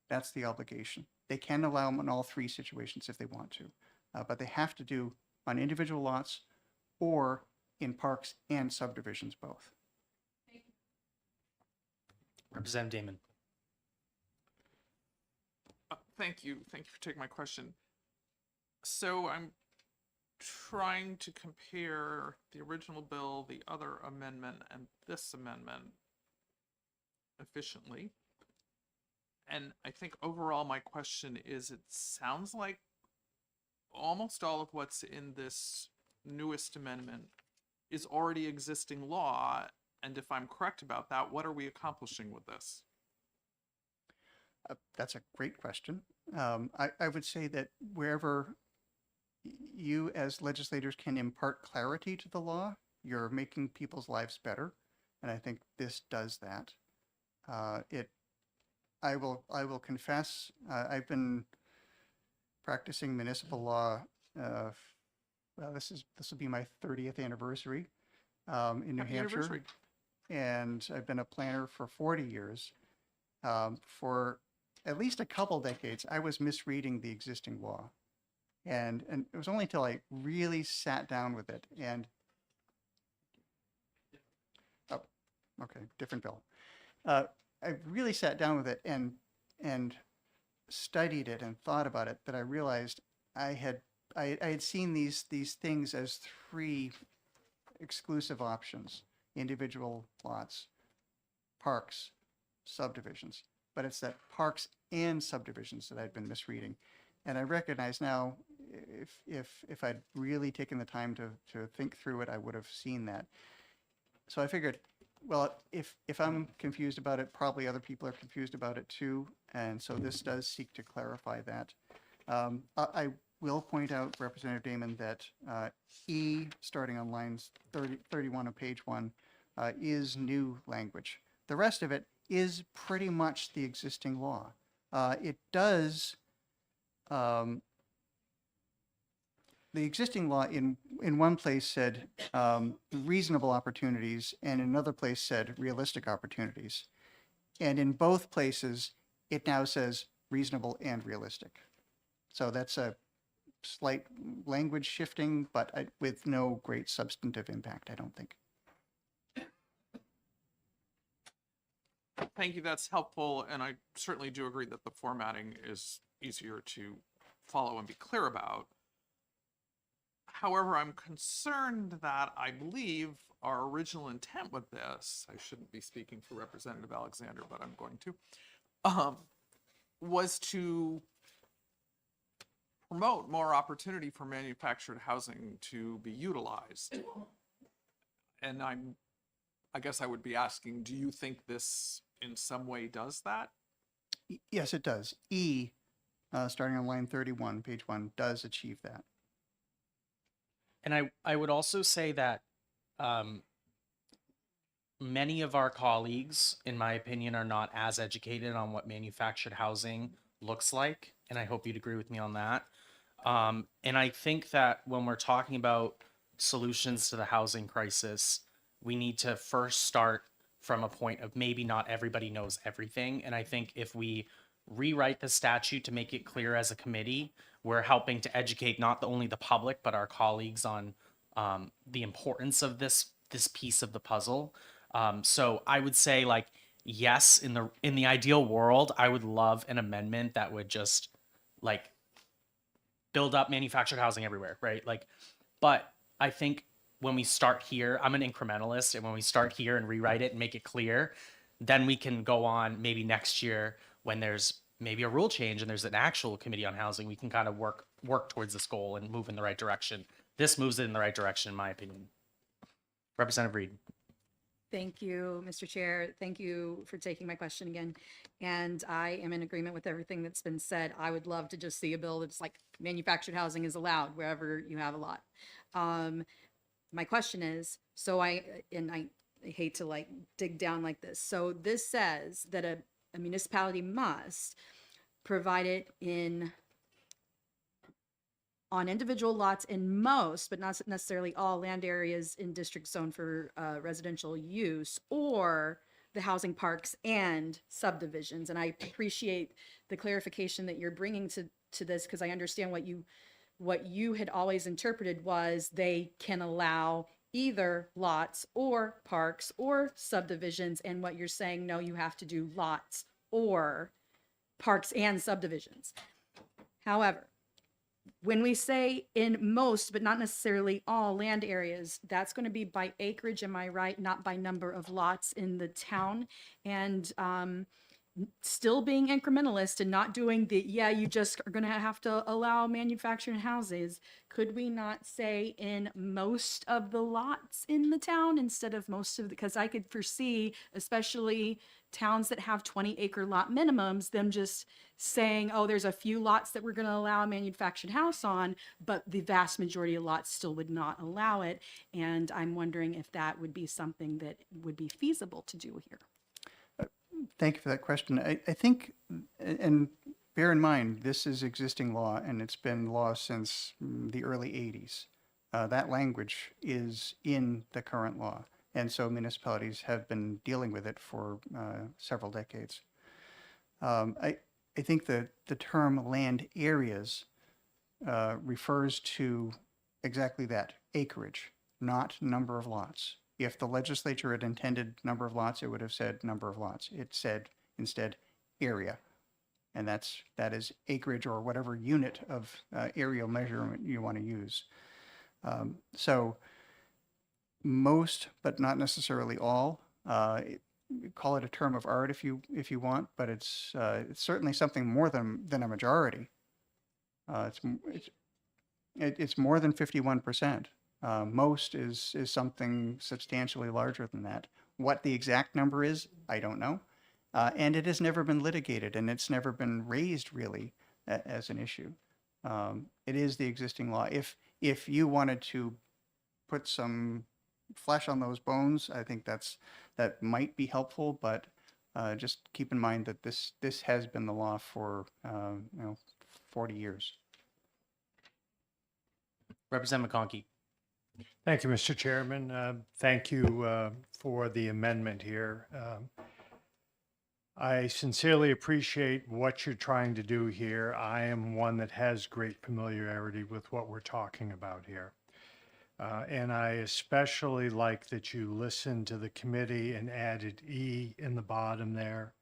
Speaker 14: That's the obligation. They can allow them in all three situations if they want to, but they have to do on individual lots or in parks and subdivisions both.
Speaker 1: Representative Damon.
Speaker 6: Thank you. Thank you for taking my question. So I'm trying to compare the original bill, the other amendment, and this amendment efficiently. And I think overall my question is, it sounds like almost all of what's in this newest amendment is already existing law. And if I'm correct about that, what are we accomplishing with this?
Speaker 14: That's a great question. I would say that wherever you as legislators can impart clarity to the law, you're making people's lives better. And I think this does that. I will confess, I've been practicing municipal law. Well, this will be my 30th anniversary in New
Speaker 6: Happy
Speaker 14: Hampshire,
Speaker 6: anniversary.
Speaker 14: and I've been a planner for 40 years. For at least a couple decades, I was misreading the existing law, and it was only until I really sat down with it and okay, different bill. I really sat down with it and studied it and thought about it that I realized I had seen these things as three exclusive options: individual lots, parks, subdivisions. But it's that parks and subdivisions that I'd been misreading. And I recognize now, if I'd really taken the time to think through it, I would have seen that. So I figured, well, if I'm confused about it, probably other people are confused about it too. And so this does seek to clarify that. I will point out, Representative Damon, that E, starting on lines 31 of page 1, is new language. The rest of it is pretty much the existing law. It does, the existing law in one place said reasonable opportunities, and in another place said realistic opportunities. And in both places, it now says reasonable and realistic. So that's a slight language shifting, but with no great substantive impact, I don't think.
Speaker 6: Thank you, that's helpful, and I certainly do agree that the formatting is easier to follow and be clear about. However, I'm concerned that I believe our original intent with this, I shouldn't be speaking for Representative Alexander, but I'm going to, was to promote more opportunity for manufactured housing to be utilized. And I guess I would be asking, do you think this in some way does that?
Speaker 14: Yes, it does. E, starting on line 31, page 1, does achieve that.
Speaker 1: And I would also say that many of our colleagues, in my opinion, are not as educated on what manufactured housing looks like. And I hope you'd agree with me on that. And I think that when we're talking about solutions to the housing crisis, we need to first start from a point of maybe not everybody knows everything. And I think if we rewrite the statute to make it clear as a committee, we're helping to educate not only the public, but our colleagues on the importance of this piece of the puzzle. So I would say, like, yes, in the ideal world, I would love an amendment that would just like build up manufactured housing everywhere, right? Like, but I think when we start here, I'm an incrementalist, and when we start here and rewrite it and make it clear, then we can go on maybe next year when there's maybe a rule change and there's an actual committee on housing, we can kind of work towards this goal and move in the right direction. This moves it in the right direction, in my opinion. Representative Reed.
Speaker 7: Thank you, Mr. Chair. Thank you for taking my question again. And I am in agreement with everything that's been said. I would love to just see a bill that's like manufactured housing is allowed wherever you have a lot. My question is, I hate to like dig down like this. So this says that a municipality must provide it on individual lots in most, but not necessarily all land areas in district zone for residential use, or the housing parks and subdivisions. And I appreciate the clarification that you're bringing to this, because I understand what you had always interpreted was they can allow either lots or parks or subdivisions, and what you're saying, no, you have to do lots or parks and subdivisions. However, when we say in most, but not necessarily all land areas, that's going to be by acreage, am I right? Not by number of lots in the town. And still being incrementalist and not doing you just are going to have to allow manufactured houses. Could we not say in most of the lots in the town instead of most of because I could foresee, especially towns that have 20-acre lot minimums, them just saying, oh, there's a few lots that we're going to allow a manufactured house on, but the vast majority of lots still would not allow it. And I'm wondering if that would be something that would be feasible to do here.
Speaker 14: Thank you for that question. I think, and bear in mind, this is existing law, and it's been law since the early 80s. That language is in the current law, and so municipalities have been dealing with it for several decades. I think the term land areas refers to exactly that, acreage, not number of lots. If the legislature had intended number of lots, it would have said number of lots. It said instead area. And that is acreage or whatever unit of aerial measurement you want to use. So most, but not necessarily all, call it a term of art if you want, but it's certainly something more than a majority. It's more than 51%. Most is something substantially larger than that. What the exact number is, I don't know. And it has never been litigated, and it's never been raised really as an issue. It is the existing law. If you wanted to put some flesh on those bones, I think that might be helpful, but just keep in mind that this has been the law for 40 years.
Speaker 1: Representative McConkey.
Speaker 15: Thank you, Mr. Chairman. Thank you for the amendment here. I sincerely appreciate what you're trying to do here. I am one that has great familiarity with what we're talking about here. And I especially like that you listened to the committee and added E in the bottom there.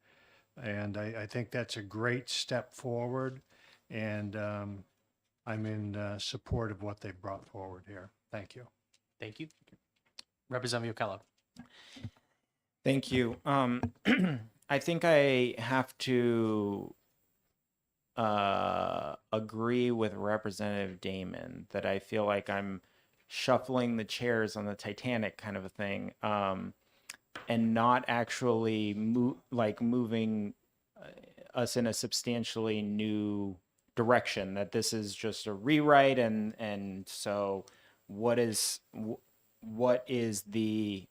Speaker 15: And I think that's a great step forward. And I'm in support of what they brought forward here. Thank you.
Speaker 1: Thank you. Representative Ockello.
Speaker 8: Thank you. I think I have to agree with Representative Damon that I feel like I'm shuffling the chairs on the Titanic kind of a thing, and not actually moving us in a substantially new direction. That this is just a rewrite, and so what is the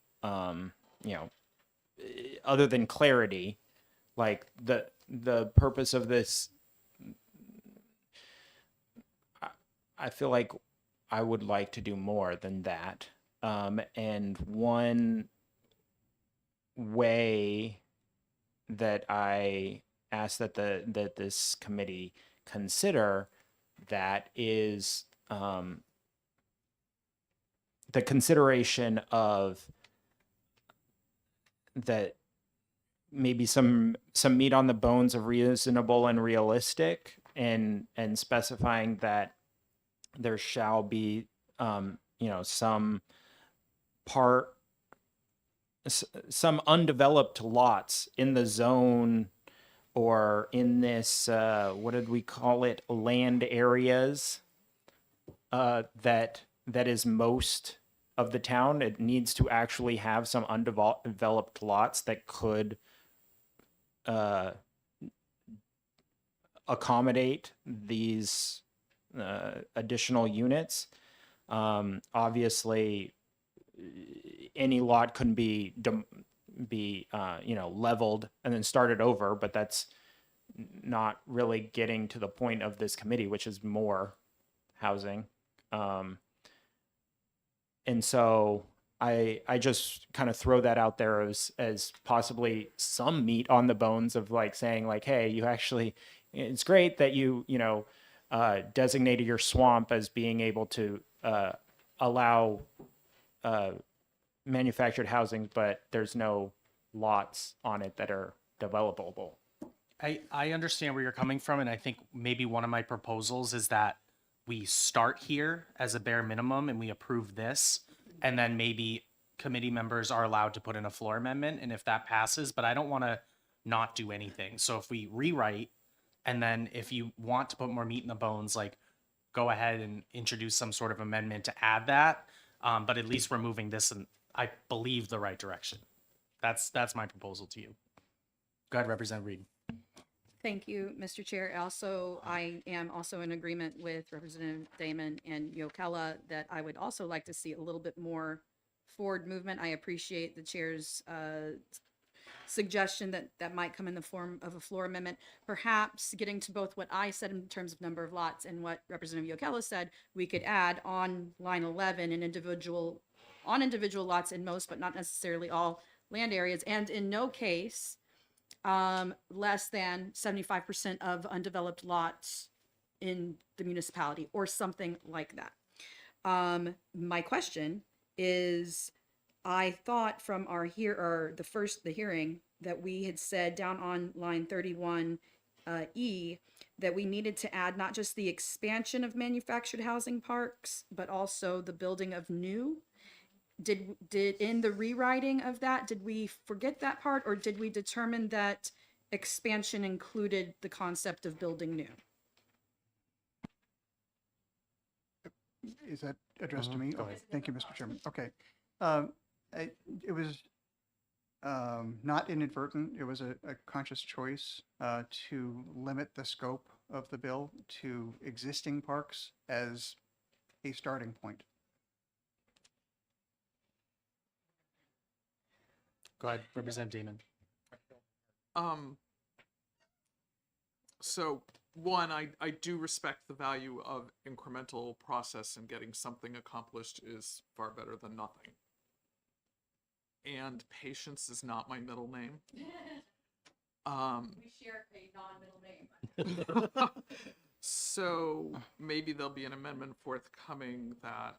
Speaker 8: other than clarity, like the purpose of this, I feel like I would like to do more than that. And one way that I ask that this committee consider that is the consideration of that maybe some meat on the bones of reasonable and realistic, and specifying that there shall be some part, some undeveloped lots in the zone or in this, what did we call it, land areas that is most of the town. It needs to actually have some undeveloped lots that could accommodate these additional units. Obviously, any lot couldn't be leveled and then started over, but that's not really getting to the point of this committee, which is more housing. And so I just kind of throw that out there as possibly some meat on the bones of like saying like, hey, you actually, it's great that you designated your swamp as being able to allow manufactured housing, but there's no lots on it that are developable.
Speaker 1: I understand where you're coming from, and I think maybe one of my proposals is that we start here as a bare minimum and we approve this, and then maybe committee members are allowed to put in a floor amendment, and if that passes, but I don't want to not do anything. So if we rewrite, and then if you want to put more meat in the bones, like go ahead and introduce some sort of amendment to add that, but at least we're moving this in, I believe, the right direction. That's my proposal to you. Go ahead, Representative Reed.
Speaker 7: Thank you, Mr. Chair. Also, I am also in agreement with Representative Damon and Yokella that I would also like to see a little bit more forward movement. I appreciate the chair's suggestion that might come in the form of a floor amendment. Perhaps getting to both what I said in terms of number of lots and what Representative Yokella said, we could add on line 11 an individual lots in most, but not necessarily all land areas, and in no case less than 75% of undeveloped lots in the municipality or something like that. My question is, I thought from the hearing that we had said down on line 31 E that we needed to add not just the expansion of manufactured housing parks, but also the building of new. Did in the rewriting of that, did we forget that part, or did we determine that expansion included the concept of building new?
Speaker 14: Is that addressed to me?
Speaker 1: Go
Speaker 14: Okay,
Speaker 1: ahead.
Speaker 14: thank you, Mr. Chairman. Okay. It was not inadvertent. It was a conscious choice to limit the scope of the bill to existing parks as a starting point.
Speaker 1: Go ahead, Representative Damon.
Speaker 6: So one, I do respect the value of incremental process, and getting something accomplished is far better than nothing. And patience is not my middle name.
Speaker 3: We share a non-middle name.
Speaker 6: So maybe there'll be an amendment forthcoming that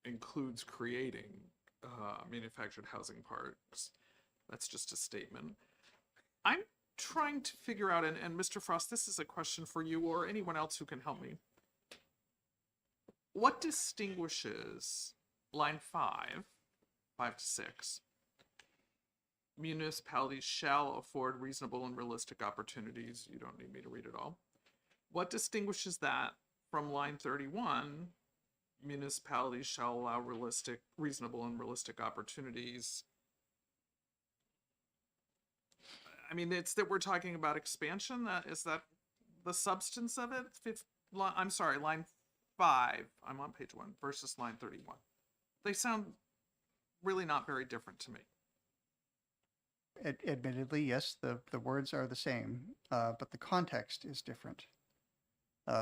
Speaker 6: includes creating manufactured housing parks. That's just a statement. I'm trying to figure out, and Mr. Frost, this is a question for you or anyone else who can help me. What distinguishes line 5 to 6? Municipalities shall afford reasonable and realistic opportunities. You don't need me to read it all. What distinguishes that from line 31? Municipalities shall allow reasonable and realistic opportunities. I mean, it's that we're talking about expansion. Is that the substance of it? I'm sorry, line 5. I'm on page 1 versus line 31. They sound really not very different to me.
Speaker 14: Admittedly, yes, the words are the same, but the context is different.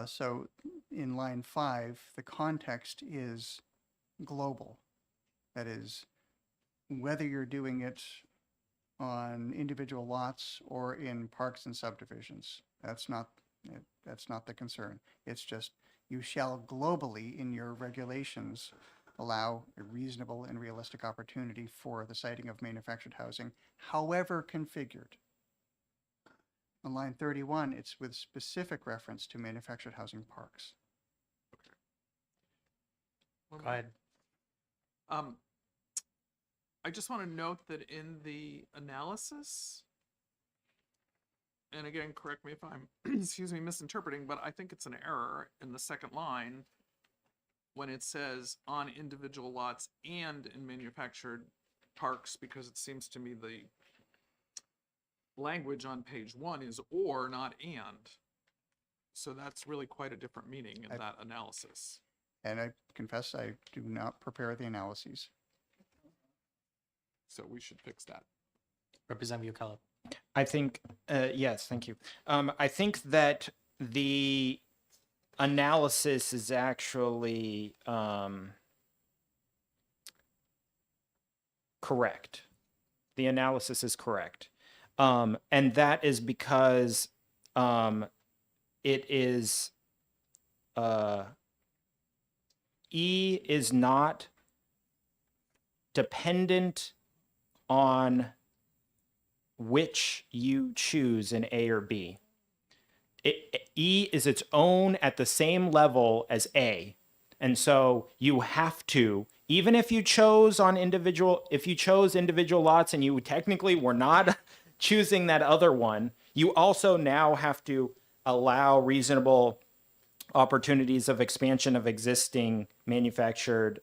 Speaker 14: So in line 5, the context is global. That is, whether you're doing it on individual lots or in parks and subdivisions, that's not the concern. It's just you shall globally in your regulations allow a reasonable and realistic opportunity for the siting of manufactured housing, however configured. On line 31, it's with specific reference to manufactured housing parks.
Speaker 1: Go ahead.
Speaker 6: I just want to note that in the analysis, and again, correct me if I'm, excuse me, misinterpreting, but I think it's an error in the second line when it says on individual lots and in manufactured parks, because it seems to me the language on page 1 is or, not and. So that's really quite a different meaning in that analysis.
Speaker 14: And I confess I do not prepare the analyses.
Speaker 6: So we should fix that.
Speaker 1: Representative Bucala.
Speaker 8: I think, yes, thank you. I think that the analysis is actually correct. The analysis is correct. And that is because it is, E is not dependent on which you choose in A or B. E is its own at the same level as A. And so you have to, even if you chose individual lots and you technically were not choosing that other one, you also now have to allow reasonable opportunities of expansion of existing manufactured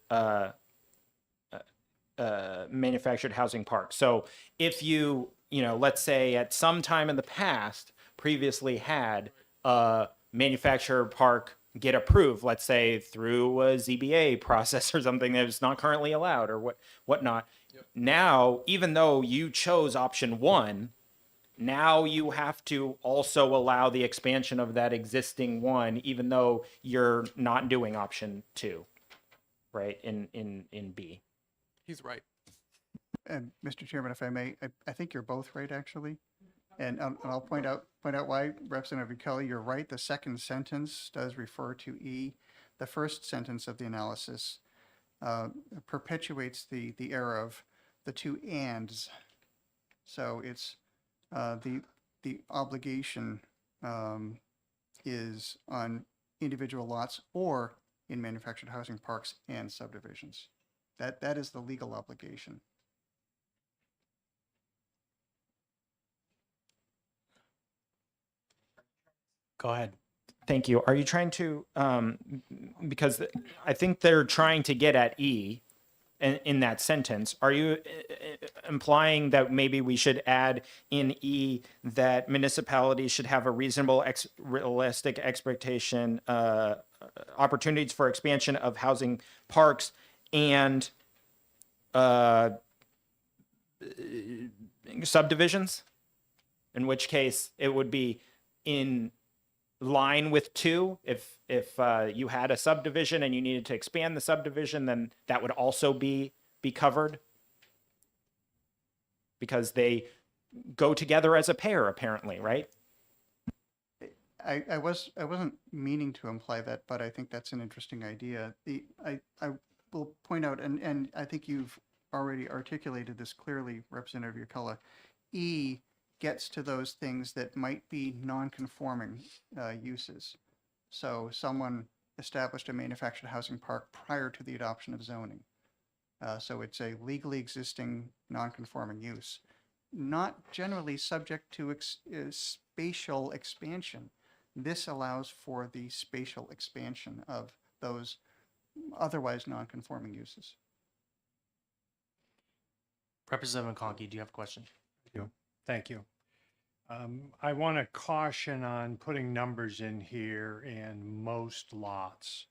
Speaker 8: housing parks. So if you let's say at some time in the past previously had a manufactured park get approved, let's say through a ZBA process or something that is not currently allowed or whatnot. Yep. Now, even though you chose option 1, now you have to also allow the expansion of that existing one, even though you're not doing option 2, right? In B.
Speaker 6: He's right.
Speaker 14: And Mr. Chairman, if I may, I think you're both right, actually. And I'll point out why, Representative Kelly, you're right. The second sentence does refer to E. The first sentence of the analysis perpetuates the error of the two ands. So it's the obligation is on individual lots or in manufactured housing parks and subdivisions. That is the legal obligation.
Speaker 1: Go ahead.
Speaker 8: Thank you. Are you trying to, because I think they're trying to get at E in that sentence. Are you implying that maybe we should add in E that municipalities should have a realistic expectation, opportunities for expansion of housing parks and subdivisions? In which case it would be in line with 2. If you had a subdivision and you needed to expand the subdivision, then that would also be covered because they go together as a pair, apparently, right?
Speaker 14: I wasn't meaning to imply that, but I think that's an interesting idea. I will point out, and I think you've already articulated this clearly, Representative Yurkala, E gets to those things that might be non-conforming uses. So someone established a manufactured housing park prior to the adoption of zoning. So it's a legally existing non-conforming use, not generally subject to spatial expansion. This allows for the spatial expansion of those otherwise non-conforming uses.
Speaker 1: Representative McConkey, do you have a question?
Speaker 15: Thank you. I want to caution on putting numbers in here and most lots.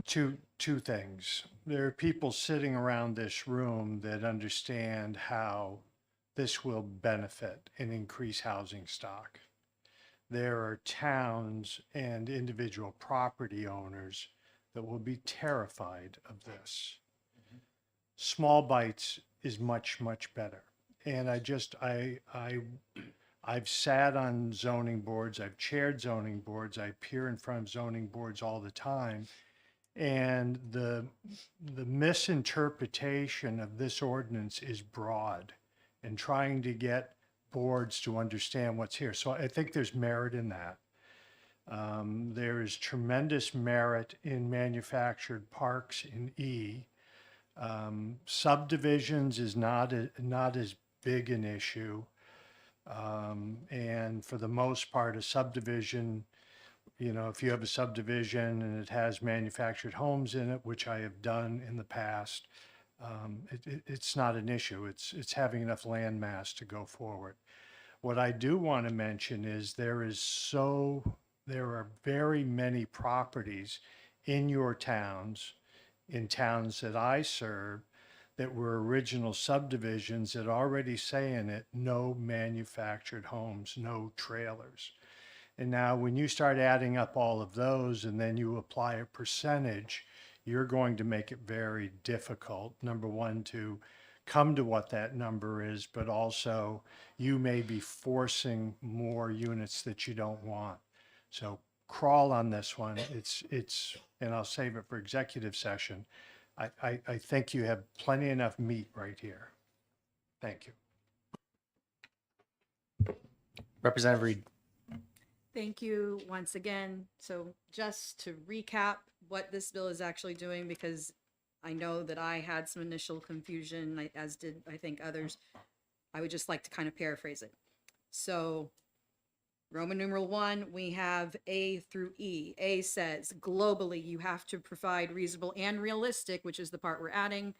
Speaker 15: Two things. There are people sitting around this room that understand how this will benefit and increase housing stock. There are towns and individual property owners that will be terrified of this. Small bites is much, much better. And I've sat on zoning boards, I've chaired zoning boards, I appear in front of zoning boards all the time. And the misinterpretation of this ordinance is broad and trying to get boards to understand what's here. So I think there's merit in that. There is tremendous merit in manufactured parks in E. Subdivisions is not as big an issue. And for the most part, a subdivision, if you have a subdivision and it has manufactured homes in it, which I have done in the past, it's not an issue. It's having enough land mass to go forward. What I do want to mention is there are very many properties in your towns, in towns that I serve, that were original subdivisions that already say in it, no manufactured homes, no trailers. And now when you start adding up all of those and then you apply a percentage, you're going to make it very difficult, number one, to come to what that number is, but also you may be forcing more units that you don't want. So crawl on this one. It's, and I'll save it for executive session. I think you have plenty enough meat right here. Thank you.
Speaker 1: Representative Reed.
Speaker 7: Thank you once again. So just to recap what this bill is actually doing, because I know that I had some initial confusion, as did I think others. I would just like to kind of paraphrase it. So Roman numeral 1, we have A through E. A says globally you have to provide reasonable and realistic, which is the part we're adding,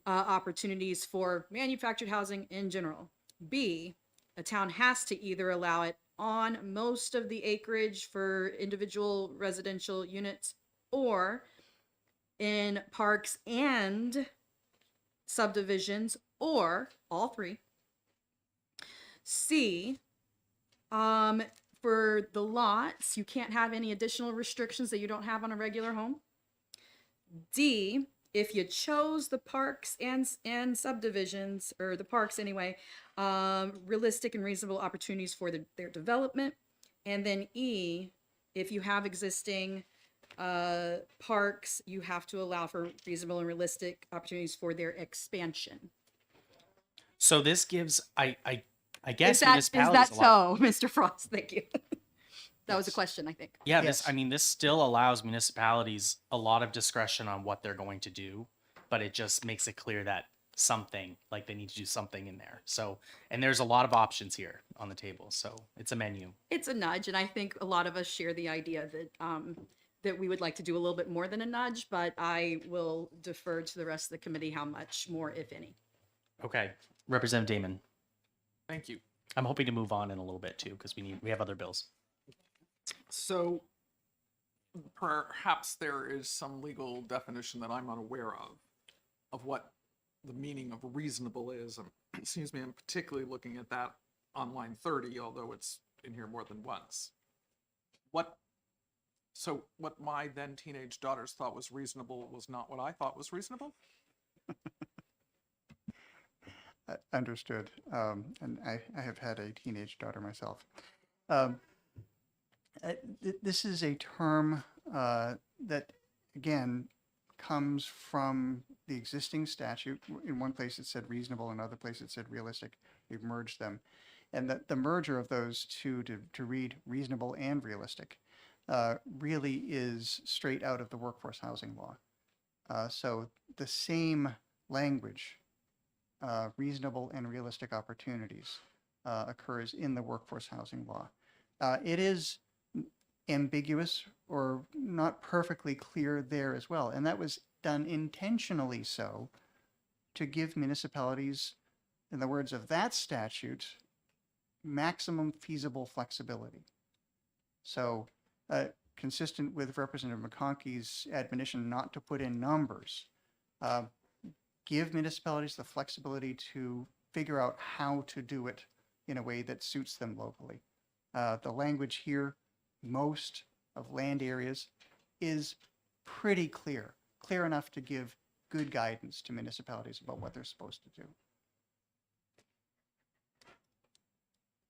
Speaker 7: opportunities for manufactured housing in general. B, a town has to either allow it on most of the acreage for individual residential units or in parks and subdivisions or all three. C, for the lots, you can't have any additional restrictions that you don't have on a regular home. D, if you chose the parks and subdivisions, or the parks anyway, realistic and reasonable opportunities for their development. And then E, if you have existing parks, you have to allow for reasonable and realistic opportunities for their expansion.
Speaker 1: So this gives, I guess,
Speaker 7: Is that
Speaker 1: municipalities a lot.
Speaker 7: so, Mr. Frost? Thank you. That was a question, I think.
Speaker 1: Yeah, this still allows municipalities a lot of discretion on what they're going to do, but it just makes it clear that they need to do something in there. So, and there's a lot of options here on the table. So it's a menu.
Speaker 7: It's a nudge, and I think a lot of us share the idea that that we would like to do a little bit more than a nudge, but I will defer to the rest of the committee how much more, if any.
Speaker 1: Okay, Representative Damon.
Speaker 6: Thank you.
Speaker 1: I'm hoping to move on in a little bit too, because we have other bills.
Speaker 6: So perhaps there is some legal definition that I'm unaware of what the meaning of reasonable is. Excuse me, I'm particularly looking at that on line 30, although it's in here more than once. So what my then teenage daughters thought was reasonable was not what I thought was reasonable?
Speaker 14: Understood. And I have had a teenage daughter myself. This is a term that, again, comes from the existing statute. In one place it said reasonable, in another place it said realistic. We've merged them. And the merger of those two to read reasonable and realistic really is straight out of the workforce housing law. So the same language, reasonable and realistic opportunities, occurs in the workforce housing law. It is ambiguous or not perfectly clear there as well. And that was done intentionally so to give municipalities, in the words of that statute, maximum feasible flexibility. So consistent with Representative McConkey's admonition not to put in numbers, give municipalities the flexibility to figure out how to do it in a way that suits them locally. The language here, most of land areas, is pretty clear enough to give good guidance to municipalities about what they're supposed to do.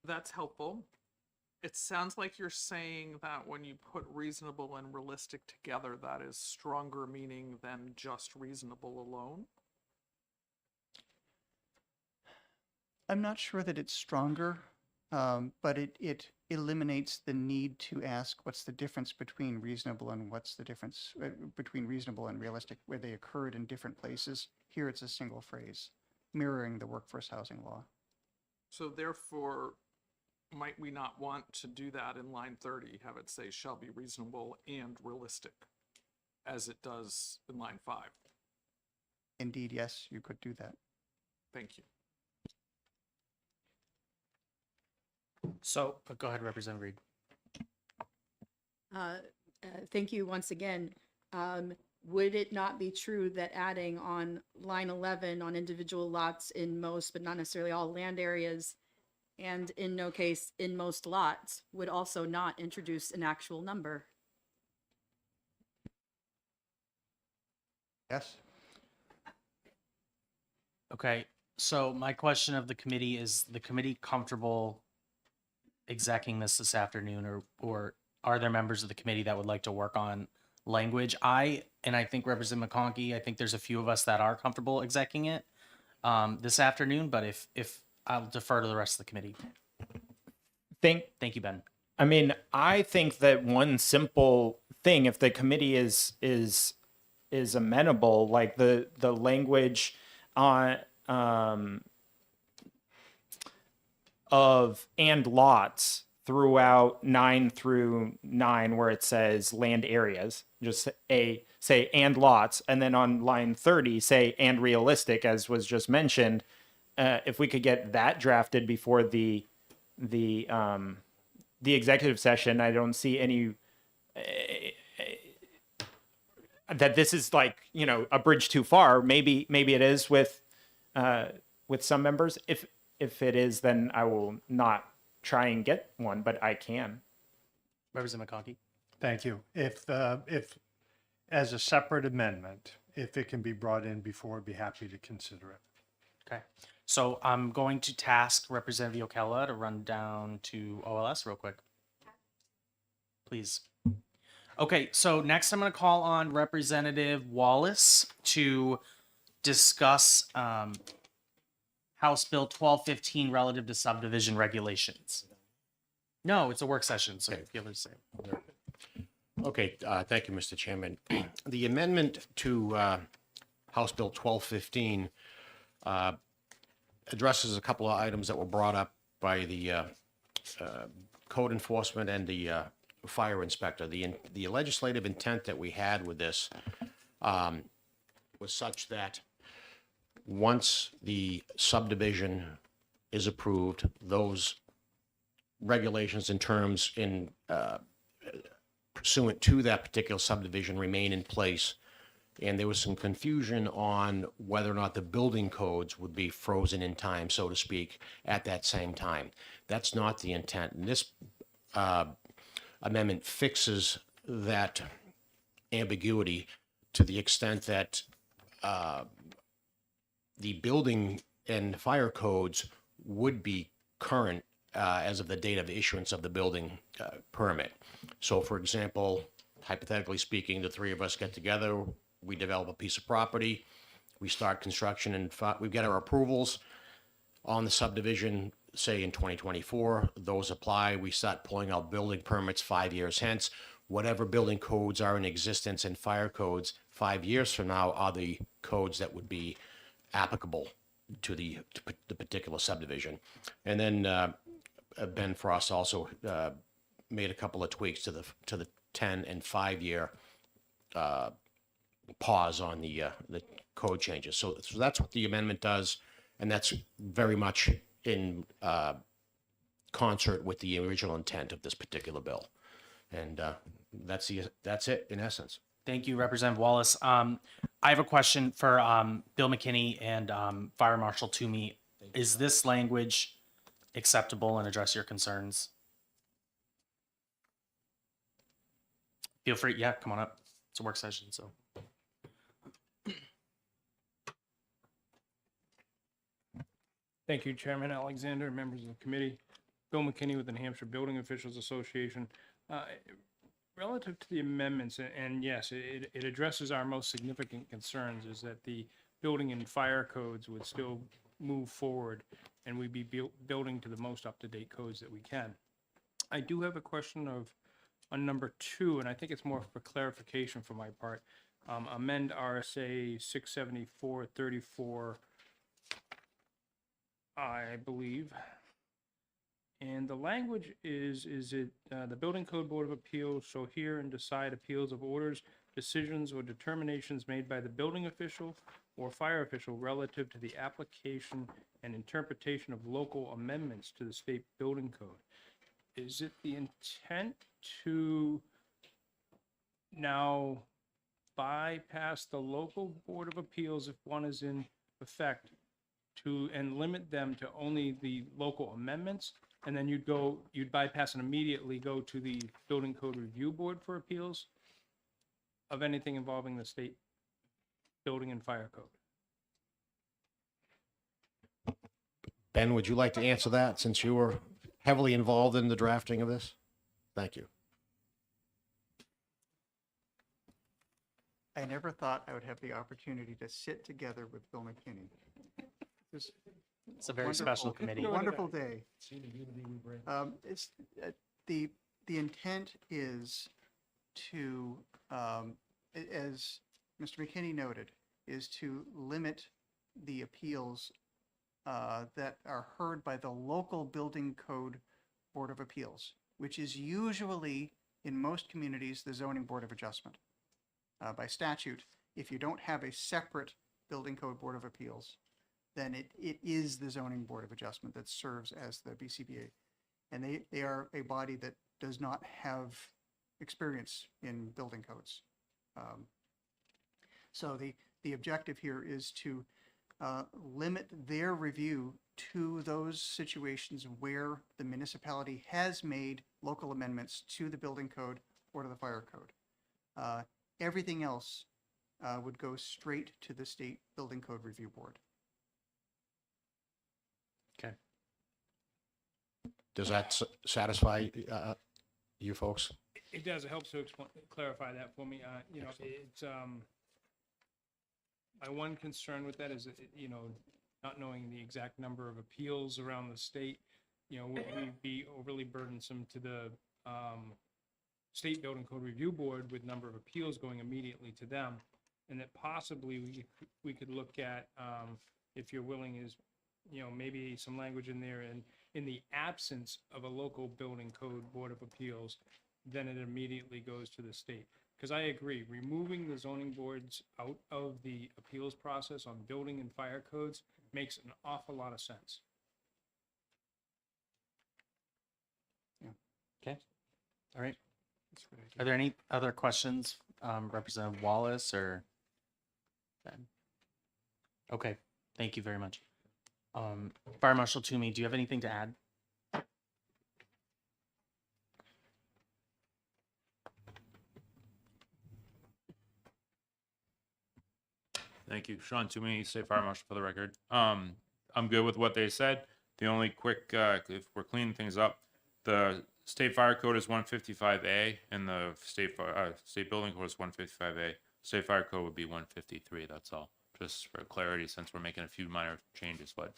Speaker 6: That's helpful. It sounds like you're saying that when you put reasonable and realistic together, that is stronger meaning than just reasonable alone.
Speaker 14: I'm not sure that it's stronger, but eliminates the need to ask what's the difference between reasonable and what's the difference between reasonable and realistic, where they occurred in different places. Here it's a single phrase, mirroring the workforce housing law.
Speaker 6: So therefore, might we not want to do that in line 30, have it say shall be reasonable and realistic, as it does in line 5?
Speaker 14: Indeed, yes, you could do that.
Speaker 6: Thank you.
Speaker 1: So go ahead, Representative Reed.
Speaker 7: Thank you once again. Would it not be true that adding on line 11 on individual lots in most, but not necessarily all land areas, and in no case in most lots, would also not introduce an actual number?
Speaker 14: Yes.
Speaker 1: Okay, so my question of the committee is the committee comfortable execing this afternoon, or are there members of the committee that would like to work on language? And I think Representative McConkey, I think there's a few of us that are comfortable execing it this afternoon, but if I'll defer to the rest of the committee. Thank you, Ben.
Speaker 8: I mean, I think that one simple thing, if the committee is amenable, like the language on of and lots throughout 9 through 9, where it says land areas, just say and lots, and then on line 30 say and realistic, as was just mentioned. If we could get that drafted before the executive session, I don't see any that this is like, you know, a bridge too far. Maybe it is with some members. If it is, then I will not try and get one, but I can.
Speaker 1: Representative McConkey.
Speaker 15: Thank you. If as a separate amendment, if it can be brought in before, I'd be happy to consider it.
Speaker 1: Okay, so I'm going to task Representative Yokella to run down to OLS real quick. Please. Okay, so next I'm going to call on Representative Wallace to discuss House Bill 1215 relative to subdivision regulations. No, it's a work session, so if you have to say.
Speaker 2: Okay, thank you, Mr. Chairman. The amendment to House Bill 1215 addresses a couple of items that were brought up by the code enforcement and the fire inspector. The legislative intent that we had with this was such that once the subdivision is approved, those regulations and terms in pursuant to that particular subdivision remain in place. And there was some confusion on whether or not the building codes would be frozen in time, so to speak, at that same time. That's not the intent. And this amendment fixes that ambiguity to the extent that the building and fire codes would be current as of the date of issuance of the building permit. So, for example, hypothetically speaking, the three of us get together, we develop a piece of property, we start construction, and we get our approvals on the subdivision, say in 2024, those apply, we start pulling out building permits 5 years hence. Whatever building codes are in existence and fire codes 5 years from now are the codes that would be applicable to the particular subdivision. And then Ben Frost also made a couple of tweaks to the 10 and 5 year pause on the code changes. So that's what the amendment does, and that's very much in concert with the original intent of this particular bill. And that's it in essence.
Speaker 1: Thank you, Representative Wallace. I have a question for Bill McKinney and Fire Marshal Toomey. Is this language acceptable and address your concerns? Feel free. Yeah, come on up. It's a work session, so.
Speaker 5: Thank you, Chairman Alexander, members of the committee. Bill McKinney with the New Hampshire Building Officials Association. Relative to the amendments, and yes, it addresses our most significant concerns, is that the building and fire codes would still move forward and we'd be building to the most up-to-date codes that we can. I do have a question on number 2, and I think it's more for clarification for my part. Amend RSA 674-34, I believe. And the language is it, the Building Code Board of Appeals shall hear and decide appeals of orders, decisions, or determinations made by the building official or fire official relative to the application and interpretation of local amendments to the state building code. Is it the intent to now bypass the local Board of Appeals if one is in effect and limit them to only the local amendments? And then you'd bypass and immediately go to the Building Code Review Board for appeals of anything involving the state building and fire code?
Speaker 2: Ben, would you like to answer that since you were heavily involved in the drafting of this? Thank you.
Speaker 14: I never thought I would have the opportunity to sit together with Bill McKinney.
Speaker 1: It's a very special committee.
Speaker 14: Wonderful day. It's the intent is to, as Mr. McKinney noted, is to limit the appeals that are heard by the local Building Code Board of Appeals, which is usually, in most communities, the Zoning Board of Adjustment. By statute, if you don't have a separate Building Code Board of Appeals, then it is the Zoning Board of Adjustment that serves as the BCBA. And they are a body that does not have experience in building codes. So the objective here is to limit their review to those situations where the municipality has made local amendments to the building code or to the fire code. Everything else would go straight to the State Building Code Review Board.
Speaker 1: Okay.
Speaker 2: Does that satisfy you folks?
Speaker 5: It does. It helps to clarify that for me. It's my one concern with that is, not knowing the exact number of appeals around the state, would we be overly burdensome to the State Building Code Review Board with number of appeals going immediately to them, and that possibly we could look at, if you're willing, is maybe some language in there, and in the absence of a local Building Code Board of Appeals, then it immediately goes to the state. Because I agree, removing the zoning boards out of the appeals process on building and fire codes makes an awful lot of sense.
Speaker 1: Okay. All right. Are there any other questions, Representative Wallace or Ben? Okay, thank you very much. Fire Marshal Toomey, do you have anything to add?
Speaker 9: Thank you. Sean Toomey, State Fire Marshal for the record. I'm good with what they said. The only quick, if we're cleaning things up, the State Fire Code is 155A and the State Building Code is 155A. State Fire Code would be 153, that's all. Just for clarity, since we're making a few minor changes, but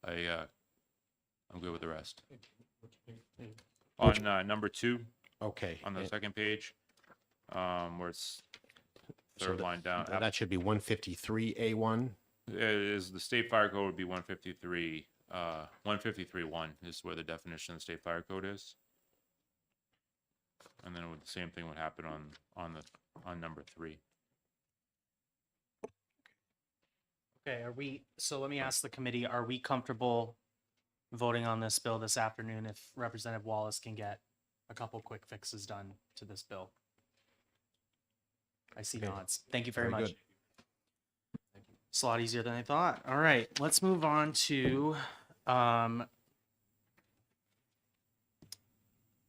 Speaker 9: I'm good with the rest. On number 2.
Speaker 2: Okay.
Speaker 9: On the second page, where it's third line down.
Speaker 2: That should be 153A1.
Speaker 9: Is the State Fire Code would be 153. 153.1 is where the definition of the State Fire Code is, and then the same thing would happen on number 3.
Speaker 1: Okay, so let me ask the committee, are we comfortable voting on this bill this afternoon if Representative Wallace can get a couple quick fixes done to this bill? I see nods. Thank you very much.
Speaker 2: good.
Speaker 1: It's a lot easier than I thought. All right, let's move on to HB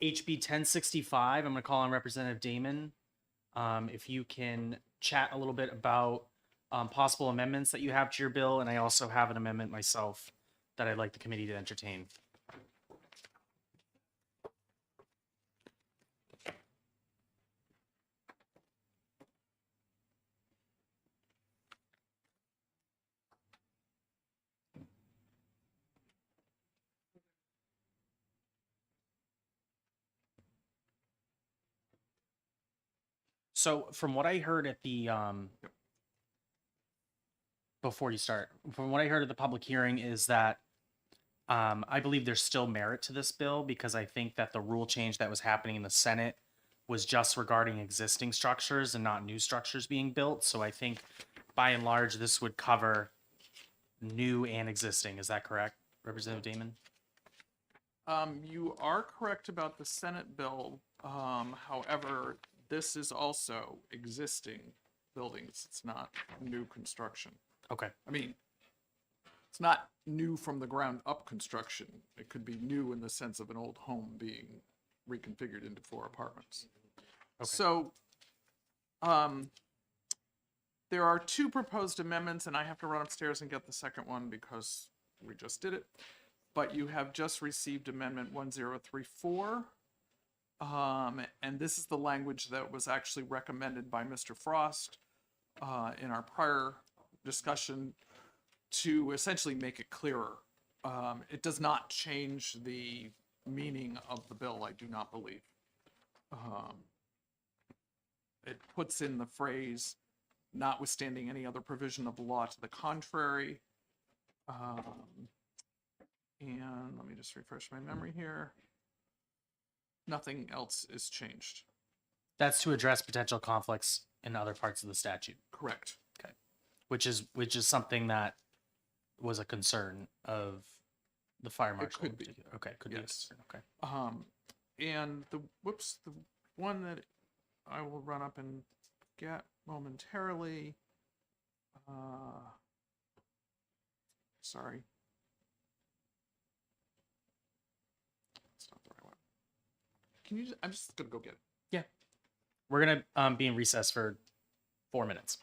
Speaker 1: 1065. I'm going to call on Representative Damon. If you can chat a little bit about possible amendments that you have to your bill, and I also have an amendment myself that I'd like the committee to entertain. So from what I heard at the before you start, from what I heard at the public hearing is that I believe there's still merit to this bill because I think that the rule change that was happening in the Senate was just regarding existing structures and not new structures being built. So I think by and large this would cover new and existing. Is that correct, Representative Damon?
Speaker 6: You are correct about the Senate bill. However, this is also existing buildings. It's not new construction.
Speaker 1: Okay.
Speaker 6: I mean, it's not new from the ground up construction. It could be new in the sense of an old home being reconfigured into 4 apartments.
Speaker 1: Okay.
Speaker 6: So, there are 2 proposed amendments, and I have to run upstairs and get the second one because we just did it. But you have just received Amendment 1034. And this is the language that was actually recommended by Mr. Frost in our prior discussion to essentially make it clearer. It does not change the meaning of the bill, I do not believe. It puts in the phrase, notwithstanding any other provision of the law to the contrary. And let me just refresh my memory here. Nothing else is changed.
Speaker 1: That's to address potential conflicts in other parts of the statute.
Speaker 6: Correct.
Speaker 1: Okay. Which is something that was a concern of the fire marshal.
Speaker 6: could be.
Speaker 1: Okay, could be.
Speaker 6: Yes.
Speaker 1: Okay.
Speaker 6: And the one that I will run up and get momentarily. Sorry. That's not the right one. Can you I'm just gonna go get it.
Speaker 1: Yeah. We're gonna be in recess for 4 minutes.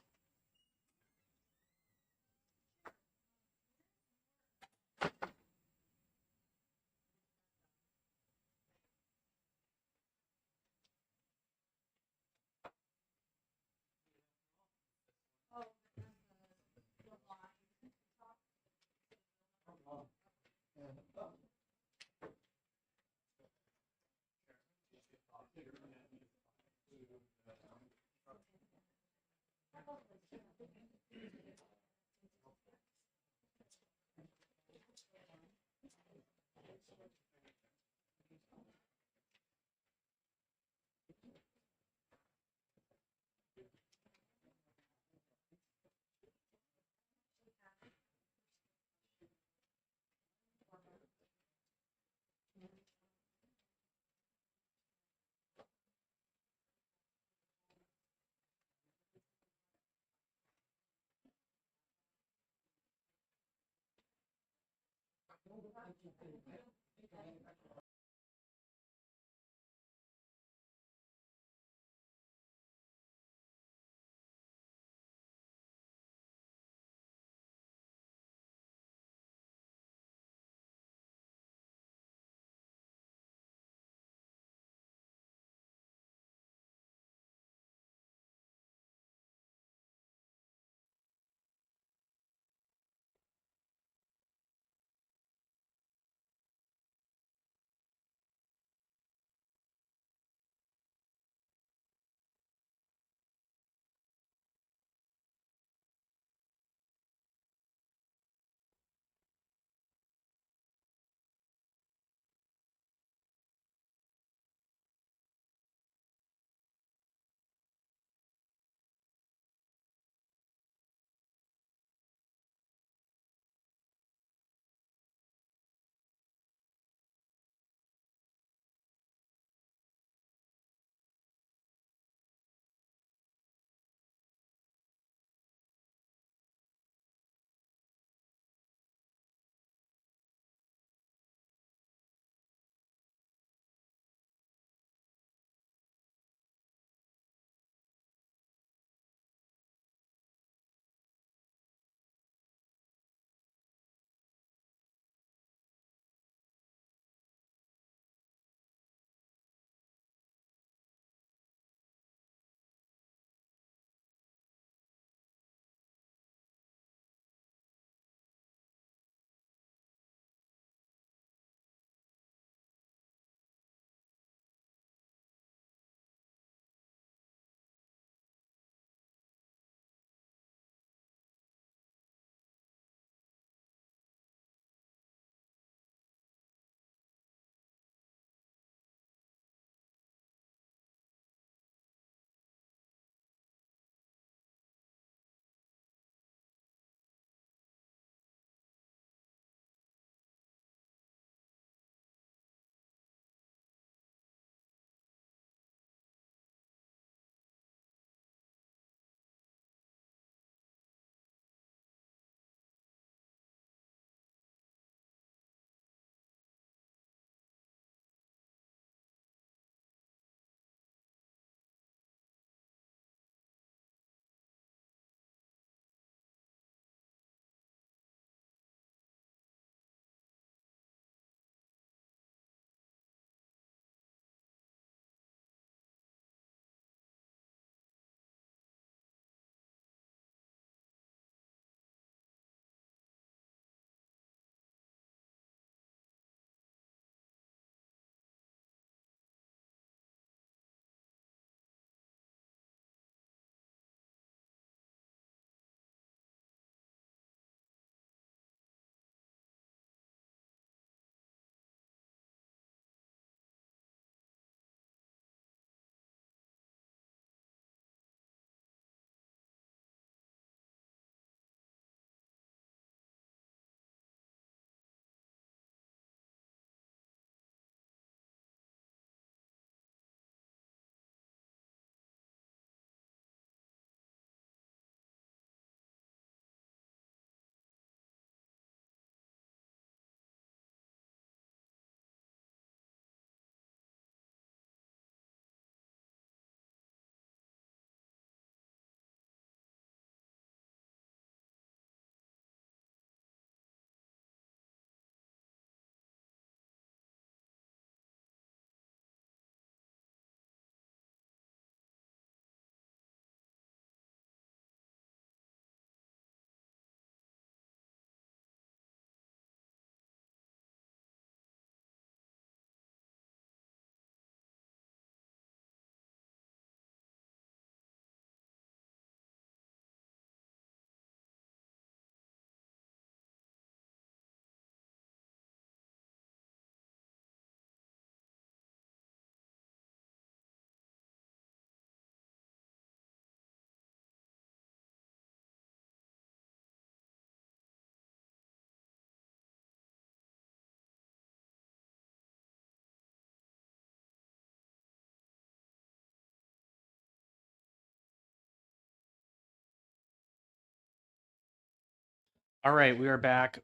Speaker 1: All right, we are back.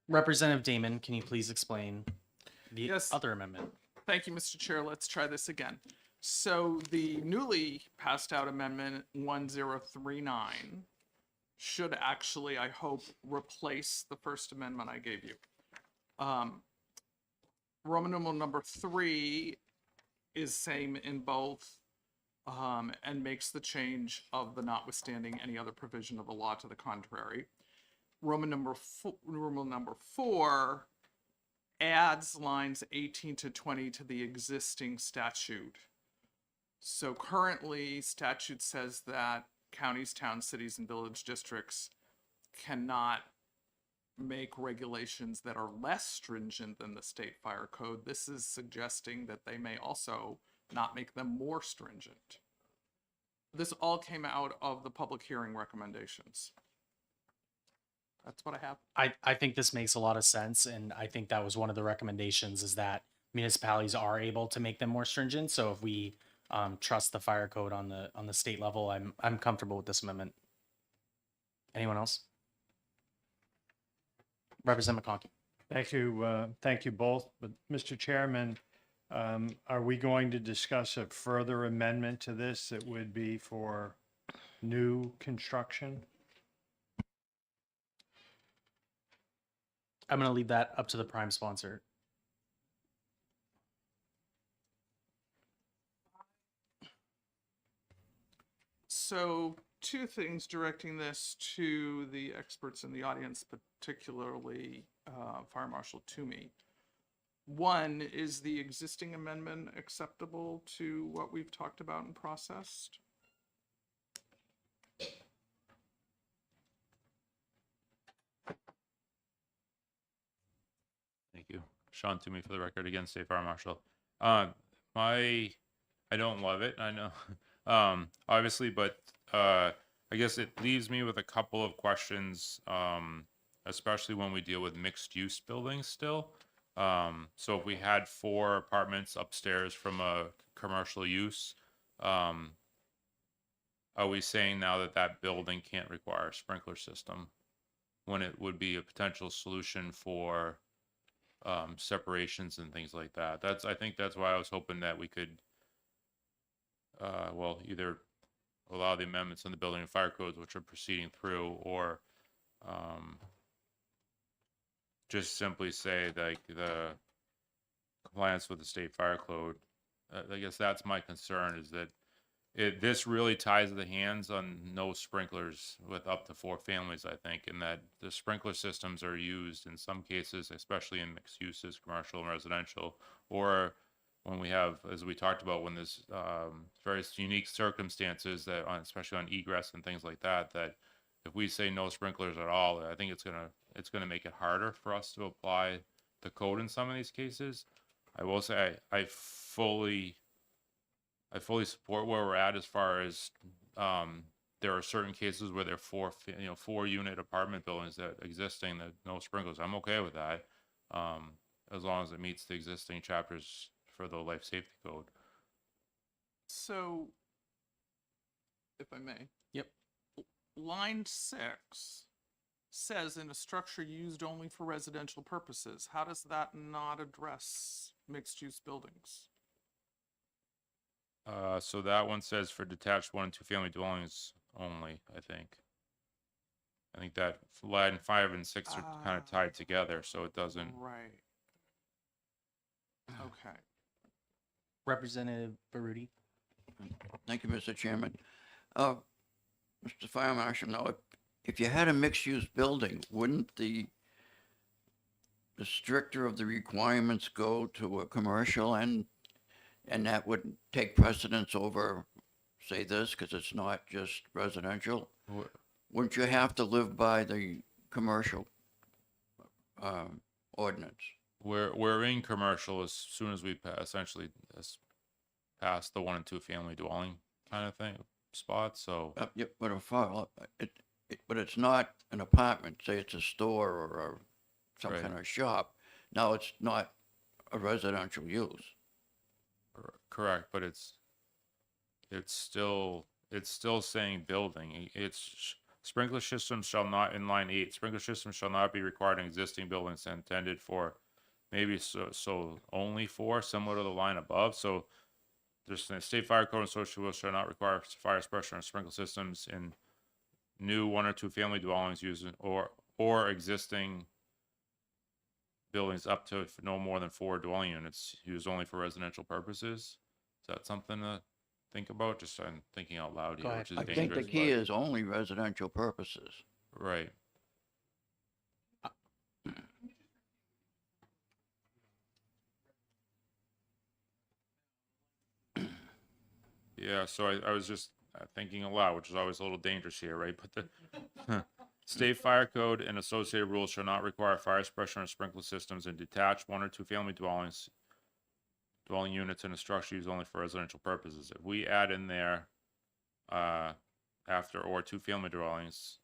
Speaker 1: Representative Damon, can you please explain the
Speaker 6: Yes.
Speaker 1: other amendment?
Speaker 6: Thank you, Mr. Chair. Let's try this again. So the newly passed out amendment 1039 should actually, I hope, replace the first amendment I gave you. Roman numeral number 3 is same in both, and makes the change of the notwithstanding any other provision of the law to the contrary. Roman number 4 adds lines 18 to 20 to the existing statute. So currently, statute says that counties, towns, cities, and village districts cannot make regulations that are less stringent than the state fire code. This is suggesting that they may also not make them more stringent. This all came out of the public hearing recommendations. That's what I have.
Speaker 1: I think this makes a lot of sense, and I think that was one of the recommendations is that municipalities are able to make them more stringent. So if we trust the fire code on the state level, I'm comfortable with this amendment. Anyone else? Representative McConkey.
Speaker 15: Thank you both. But Mr. Chairman, are we going to discuss a further amendment to this that would be for new construction?
Speaker 1: I'm going to leave that up to the prime sponsor.
Speaker 6: So two things directing this to the experts in the audience, particularly Fire Marshal Toomey. One, is the existing amendment acceptable to what we've talked about and processed?
Speaker 9: Thank you. Sean Toomey for the record, again, State Fire Marshal. I don't love it, I know, obviously, but I guess it leaves me with a couple of questions, especially when we deal with mixed-use buildings still. So if we had 4 apartments upstairs from a commercial use, are we saying now that that building can't require a sprinkler system when it would be a potential solution for separations and things like that? I think that's why I was hoping that we could, well, either allow the amendments in the building and fire codes, which are proceeding through, or just simply say like the compliance with the state fire code. I guess that's my concern, is that this really ties the hands on no sprinklers with up to 4 families, I think, and that the sprinkler systems are used in some cases, especially in mixed uses, commercial and residential, or when we have, as we talked about, when there's various unique circumstances that, especially on egress and things like that, that if we say no sprinklers at all, I think it's gonna make it harder for us to apply the code in some of these cases. I will say I fully support where we're at as far as there are certain cases where there are 4 unit apartment buildings that existing that no sprinklers. I'm okay with that, as long as it meets the existing chapters for the life safety code.
Speaker 6: So, if I may.
Speaker 1: Yep.
Speaker 6: Line 6 says in a structure used only for residential purposes. How does that not address mixed-use buildings?
Speaker 9: So that one says for detached 1 and 2 family dwellings only, I think. I think that line 5 and 6 are kind of tied together, so it doesn't.
Speaker 6: Right. Okay.
Speaker 1: Representative Baruti.
Speaker 10: Thank you, Mr. Chairman. Mr. Fire Marshal, now, if you had a mixed-use building, wouldn't the stricter of the requirements go to a commercial, and that would take precedence over, say, this, because it's not just residential? Wouldn't you have to live by the commercial ordinance?
Speaker 9: We're in commercial as soon as we essentially pass the 1 and 2 family dwelling kind of thing spot. So
Speaker 10: Yep, but but it's not an apartment. Say it's a store or some
Speaker 9: Right.
Speaker 10: kind of shop. Now it's not a residential use.
Speaker 9: correct, but it's still saying building. Sprinkler systems shall not, in line 8, sprinkler systems shall not be required in existing buildings intended for, maybe so only for, similar to the line above. So there's the state fire code and social rules shall not require fire suppression or sprinkler systems in new 1 or 2 family dwellings using or existing buildings up to no more than 4 dwelling units used only for residential purposes. Is that something to think about? Just I'm thinking out loud here, which is
Speaker 10: I
Speaker 9: dangerous.
Speaker 10: think the key is only residential purposes.
Speaker 9: Right. Yeah, so I was just thinking aloud, which is always a little dangerous here, right? But the state fire code and associated rules shall not require fire suppression or sprinkler systems in detached 1 or 2 family dwelling units in a structure used only for residential purposes. If we add in there after or 2 family dwellings,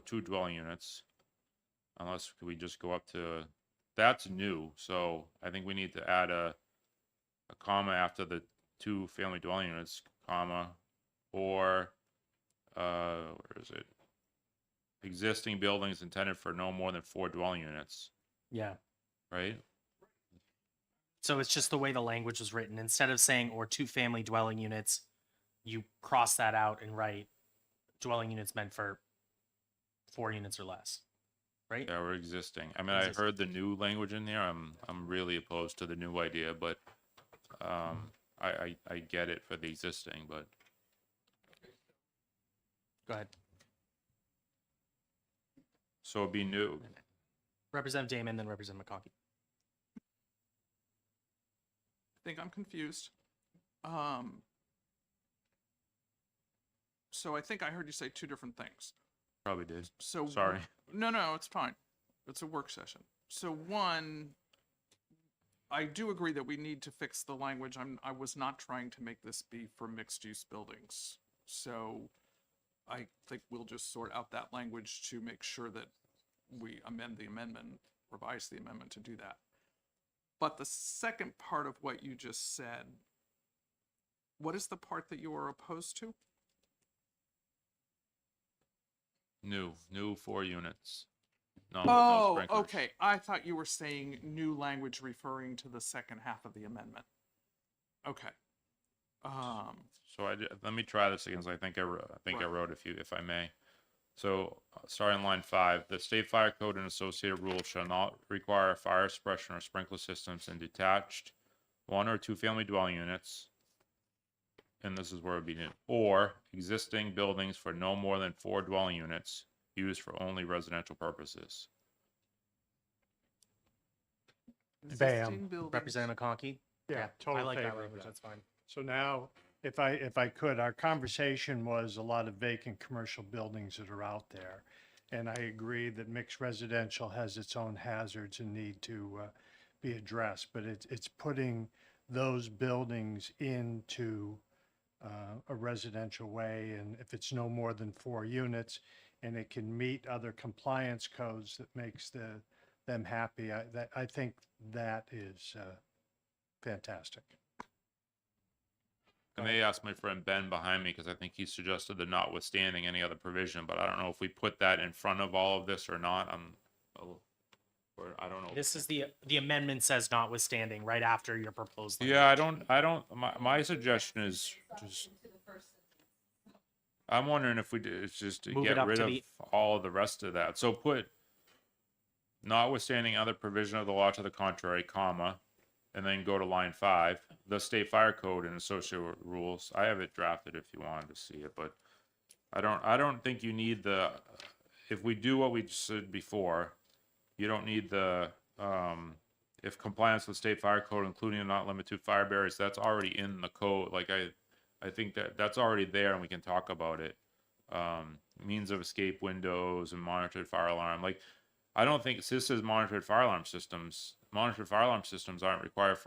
Speaker 9: 2 dwelling units, unless we just go up to, that's new. So I think we need to add a comma after the 2 family dwelling units, comma, or where is it? Existing buildings intended for no more than 4 dwelling units,
Speaker 1: Yeah.
Speaker 9: right?
Speaker 1: So it's just the way the language was written. Instead of saying or 2 family dwelling units, you cross that out and write dwelling units meant for 4 units or less, right?
Speaker 9: Yeah, we're existing. I mean, I heard the new language in there. I'm really opposed to the new idea, but I get it for the existing, but
Speaker 1: Go ahead.
Speaker 9: so it'd be new.
Speaker 1: Representative Damon, then Representative McConkey.
Speaker 6: I think I'm confused. So I think I heard you say 2 different things.
Speaker 9: Probably did.
Speaker 6: So
Speaker 9: Sorry.
Speaker 6: No, it's fine. It's a work session. So one, I do agree that we need to fix the language. I was not trying to make this be for mixed use buildings. So I think we'll just sort out that language to make sure that we amend the amendment, revise the amendment to do that. But the second part of what you just said, what is the part that you are opposed to?
Speaker 9: New 4 units. No, no
Speaker 6: Oh,
Speaker 9: sprinklers.
Speaker 6: okay. I thought you were saying new language referring to the second half of the amendment. Okay.
Speaker 9: So let me try this again. 'Cause I think I wrote if I may. So starting on line 5, the state fire code and associated rules shall not require fire suppression or sprinkler systems in detached 1 or 2 family dwelling units. And this is where it would be new, or existing buildings for no more than 4 dwelling units used for only residential purposes.
Speaker 15: Bam.
Speaker 1: Representative McConkey.
Speaker 15: Yeah, total
Speaker 1: I like that
Speaker 15: favor of
Speaker 1: language.
Speaker 15: that.
Speaker 1: That's fine.
Speaker 15: So now, if I could, our conversation was a lot of vacant commercial buildings that are out there. And I agree that mixed residential has its own hazards and need to be addressed, but it's putting those buildings into a residential way, and if it's no more than 4 units, and it can meet other compliance codes that makes them happy, I think that is fantastic.
Speaker 9: I may ask my friend Ben behind me because I think he suggested the notwithstanding any other provision, but I don't know if we put that in front of all of this or not. Or I don't know.
Speaker 1: This is the amendment says notwithstanding right after your proposed.
Speaker 9: Yeah, I don't, my suggestion is just, I'm wondering if we do, it's just to
Speaker 1: Move it
Speaker 9: get
Speaker 1: up
Speaker 9: rid
Speaker 1: to
Speaker 9: of
Speaker 1: the-
Speaker 9: all of the rest of that. So put notwithstanding other provision of the law to the contrary, comma, and then go to line 5, the state fire code and associated rules. I have it drafted if you wanted to see it, but I don't think you need if we do what we said before, you don't need if compliance with state fire code, including and not limited to fire barriers, that's already in the code. Like I think that's already there and we can talk about it. Means of escape windows and monitored fire alarm. Like, I don't think this is monitored fire alarm systems. Monitored fire alarm systems aren't required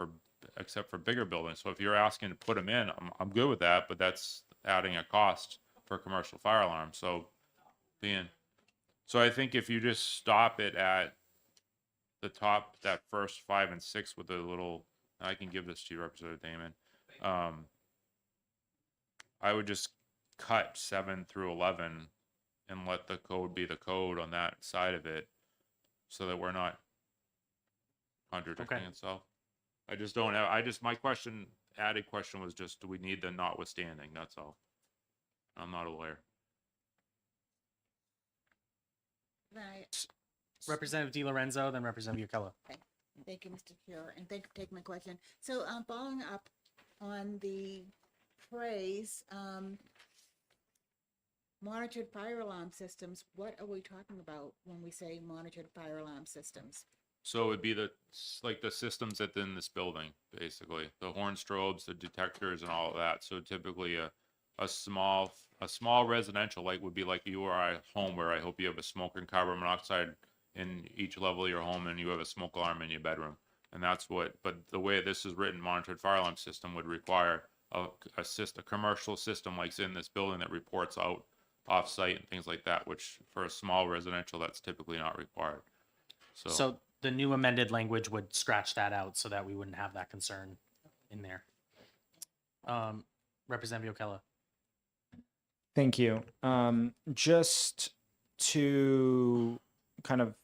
Speaker 9: except for bigger buildings. So if you're asking to put them in, I'm good with that, but that's adding a cost for commercial fire alarm. So I think if you just stop it at the top, that first 5 and 6 with a little, I can give this to you, Representative Damon. I would just cut 7 through 11 and let the code be the code on that side of it, so that we're not contradicting itself. I just don't have, my added question was just, do we need the notwithstanding? That's all. I'm not a lawyer.
Speaker 4: Right.
Speaker 1: Representative DiLorenzo, then Representative Yukela.
Speaker 4: Okay. Thank you, Mr. Chair, and thank you for taking my question. So, following up on the phrase, monitored fire alarm systems, what are we talking about when we say monitored fire alarm systems?
Speaker 9: So it would be the systems that's in this building, basically, the horn strobes, the detectors, and all of that. So typically, a small residential light would be like you or I home, where I hope you have a smoke and carbon monoxide in each level of your home, and you have a smoke alarm in your bedroom. And that's what. But the way this is written, monitored fire alarm system would require a commercial system like in this building that reports out off-site and things like that. Which for a small residential, that's typically not required.
Speaker 1: So the new amended language would scratch that out so that we wouldn't have that concern in there. Representative Yokela.
Speaker 8: Thank you. Just to kind of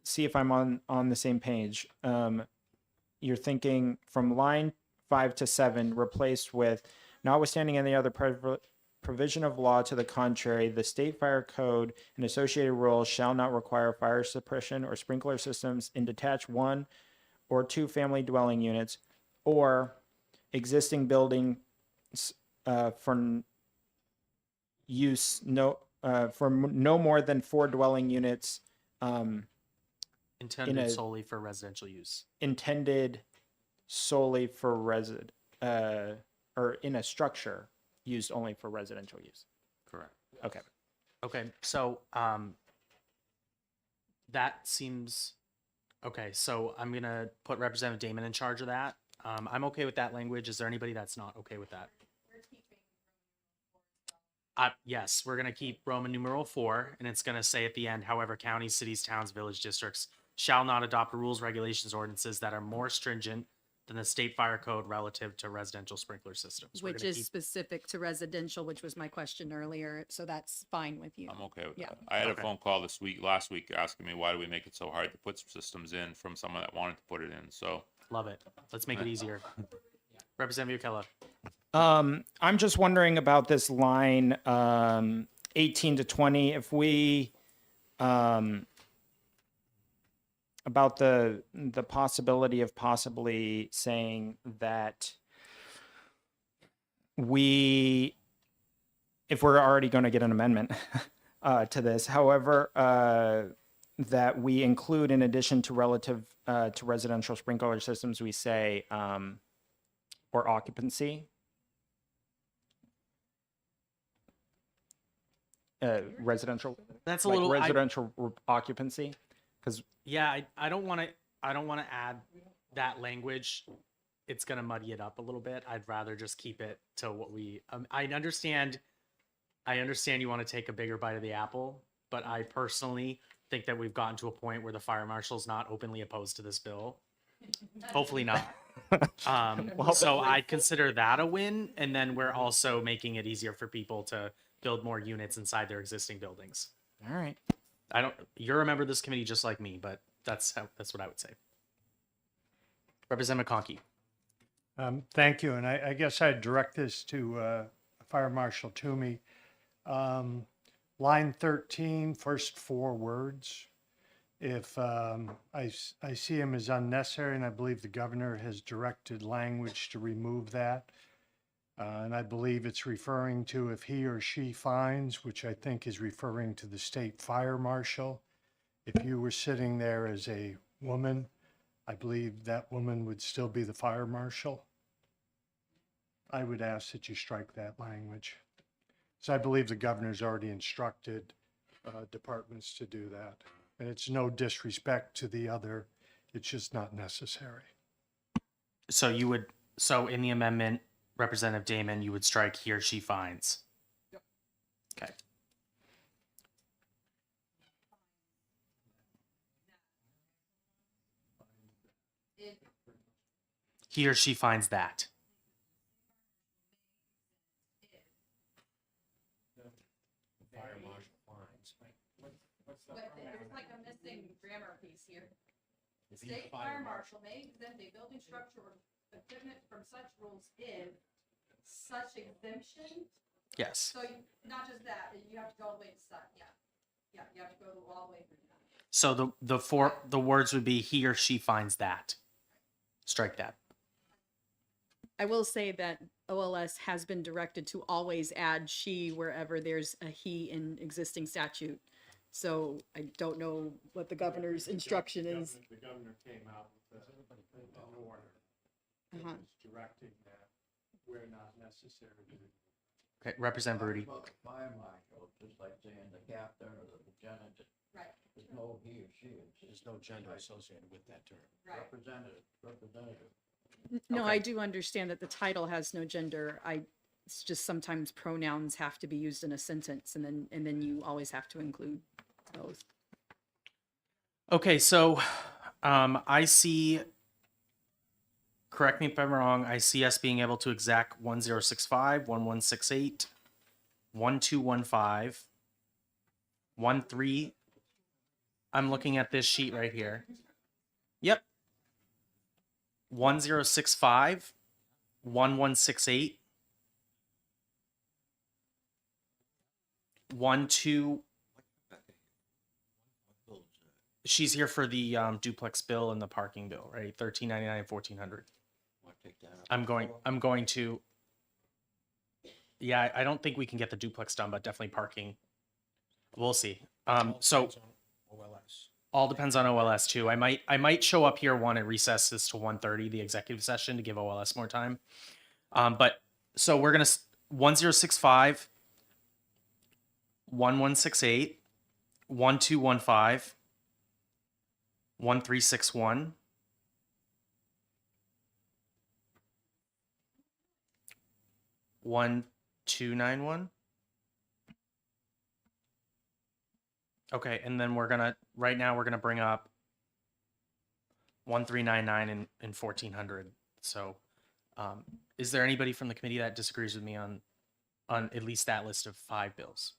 Speaker 8: see if I'm on the same page. You're thinking from line 5 to 7, replaced with, notwithstanding any other provision of law to the contrary, the state fire code and associated rules shall not require fire suppression or sprinkler systems in detached 1 or 2 family dwelling units or existing buildings for use for no more than 4 dwelling units
Speaker 1: Intended solely for residential use.
Speaker 8: Intended solely for or in a structure used only for residential use.
Speaker 9: Correct.
Speaker 8: Okay.
Speaker 1: Okay, so that seems okay. So I'm gonna put Representative Damon in charge of that. I'm okay with that language. Is there anybody that's not okay with that? Yes, we're gonna keep Roman numeral 4, and it's gonna say at the end, however, counties, cities, towns, village districts shall not adopt rules, regulations, ordinances that are more stringent than the state fire code relative to residential sprinkler systems. We're
Speaker 7: Which
Speaker 1: gonna
Speaker 7: is
Speaker 1: keep-
Speaker 7: specific to residential, which was my question earlier, so that's fine with you.
Speaker 9: I'm okay with
Speaker 7: Yeah.
Speaker 9: that. I had
Speaker 1: Okay.
Speaker 9: a phone call last week asking me, why do we make it so hard to put systems in, from someone that wanted to put it in. So
Speaker 1: Love it. Let's make it easier. Representative Yukela.
Speaker 8: I'm just wondering about this line 18 to 20. If we about the possibility of possibly saying that if we're already going to get an amendment to this, however, that we include, in addition to relative to residential sprinkler systems, we say or occupancy. Residential.
Speaker 1: That's a
Speaker 8: like
Speaker 1: little
Speaker 8: residential occupancy, because
Speaker 1: Yeah, I don't want to add that language. It's going to muddy it up a little bit. I'd rather just keep it to what we I understand you want to take a bigger bite of the apple, but I personally think that we've gotten to a point where the fire marshal's not openly opposed to this bill. Hopefully not. So I'd consider that a win, and then we're also making it easier for people to build more units inside their existing buildings.
Speaker 8: all right.
Speaker 1: You're a member of this committee just like me, but that's what I would say. Representative McConkey.
Speaker 15: Thank you, and I guess I'd direct this to Fire Marshal Toomey. Line 13, first 4 words. If I see them as unnecessary, and I believe the governor has directed language to remove that. And I believe it's referring to if he or she finds, which I think is referring to the state fire marshal. If you were sitting there as a woman, I believe that woman would still be the fire marshal. I would ask that you strike that language. So I believe the governor's already instructed departments to do that. And it's no disrespect to the other, it's just not necessary.
Speaker 1: So in the amendment, Representative Damon, you would strike he or she finds. Yep. Okay. He or she finds that.
Speaker 3: There's like a missing grammar piece here. The state fire marshal may exempt a building structure or equipment from such rules if such exemption.
Speaker 1: Yes.
Speaker 3: So not just that, you have to go all the way to such, yeah. Yeah, you have to go all the way through that.
Speaker 1: So the words would be he or she finds that. Strike that.
Speaker 7: I will say that OLS has been directed to always add she wherever there's a he in existing statute. So I don't know what the governor's instruction is.
Speaker 15: The governor came out with an order
Speaker 7: Uh-huh.
Speaker 15: directing that we're not necessary to.
Speaker 1: Okay, Representative Rudy.
Speaker 10: Fire marshal, just like saying the captain or the lieutenant.
Speaker 3: Right.
Speaker 10: There's no he or she.
Speaker 2: There's no gender associated with that term.
Speaker 3: Right.
Speaker 10: Representative.
Speaker 7: No,
Speaker 1: Okay.
Speaker 7: I do understand that the title has no gender. It's just sometimes pronouns have to be used in a sentence, and then you always have to include both.
Speaker 1: Okay, so I see, correct me if I'm wrong, I see us being able to exact 1065, 1168, 1215, 13. I'm looking at this sheet right here. Yep. 1065, 1168, 12. She's here for the duplex bill and the parking bill, right? 1399 and 1400. I'm going to. Yeah, I don't think we can get the duplex done, but definitely parking. We'll see. So
Speaker 2: OLS.
Speaker 1: all depends on OLS too. I might show up here and recess this to 1:30, the executive session, to give OLS more time. But so we're gonna 1065, 1168, 1215, 1361. One, 291. Okay, and then right now we're gonna bring up 1399 and 1400. So, is there anybody from the committee that disagrees with me on at least that list of 4 bills?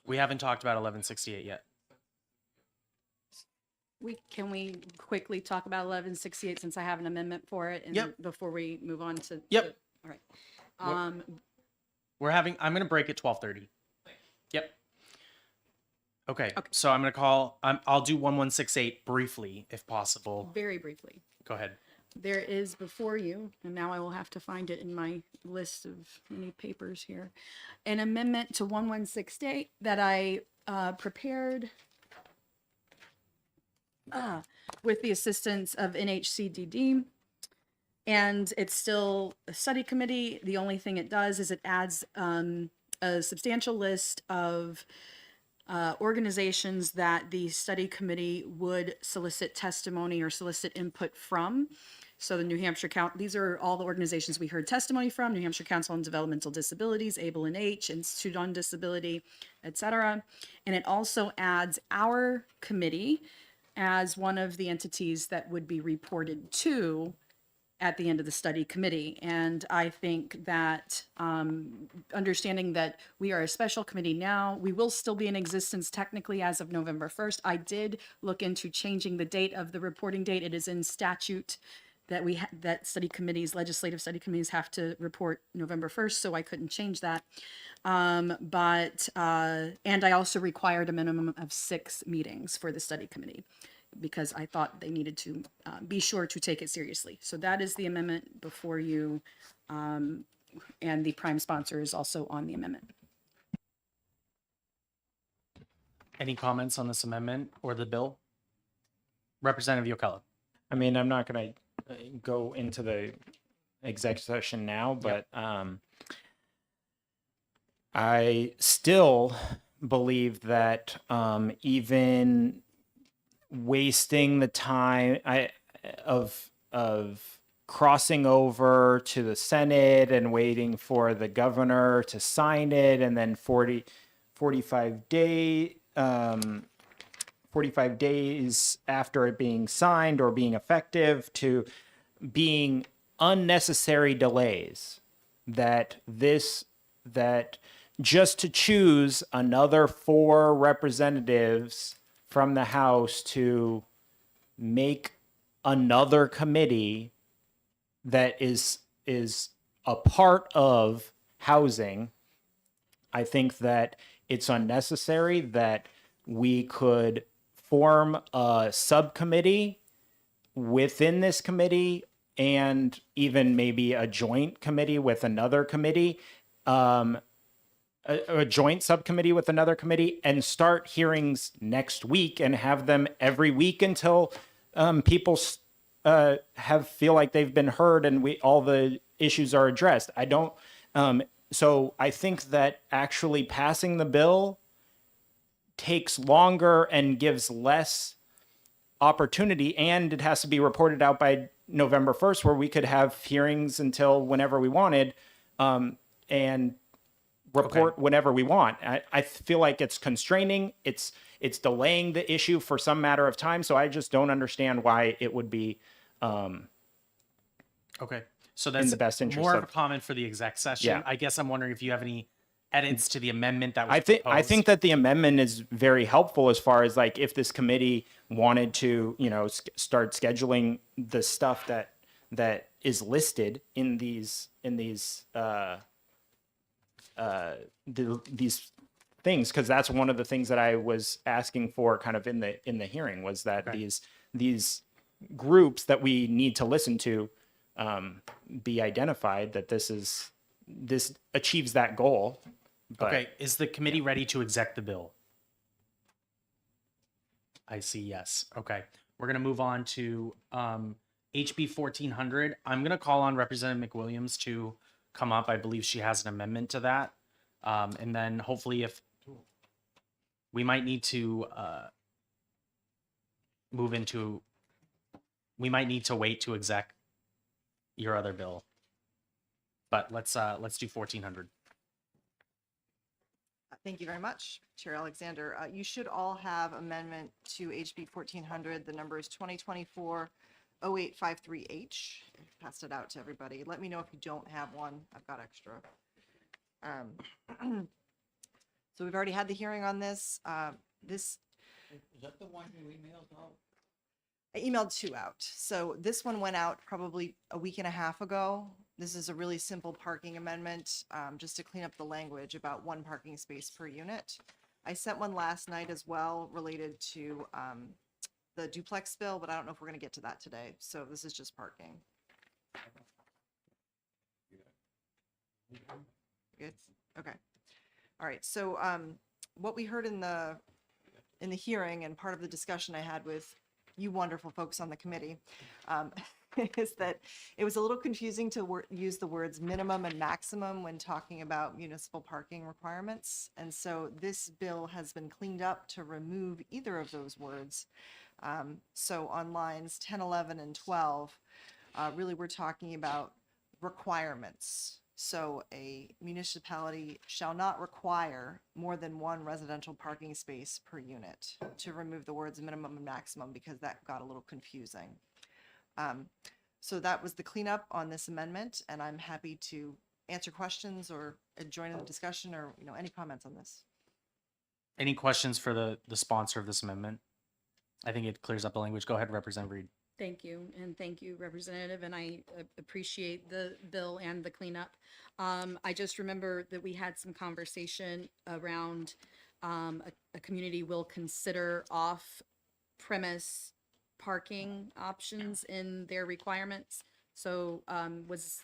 Speaker 1: We haven't talked about 1168 yet.
Speaker 7: Can we quickly talk about 1168 since I have an amendment for it, and
Speaker 1: Yep.
Speaker 7: before we move on to
Speaker 1: Yep.
Speaker 7: all right.
Speaker 1: I'm gonna break at 12:30. Yep. Okay. So I'll do 1168 briefly if possible.
Speaker 7: Very briefly.
Speaker 1: Go ahead.
Speaker 7: There is before you, and now I will have to find it in my list of many papers here, an amendment to 1168 that I prepared with the assistance of NHCDD. And it's still a study committee. The only thing it does is it adds a substantial list of organizations that the study committee would solicit testimony or solicit input from. So the New Hampshire these are all the organizations we heard testimony from: New Hampshire Council on Developmental Disabilities, ABLE and H, Institute on Disability, etc. And it also adds our committee as one of the entities that would be reported to at the end of the study committee. And I think that understanding that we are a special committee now, we will still be in existence technically as of November 1st. I did look into changing the date of the reporting date. It is in statute that that legislative study committees have to report November 1st, so I couldn't change that. And I also required a minimum of 6 meetings for the study committee, because I thought they needed to be sure to take it seriously. So that is the amendment before you, and the prime sponsor is also on the amendment.
Speaker 1: Any comments on this amendment or the bill? Representative Yocella.
Speaker 8: I mean, I'm not going to go into the exec session now, but I still believe that even wasting the time of crossing over to the Senate and waiting for the governor to sign it, and then 45 days after it being signed or being effective, to being unnecessary delays that just to choose another 4 representatives from the House to make another committee that is a part of housing, I think that it's unnecessary, that we could form a subcommittee within this committee and even maybe a joint committee with another committee, a joint subcommittee with another committee, and start hearings next week and have them every week until people feel like they've been heard and all the issues are addressed. So I think that actually passing the bill takes longer and gives less opportunity, and it has to be reported out by November 1st, where we could have hearings until whenever we wanted, and report whenever we want. I feel like it's constraining. It's delaying the issue for some matter of time. So I just don't understand why it would be
Speaker 1: Okay. So that's
Speaker 8: the best interest
Speaker 1: more of a
Speaker 8: of-
Speaker 1: comment for the exec session.
Speaker 8: Yeah.
Speaker 1: I guess I'm wondering if you have any edits to the amendment that was
Speaker 8: I think
Speaker 1: proposed.
Speaker 8: that the amendment is very helpful as far as like if this committee wanted to, start scheduling the stuff that is listed in these things, because that's one of the things that I was asking for kind of in the hearing, was that these groups that we need to listen to be identified, that this achieves that goal. But
Speaker 1: Okay, is the committee ready to exec the bill? I see yes. Okay, we're gonna move on to HB 1400. I'm gonna call on Representative McWilliams to come up. I believe she has an amendment to that. And then hopefully if we might need to we might need to wait to exec your other bill. But let's do 1400.
Speaker 11: Thank you very much, Chair Alexander. You should all have amendment to HB 1400. The number is 2024-0853H. Passed it out to everybody. Let me know if you don't have one. I've got extra. So we've already had the hearing on this. Is that the one you emailed out? I emailed 2 out. So this one went out probably a week and a half ago. This is a really simple parking amendment, just to clean up the language about 1 parking space per unit. I sent one last night as well related to the duplex bill, but I don't know if we're going to get to that today. So this is just parking. Good. Okay. All right. So what we heard in the hearing, and part of the discussion I had with you wonderful folks on the committee, is that it was a little confusing to use the words minimum and maximum when talking about municipal parking requirements. And so this bill has been cleaned up to remove either of those words. So on lines 10, 11, and 12, really we're talking about requirements. So a municipality shall not require more than 1 residential parking space per unit, to remove the words minimum and maximum, because that got a little confusing. So that was the cleanup on this amendment, and I'm happy to answer questions or join in the discussion, or any comments on this.
Speaker 1: Any questions for the sponsor of this amendment? I think it clears up the language. Go ahead, Representative Reed.
Speaker 7: Thank you, and thank you, Representative, and I appreciate the bill and the cleanup. I just remember that we had some conversation around a community will consider off-premise parking options in their requirements. So was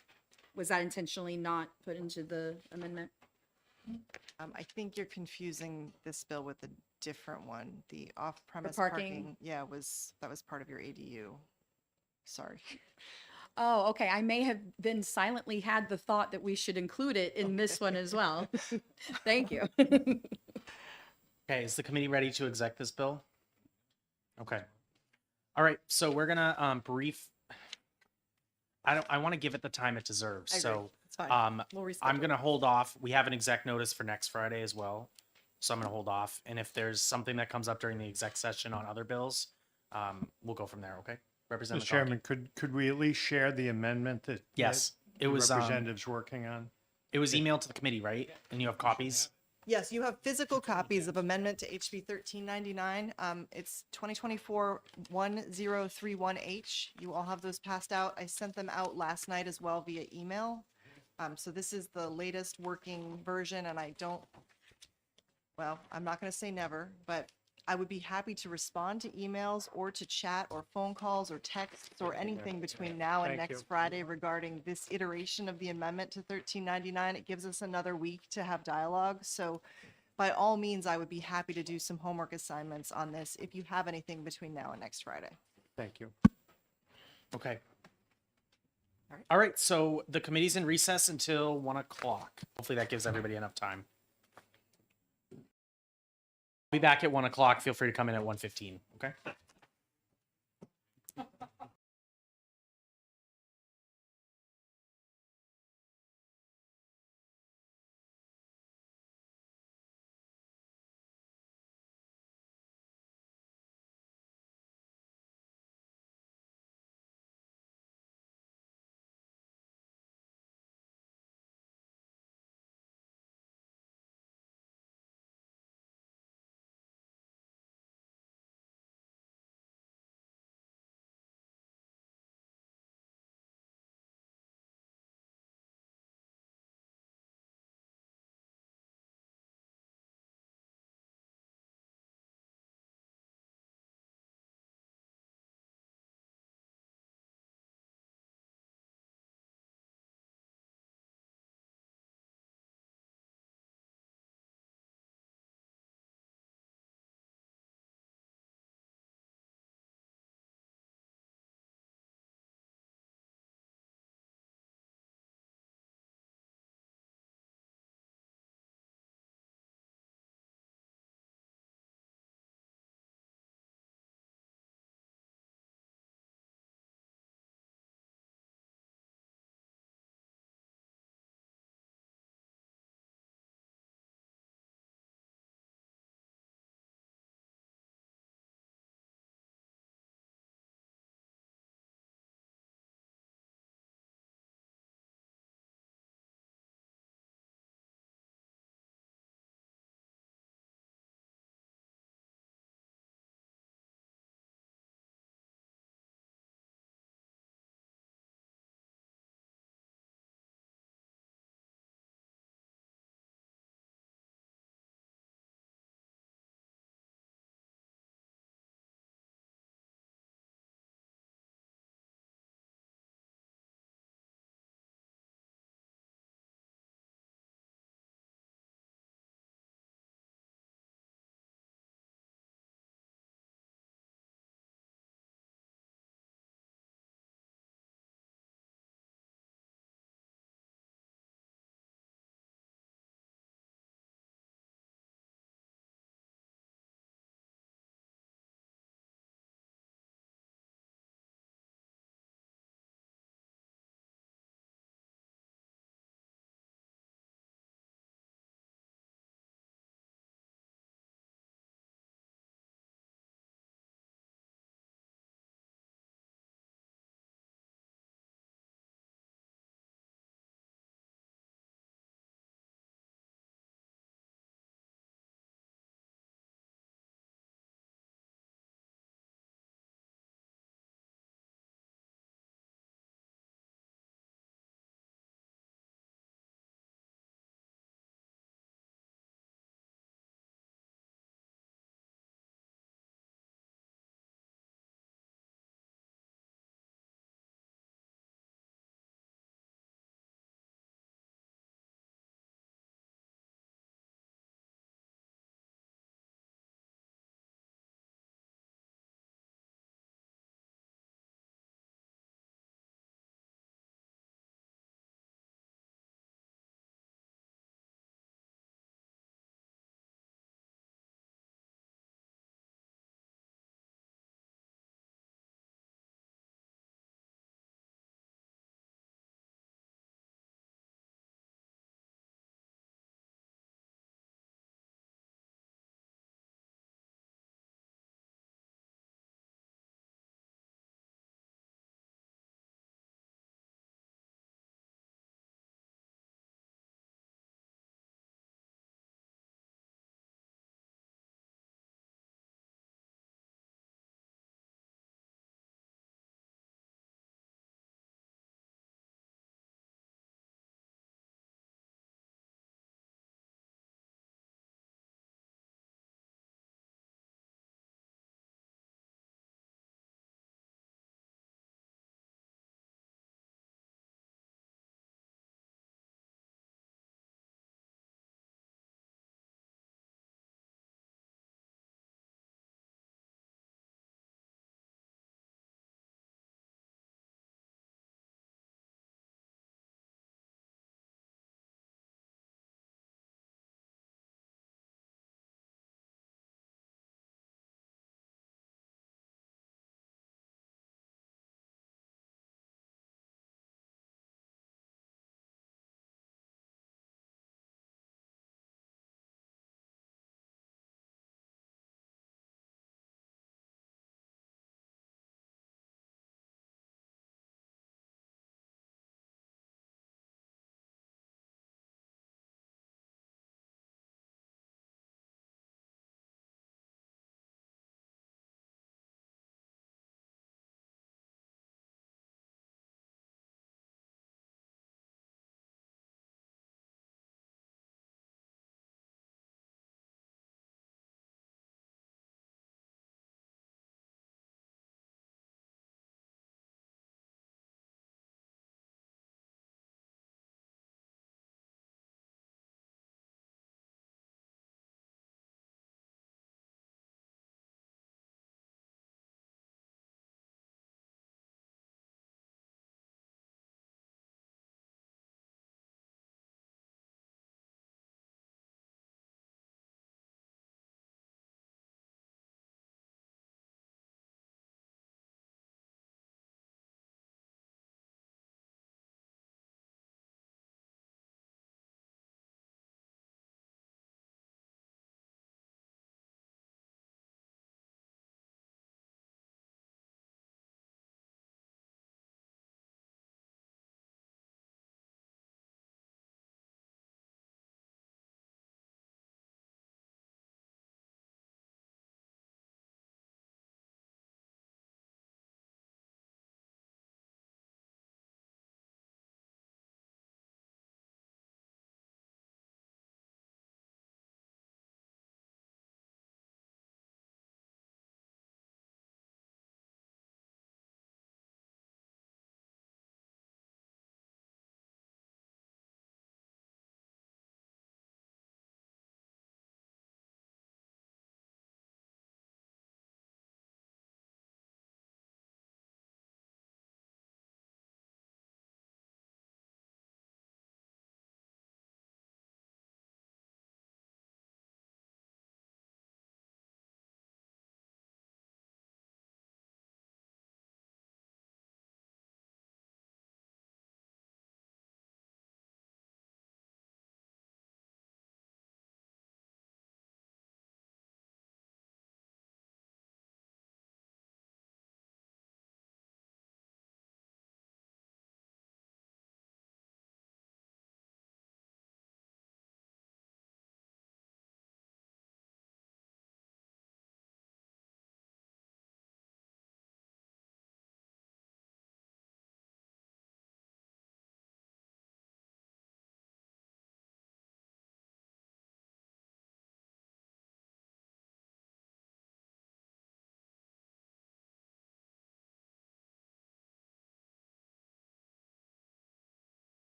Speaker 7: that intentionally not put into the amendment?
Speaker 11: I think you're confusing this bill with a different one. The off-premise
Speaker 7: parking?
Speaker 11: parking, yeah, that was part of your ADU. Sorry.
Speaker 7: Oh, okay. I may have been silently had the thought that we should include it in this one as well. Thank you.
Speaker 1: Okay, is the committee ready to exec this bill? Okay. All right, so we're gonna brief. I want to give it the time it deserves.
Speaker 11: I agree.
Speaker 1: So
Speaker 11: It's fine. We'll
Speaker 1: I'm
Speaker 11: reschedule.
Speaker 1: gonna hold off. We have an exec notice for next Friday as well, so I'm gonna hold off. And if there's something that comes up during the exec session on other bills, we'll go from there. Okay,
Speaker 15: Mr.
Speaker 1: Representative.
Speaker 15: Chairman, could we at least share the amendment that
Speaker 1: Yes. It
Speaker 15: the
Speaker 1: was,
Speaker 15: representatives working on?
Speaker 1: It was emailed to the committee, right? And you have copies?
Speaker 11: Yes, you have physical copies of amendment to HB 1399. It's 2024-1031H. You all have those passed out. I sent them out last night as well via email. So this is the latest working version, and well, I'm not going to say never, but I would be happy to respond to emails or to chat or phone calls or texts or anything between now and
Speaker 15: Thank
Speaker 11: next
Speaker 15: you.
Speaker 11: Friday regarding this iteration of the amendment to 1399. It gives us another week to have dialogue. So by all means, I would be happy to do some homework assignments on this if you have anything between now and next Friday.
Speaker 15: Thank you.
Speaker 1: Okay.
Speaker 11: All right.
Speaker 1: All right, so the committee's in recess until 1 o'clock. Hopefully that gives everybody enough time. Be back at 1 o'clock. Feel free to come in at 1:15, okay?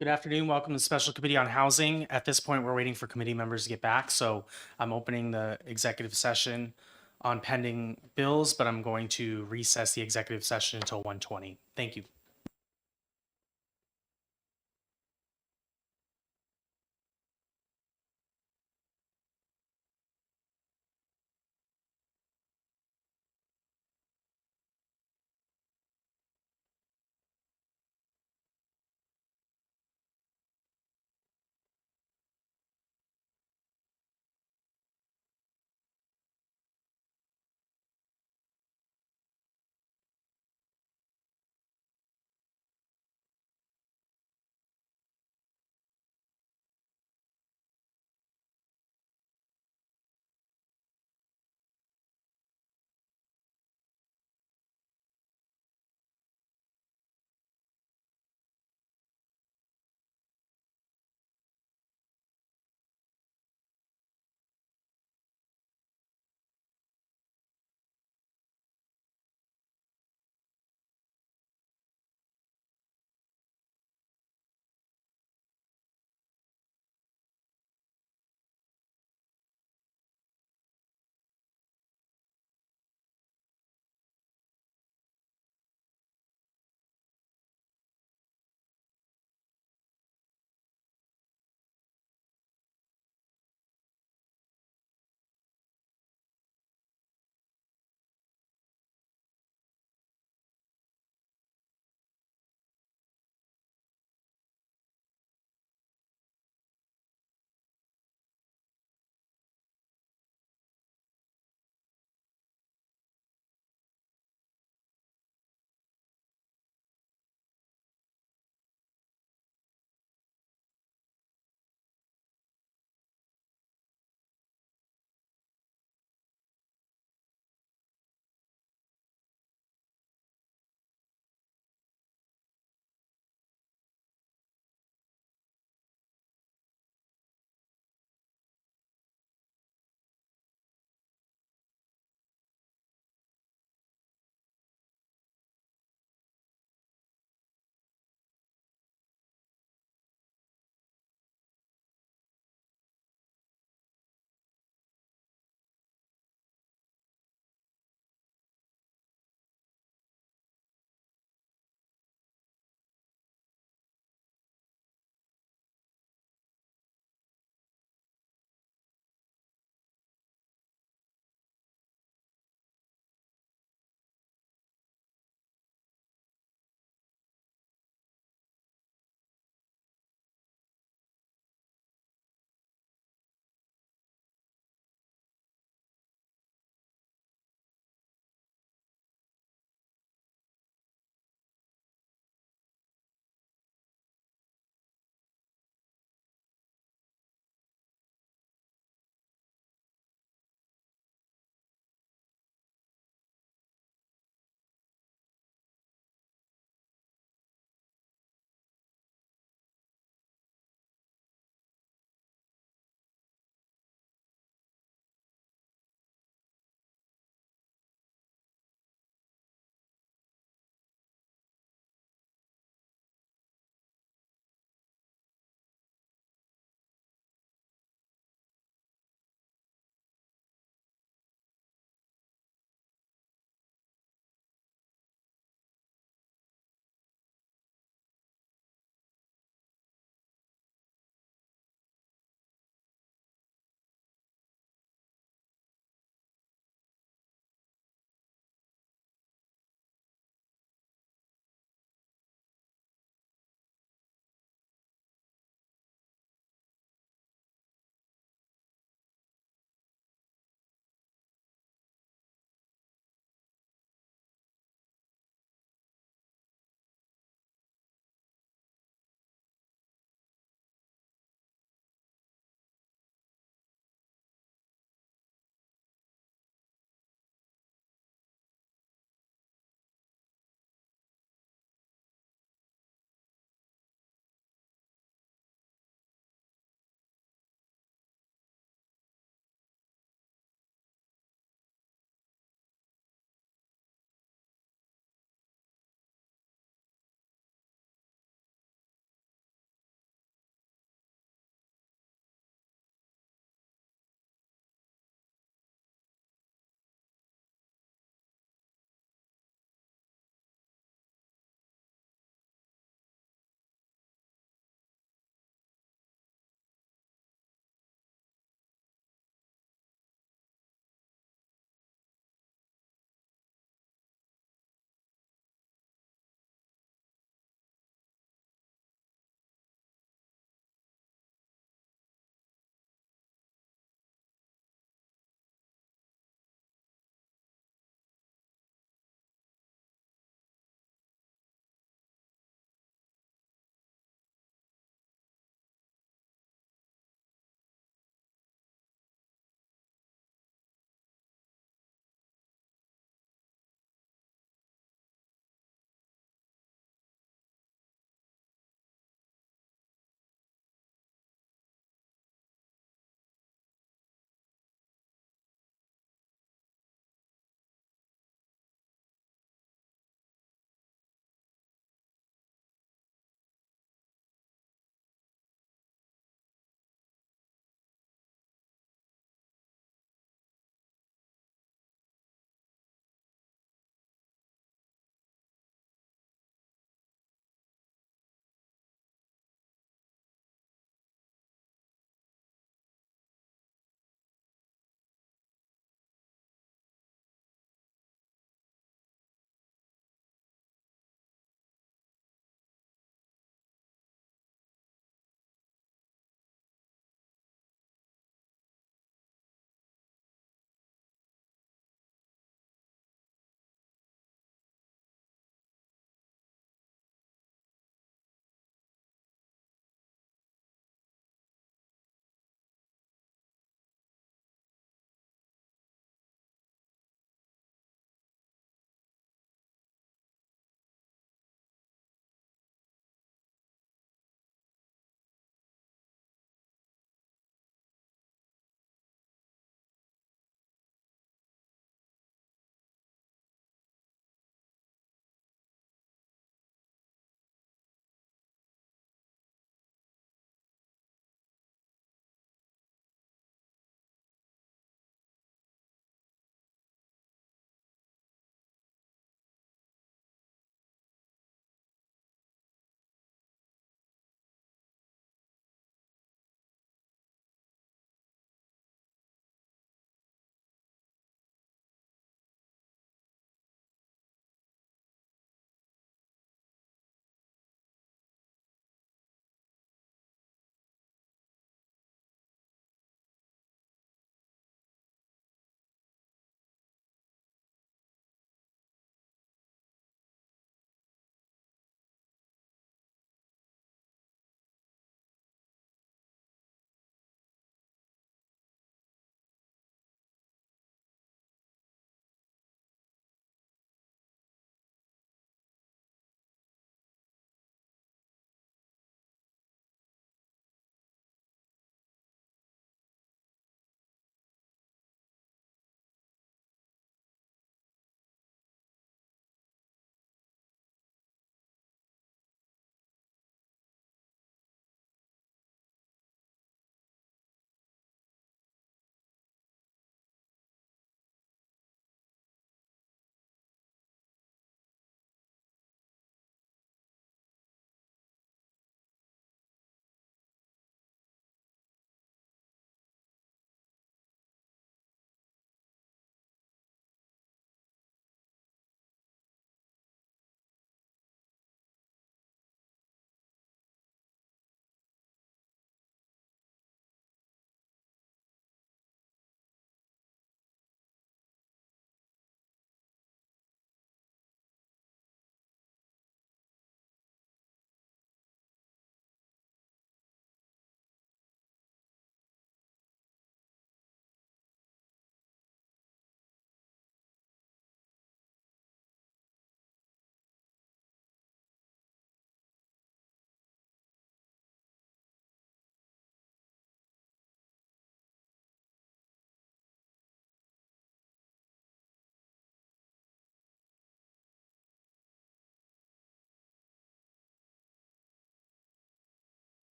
Speaker 1: Good afternoon. Welcome to the Special Committee on Housing. At this point, we're waiting for committee members to get back, so I'm opening the executive session on pending bills, but I'm going to recess the executive session until 1:20. Thank you.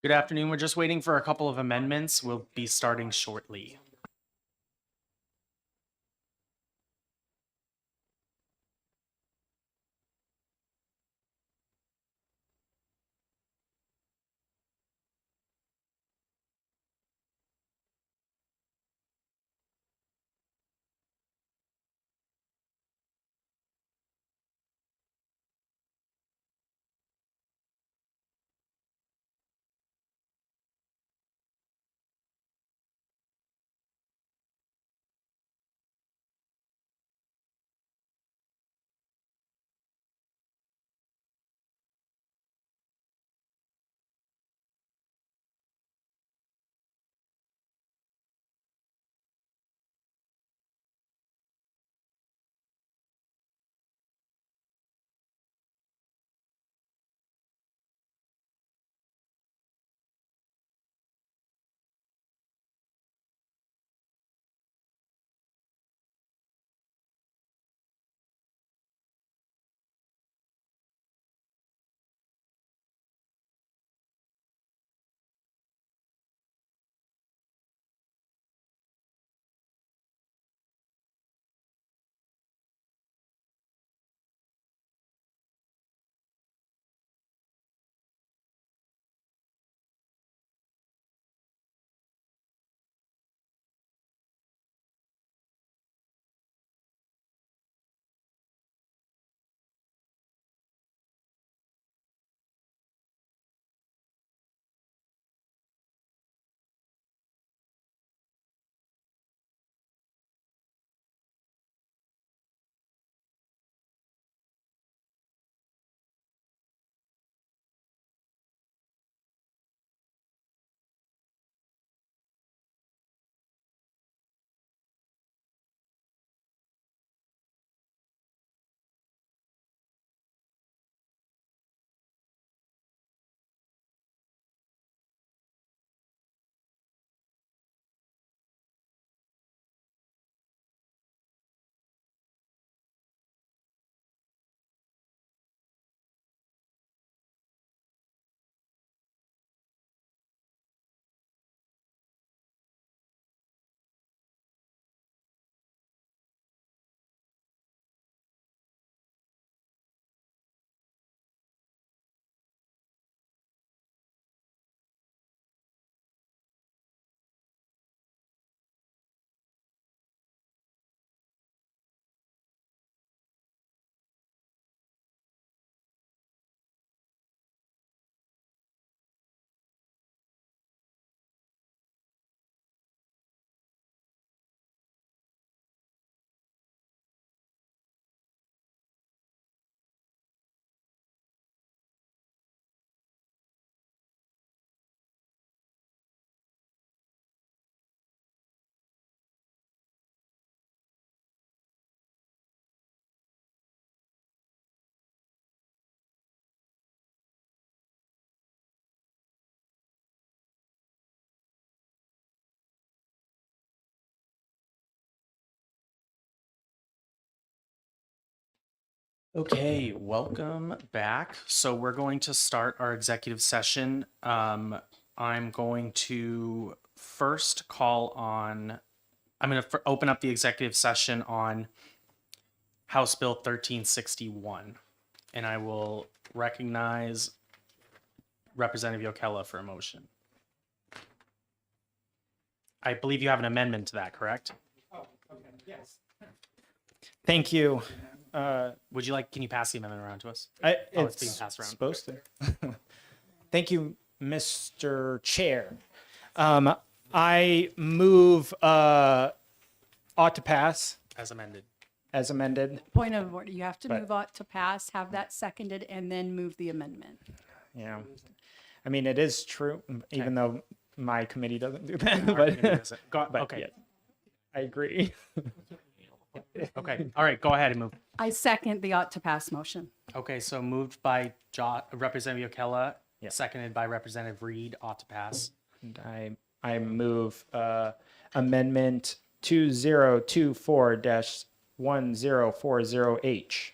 Speaker 1: Good afternoon. We're just waiting for a couple of amendments. We'll be starting shortly. Okay, welcome back. So we're going to start our executive session. I'm going to first call on, I'm going to open up the executive session on House Bill 1361. And I will recognize Representative Yokella for a motion. I believe you have an amendment to that, correct?
Speaker 8: Oh, okay, yes. Thank you.
Speaker 1: Would you like, can you pass the amendment around to us?
Speaker 8: It's
Speaker 1: being passed around.
Speaker 8: supposed to. Thank you, Mr. Chair. I move ought to pass
Speaker 1: As amended.
Speaker 8: as amended.
Speaker 12: Point of order, you have to
Speaker 8: But-
Speaker 12: move on to pass, have that seconded, and then move the amendment.
Speaker 8: Yeah. I mean, it is true, even though my committee doesn't do that.
Speaker 1: Our
Speaker 8: But,
Speaker 1: committee doesn't. But
Speaker 8: yeah, I agree.
Speaker 1: Okay, all right, go ahead and move.
Speaker 12: I second the ought to pass motion.
Speaker 1: Okay, so moved by Representative Yokella, seconded by Representative Reed, ought to pass.
Speaker 8: And I move amendment 2024-1040H.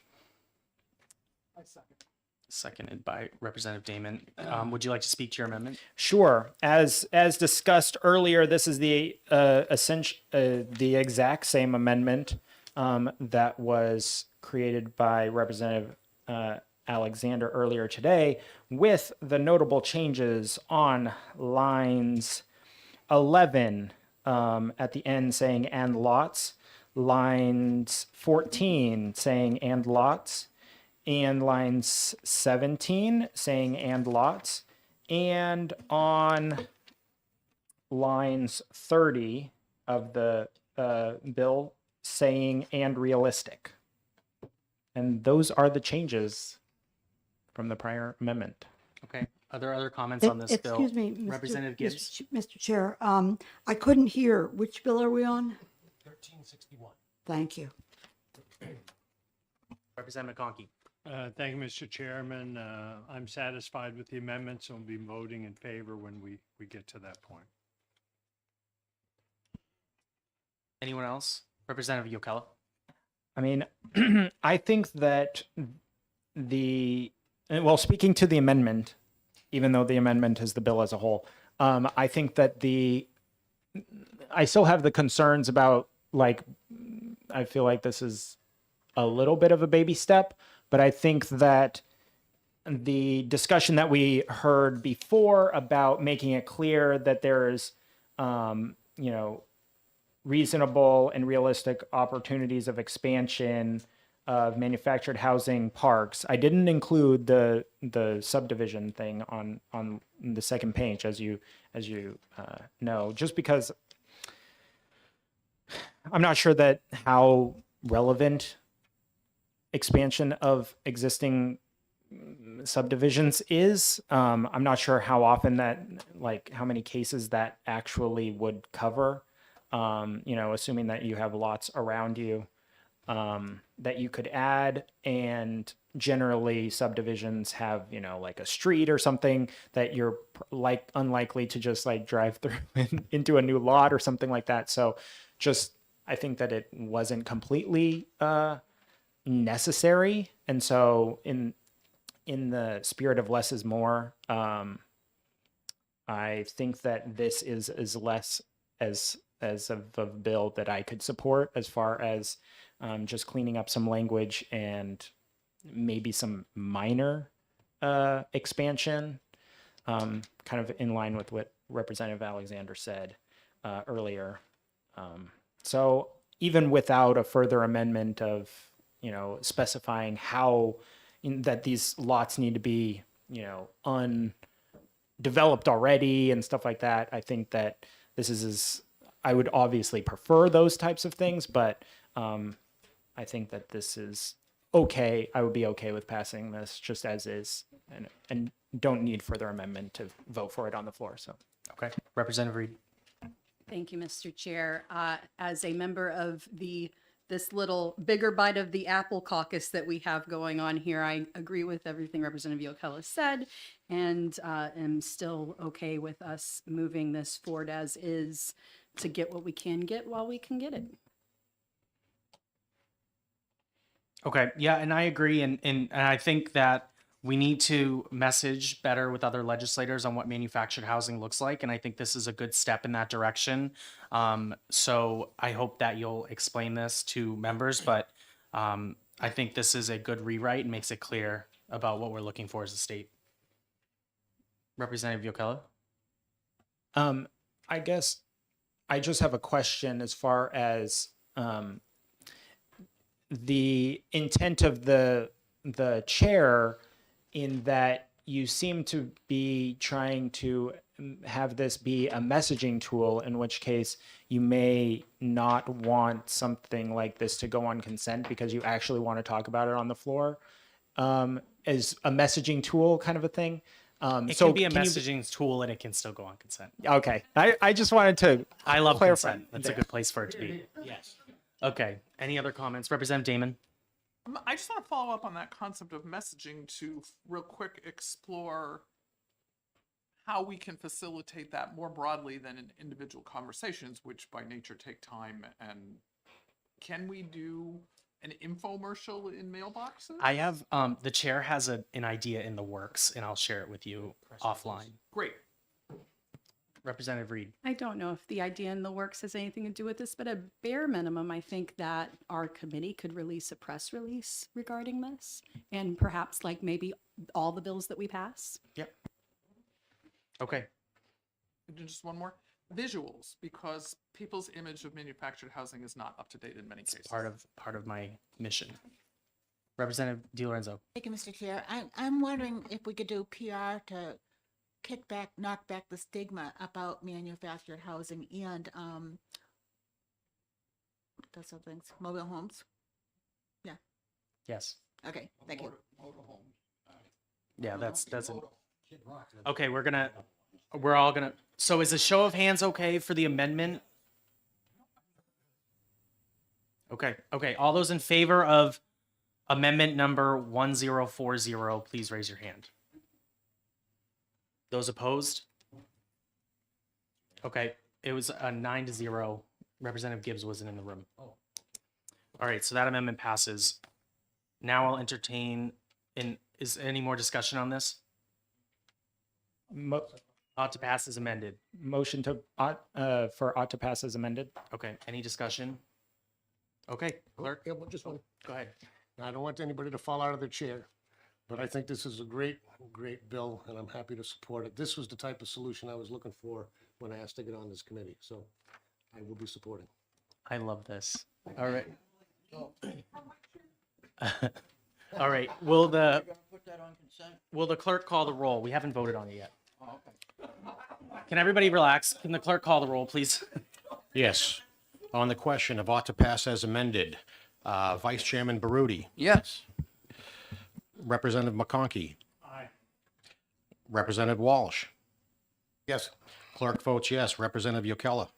Speaker 1: Seconded by Representative Damon. Would you like to speak to your amendment?
Speaker 8: Sure. As discussed earlier, this is the the exact same amendment that was created by Representative Alexander earlier today, with the notable changes on lines 11 at the end saying "and lots," lines 14 saying "and lots," and lines 17 saying "and lots," and on lines 30 of the bill saying "and realistic." And those are the changes from the prior amendment.
Speaker 1: Okay. Are there other comments on this bill?
Speaker 13: Excuse me,
Speaker 1: Representative Gibbs.
Speaker 13: Mr. Chair, I couldn't hear. Which bill are we on?
Speaker 1: 1361.
Speaker 13: Thank you.
Speaker 1: Representative McConkey.
Speaker 15: Thank you, Mr. Chairman. I'm satisfied with the amendments and will be voting in favor when we get to that point.
Speaker 1: Anyone else? Representative Yokella.
Speaker 8: I mean, I think that speaking to the amendment, even though the amendment is the bill as a whole, I think that I still have the concerns about, like, I feel like this is a little bit of a baby step, but I think that the discussion that we heard before about making it clear that there's, reasonable and realistic opportunities of expansion of manufactured housing parks. I didn't include the subdivision thing on the second page, as you know, just because I'm not sure that how relevant expansion of existing subdivisions is. I'm not sure how often that, like, how many cases that actually would cover. Assuming that you have lots around you that you could add, and generally subdivisions have, like a street or something that you're unlikely to just like drive through into a new lot or something like that. So I think that it wasn't completely necessary. And so in the spirit of less is more, I think that this is less as of a bill that I could support, as far as just cleaning up some language and maybe some minor expansion, kind of in line with what Representative Alexander said earlier. So even without a further amendment of, specifying how that these lots need to be, undeveloped already and stuff like that, I think that this is I would obviously prefer those types of things, but I think that this is okay. I would be okay with passing this just as is, and don't need further amendment to vote for it on the floor. So,
Speaker 1: okay, Representative Reed.
Speaker 12: Thank you, Mr. Chair. As a member of this little bigger bite of the apple caucus that we have going on here, I agree with everything Representative Yokella said, and am still okay with us moving this forward as is, to get what we can get while we can get it.
Speaker 1: Okay, yeah, and I agree, and I think that we need to message better with other legislators on what manufactured housing looks like, and I think this is a good step in that direction. So I hope that you'll explain this to members, but I think this is a good rewrite and makes it clear about what we're looking for as a state. Representative Yokella?
Speaker 8: I guess I just have a question as far as the intent of the chair, in that you seem to be trying to have this be a messaging tool, in which case you may not want something like this to go on consent because you actually want to talk about it on the floor, as a messaging tool kind of a thing.
Speaker 1: It can be a messaging tool and it can still go on consent.
Speaker 8: Okay. I just wanted to
Speaker 1: I love
Speaker 8: clarify.
Speaker 1: consent. That's a good place for it to be. Yes. Okay. Any other comments? Representative Damon?
Speaker 6: I just want to follow up on that concept of messaging to real quick explore how we can facilitate that more broadly than in individual conversations, which by nature take time. And can we do an infomercial in mailboxes?
Speaker 1: I have, the chair has an idea in the works, and I'll share it with you offline.
Speaker 6: Great.
Speaker 1: Representative Reed.
Speaker 12: I don't know if the idea in the works has anything to do with this, but at bare minimum, I think that our committee could release a press release regarding this and perhaps like maybe all the bills that we pass.
Speaker 1: Yep. Okay.
Speaker 6: Just one more. Visuals, because people's image of manufactured housing is not up to date in many cases.
Speaker 1: Part of my mission. Representative DiLorenzo.
Speaker 4: Thank you, Mr. Chair. I'm wondering if we could do PR to knock back the stigma about manufactured housing and, those other things, mobile homes. Yeah,
Speaker 1: Yes.
Speaker 4: okay, thank you.
Speaker 1: Yeah, that's doesn't. Okay, we're all gonna, so is a show of hands okay for the amendment? Okay, all those in favor of amendment number 1040, please raise your hand. Those opposed? Okay, it was a 9-0. Representative Gibbs wasn't in the room. All right, so that amendment passes. Now I'll entertain, is any more discussion on this? Ought to pass as amended.
Speaker 8: Motion to for ought to pass as amended.
Speaker 1: Okay, any discussion? Okay, clerk,
Speaker 2: Yeah, well, just one.
Speaker 1: go ahead.
Speaker 2: I don't want anybody to fall out of their chair, but I think this is a great, great bill, and I'm happy to support it. This was the type of solution I was looking for when I asked to get on this committee, so I will be supporting.
Speaker 1: I love this. All right. All right, will the clerk call the roll? We haven't voted on it yet. Can everybody relax? Can the clerk call the roll, please?
Speaker 2: Yes. On the question of ought to pass as amended, Vice Chairman Baroudi.
Speaker 10: Yes.
Speaker 2: Representative McConkey. Aye. Representative Walsh. Yes. Clerk votes yes. Representative Yokella.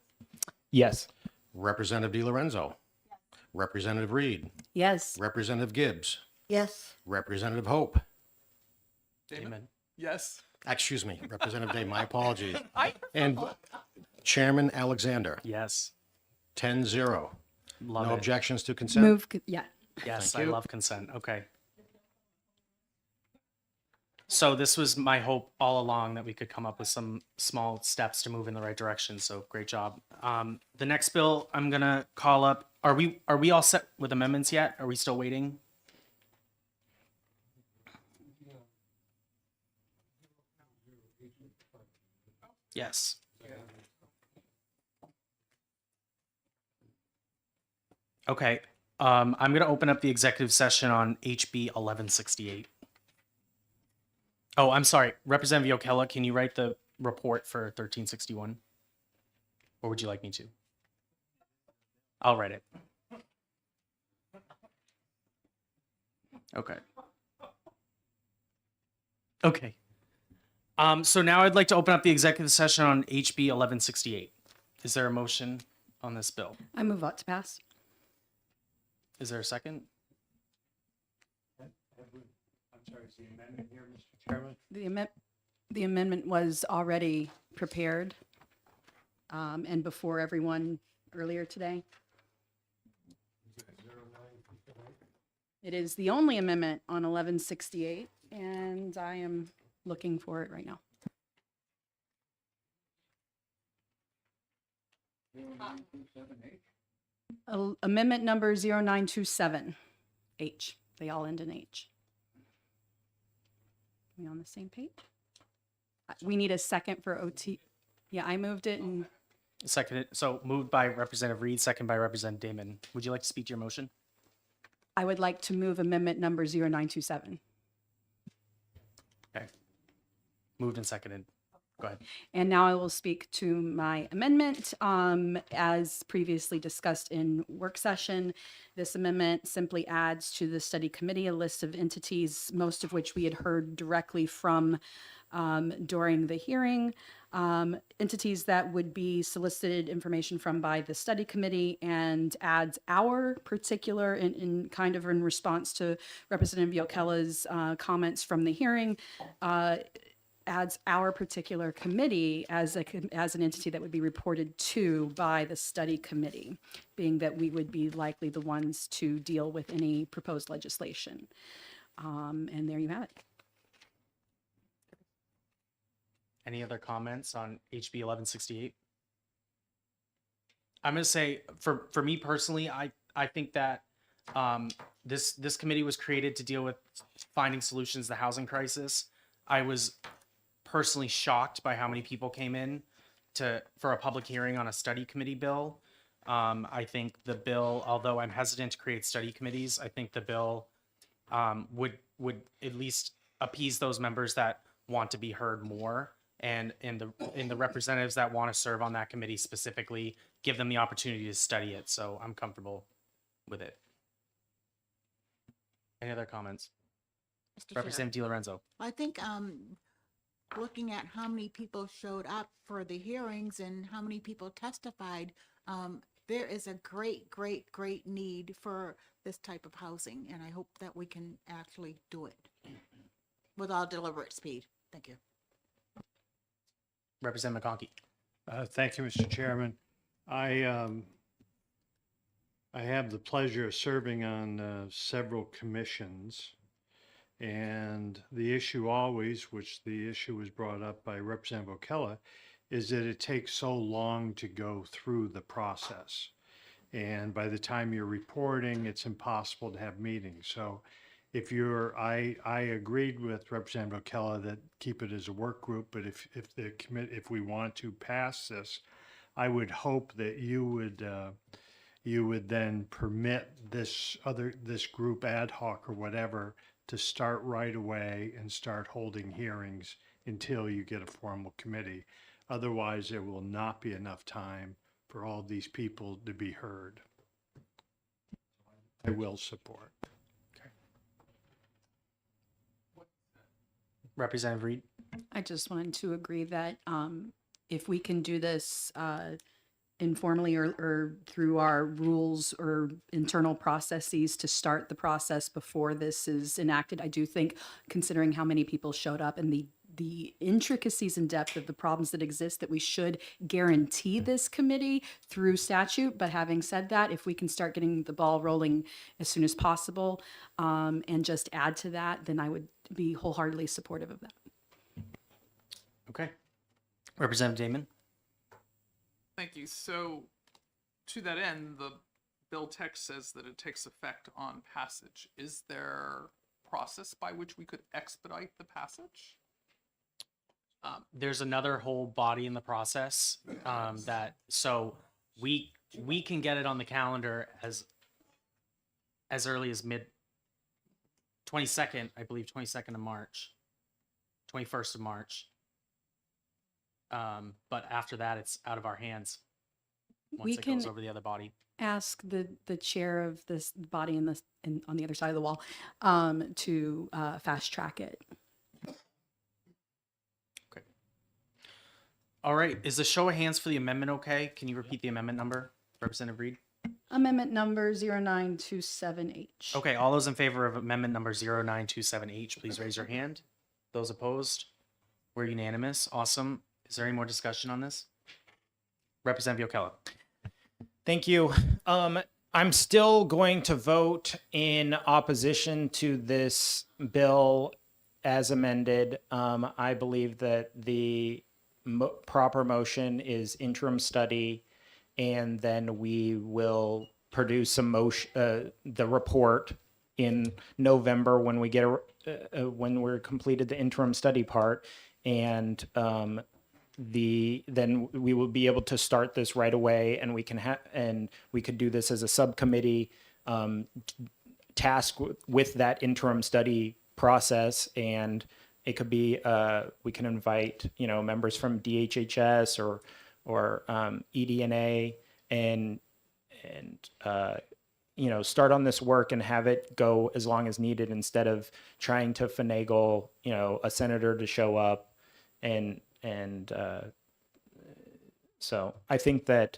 Speaker 8: Yes.
Speaker 2: Representative DiLorenzo. Representative Reed.
Speaker 12: Yes.
Speaker 2: Representative Gibbs.
Speaker 13: Yes.
Speaker 2: Representative Hope.
Speaker 6: Damon? Yes.
Speaker 2: Excuse me, Representative Day, my apologies. And Chairman Alexander.
Speaker 1: Yes.
Speaker 2: 10-0.
Speaker 1: Love
Speaker 2: No
Speaker 1: it.
Speaker 2: objections to consent?
Speaker 12: Move, yeah.
Speaker 1: Yes,
Speaker 2: Thank
Speaker 1: I
Speaker 2: you.
Speaker 1: love consent. Okay. So this was my hope all along, that we could come up with some small steps to move in the right direction. So great job. The next bill I'm gonna call up. Are we all set with amendments yet? Are we still waiting? Yes. Okay. I'm gonna open up the executive session on HB 1168. Oh, I'm sorry. Representative Yokella, can you write the report for 1361? Or would you like me to? I'll write it. Okay. Okay. So now I'd like to open up the executive session on HB 1168. Is there a motion on this bill?
Speaker 12: I move ought to pass.
Speaker 1: Is there a second?
Speaker 15: I'm sorry, is the amendment here, Mr. Chairman?
Speaker 12: The amendment was already prepared and before everyone earlier today. It is the only amendment on 1168, and I am looking for it right now. Amendment number 0927H. They all end in H. We on the same page? We need a second for OT. Yeah, I moved it and
Speaker 1: Seconded. So moved by Representative Reed, second by Representative Damon. Would you like to speak to your motion?
Speaker 12: I would like to move amendment number 0927.
Speaker 1: Okay. Moved and seconded. Go ahead.
Speaker 12: And now I will speak to my amendment. As previously discussed in work session, this amendment simply adds to the study committee a list of entities, most of which we had heard directly from during the hearing. Entities that would be solicited information from by the study committee, and adds our particular, in kind of in response to Representative Yokella's comments from the hearing, adds our particular committee as as an entity that would be reported to by the study committee, being that we would be likely the ones to deal with any proposed legislation. And there you have it.
Speaker 1: Any other comments on HB 1168? I'm going to say for me personally, I think that this committee was created to deal with finding solutions to the housing crisis. I was personally shocked by how many people came in for a public hearing on a study committee bill. I think the bill, although I'm hesitant to create study committees, I think the bill would at least appease those members that want to be heard more, and the representatives that want to serve on that committee specifically, give them the opportunity to study it. So I'm comfortable with it. Any other comments?
Speaker 4: Mr. Chair.
Speaker 1: Representative Di Lorenzo.
Speaker 4: I think looking at how many people showed up for the hearings and how many people testified, there is a great need for this type of housing, and I hope that we can actually do it with all deliberate speed. Thank you.
Speaker 1: Representative McConkey.
Speaker 15: Thank you, Mr. Chairman. I have the pleasure of serving on several commissions, and the issue always, which the issue was brought up by Representative O'Kella, is that it takes so long to go through the process. And by the time you're reporting, it's impossible to have meetings. So I agreed with Representative O'Kella that keep it as a work group, but if we want to pass this, I would hope that you would then permit this group ad hoc or whatever to start right away and start holding hearings until you get a formal committee. Otherwise, there will not be enough time for all these people to be heard. I will support.
Speaker 1: Representative Reed.
Speaker 12: I just wanted to agree that if we can do this informally or through our rules or internal processes to start the process before this is enacted, I do think, considering how many people showed up and the intricacies and depth of the problems that exist, that we should guarantee this committee through statute. But having said that, if we can start getting the ball rolling as soon as possible and just add to that, then I would be wholeheartedly supportive of that.
Speaker 1: Okay. Representative Damon.
Speaker 6: Thank you. So to that end, the bill text says that it takes effect on passage. Is there a process by which we could expedite the passage?
Speaker 1: There's another whole body in the process so we can get it on the calendar as early as mid 22nd, I believe 22nd of March, 21st of March. But after that, it's out of our hands once
Speaker 12: We
Speaker 1: it goes
Speaker 12: can
Speaker 1: over the other body.
Speaker 12: ask the chair of this body on the other side of the wall to fast track it.
Speaker 1: All right. Is the show of hands for the amendment okay? Can you repeat the amendment number, Representative Reed?
Speaker 12: Amendment number 0927H.
Speaker 1: Okay. All those in favor of amendment number 0927H, please raise your hand. Those opposed? We're unanimous. Awesome. Is there any more discussion on this? Representative O'Kella.
Speaker 8: Thank you. I'm still going to vote in opposition to this bill as amended. I believe that the proper motion is interim study, and then we will produce the report in November when we get when we're completed the interim study part, and then we will be able to start this right away, and we can we could do this as a subcommittee task with that interim study process. And it could be we can invite members from DHHS or EDNA and start on this work and have it go as long as needed, instead of trying to finagle a senator to show up and so I think that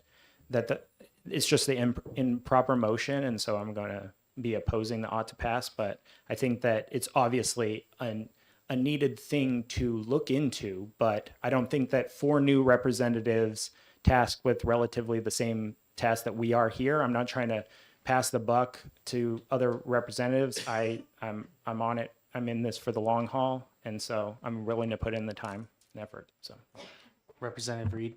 Speaker 8: it's just the improper motion, and so I'm going to be opposing the ought to pass. But I think that it's obviously a needed thing to look into, but I don't think that 4 new representatives tasked with relatively the same task that we are here. I'm not trying to pass the buck to other representatives. I'm on it. I'm in this for the long haul, and so I'm willing to put in the time and effort. So,
Speaker 1: Representative Reed.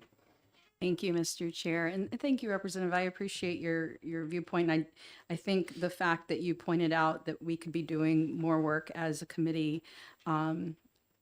Speaker 12: Thank you, Mr. Chair, and thank you, Representative. I appreciate your viewpoint. I think the fact that you pointed out that we could be doing more work as a committee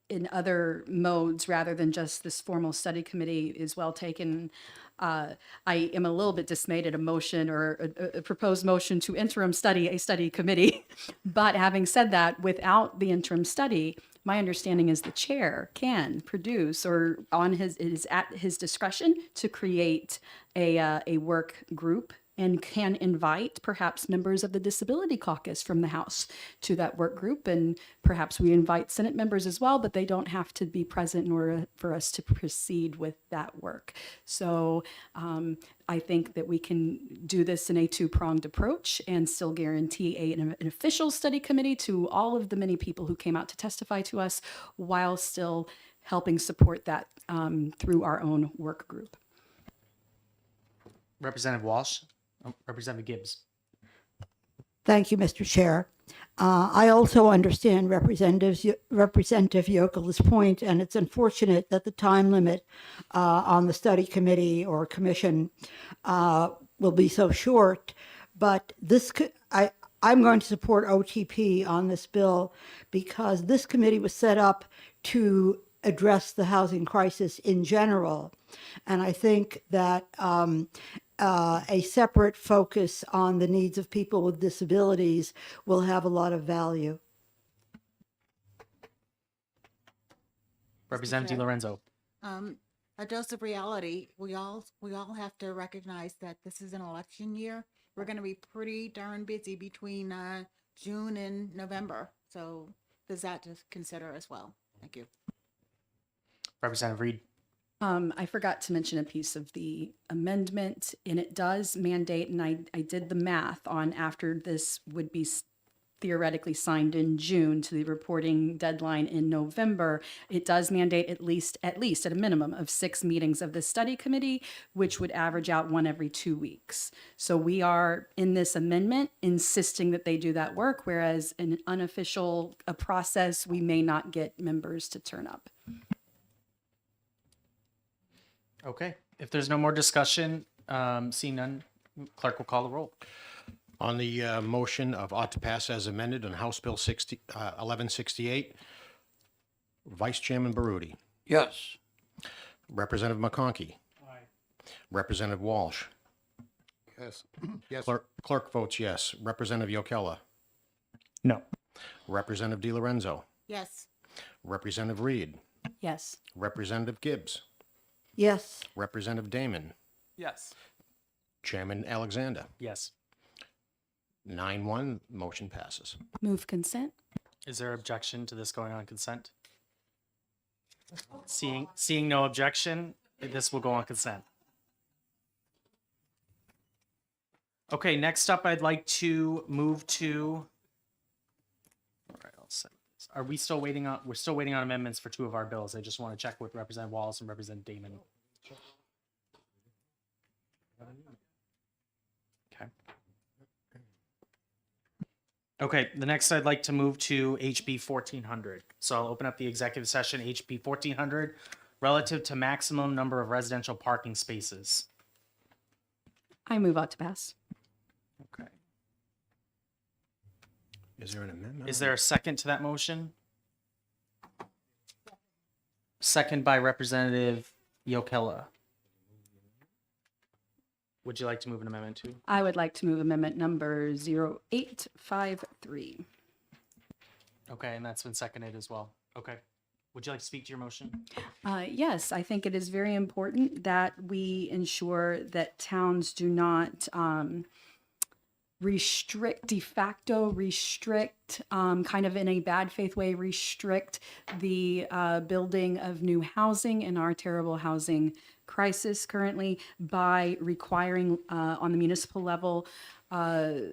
Speaker 12: in other modes rather than just this formal study committee is well taken. I am a little bit dismayed at a motion or a proposed motion to interim study a study committee. But having said that, without the interim study, my understanding is the chair can produce or it is at his discretion to create a work group and can invite perhaps members of the Disability Caucus from the House to that work group. And perhaps we invite Senate members as well, but they don't have to be present in order for us to proceed with that work. So I think that we can do this in a 2-pronged approach and still guarantee an official study committee to all of the many people who came out to testify to us, while still helping support that through our own work group.
Speaker 1: Representative Walsh. Oh, Representative Gibbs.
Speaker 13: Thank you, Mr. Chair. I also understand Representative Yocola's point, and it's unfortunate that the time limit on the study committee or commission will be so short. But I'm going to support OTP on this bill because this committee was set up to address the housing crisis in general. And I think that a separate focus on the needs of people with disabilities will have a lot of value.
Speaker 1: Representative DiLorenzo.
Speaker 4: A dose of reality. We all have to recognize that this is an election year. We're going to be pretty darn busy between June and November. So there's that to consider as well. Thank you.
Speaker 1: Representative Reed.
Speaker 12: I forgot to mention a piece of the amendment, and it does mandate, and I did the math on after this would be theoretically signed in June to the reporting deadline in November. It does mandate at least at a minimum of 6 meetings of the study committee, which would average out 1 every 2 weeks. So we are in this amendment insisting that they do that work, whereas in an unofficial process, we may not get members to turn up.
Speaker 1: Okay. If there's no more discussion, seeing none, clerk will call the roll.
Speaker 2: On the motion of ought to pass as amended on House Bill 1168, Vice Chairman Baroudi.
Speaker 10: Yes.
Speaker 2: Representative McConkey.
Speaker 15: Aye.
Speaker 2: Representative Walsh.
Speaker 17: Yes. Yes.
Speaker 2: Clerk votes yes. Representative Yokela.
Speaker 8: no.
Speaker 2: Representative DiLorenzo.
Speaker 4: Yes.
Speaker 2: Representative Reed.
Speaker 12: Yes.
Speaker 2: Representative Gibbs.
Speaker 13: Yes.
Speaker 2: Representative Damon.
Speaker 6: Yes.
Speaker 2: Chairman Alexander.
Speaker 1: Yes.
Speaker 2: 9-1, motion passes.
Speaker 12: Move consent.
Speaker 1: Is there objection to this going on consent? Seeing no objection, this will go on consent. Okay, next up, I'd like to move to. All right, I'll set this. Are we still waiting on? We're still waiting on amendments for 2 of our bills. I just want to check with Representative Wallace and Representative Damon. Okay. Okay, the next I'd like to move to HB 1400. So I'll open up the executive session, HB 1400, relative to maximum number of residential parking spaces.
Speaker 12: I move ought to pass.
Speaker 1: Okay.
Speaker 2: Is there an amendment?
Speaker 1: Is there a second to that motion? Second by Representative Yokela. Would you like to move an amendment to?
Speaker 12: I would like to move amendment number 0853.
Speaker 1: Okay, and that's been seconded as well. Okay. Would you like to speak to your motion?
Speaker 12: Yes, I think it is very important that we ensure that towns do not de facto restrict, kind of in a bad faith way, restrict the building of new housing in our terrible housing crisis currently by requiring on the municipal level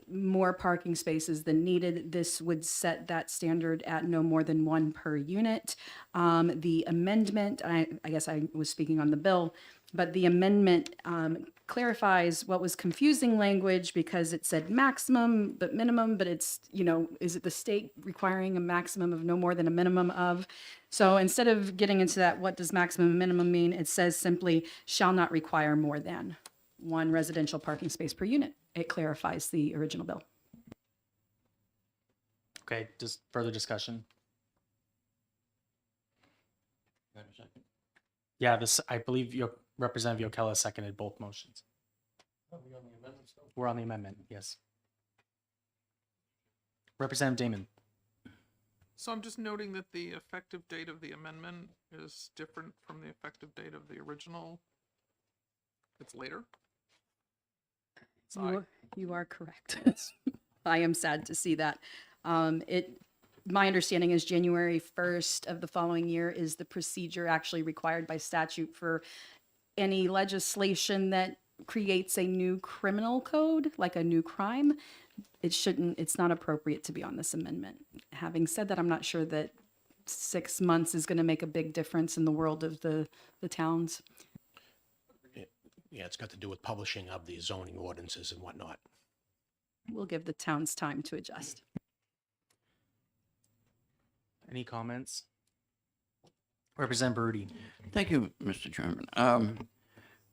Speaker 12: more parking spaces than needed. This would set that standard at no more than one per unit. The amendment, I guess I was speaking on the bill, but the amendment clarifies what was confusing language because it said maximum but minimum, but it's, is it the state requiring a maximum of no more than a minimum of? So instead of getting into that, what does maximum and minimum mean? It says simply shall not require more than one residential parking space per unit. It clarifies the original bill.
Speaker 1: Okay, just further discussion. Yeah, I believe your Representative Yokela seconded both motions. We're on the amendment, yes. Representative Damon.
Speaker 6: So I'm just noting that the effective date of the amendment is different from the effective date of the original. It's later.
Speaker 12: You are correct. I am sad to see that. My understanding is January 1st of the following year is the procedure actually required by statute for any legislation that creates a new criminal code, like a new crime. It's not appropriate to be on this amendment. Having said that, I'm not sure that 6 months is going to make a big difference in the world of the towns.
Speaker 2: Yeah, it's got to do with publishing of the zoning ordinances and whatnot.
Speaker 12: We'll give the towns time to adjust.
Speaker 1: Any comments? Representative Baroudi.
Speaker 10: Thank you, Mr. Chairman.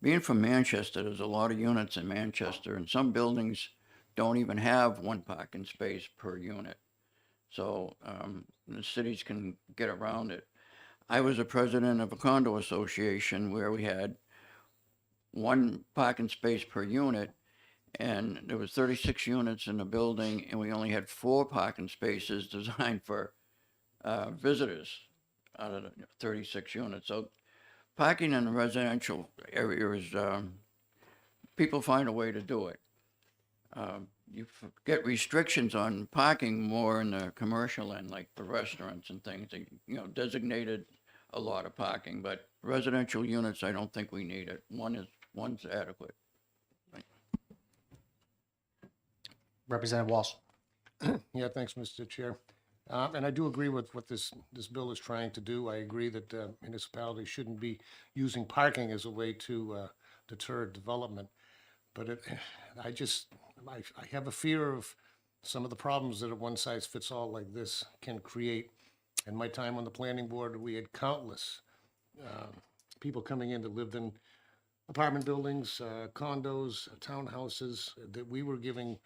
Speaker 10: Being from Manchester, there's a lot of units in Manchester, and some buildings don't even have one parking space per unit. So the cities can get around it. I was a president of a condo association where we had one parking space per unit, and there was 36 units in the building, and we only had 4 parking spaces designed for visitors out of the 36 units. So parking in the residential area is, people find a way to do it. You get restrictions on parking more in the commercial end, like the restaurants and things, designated a lot of parking, but residential units, I don't think we need it. One's adequate.
Speaker 1: Representative Walsh.
Speaker 2: Yeah, thanks, Mr. Chair. And I do agree with what this bill is trying to do. I agree that municipalities shouldn't be using parking as a way to deter development. But I have a fear of some of the problems that a one-size-fits-all like this can create. In my time on the planning board, we had countless people coming in that lived in apartment buildings, condos, townhouses, that we were giving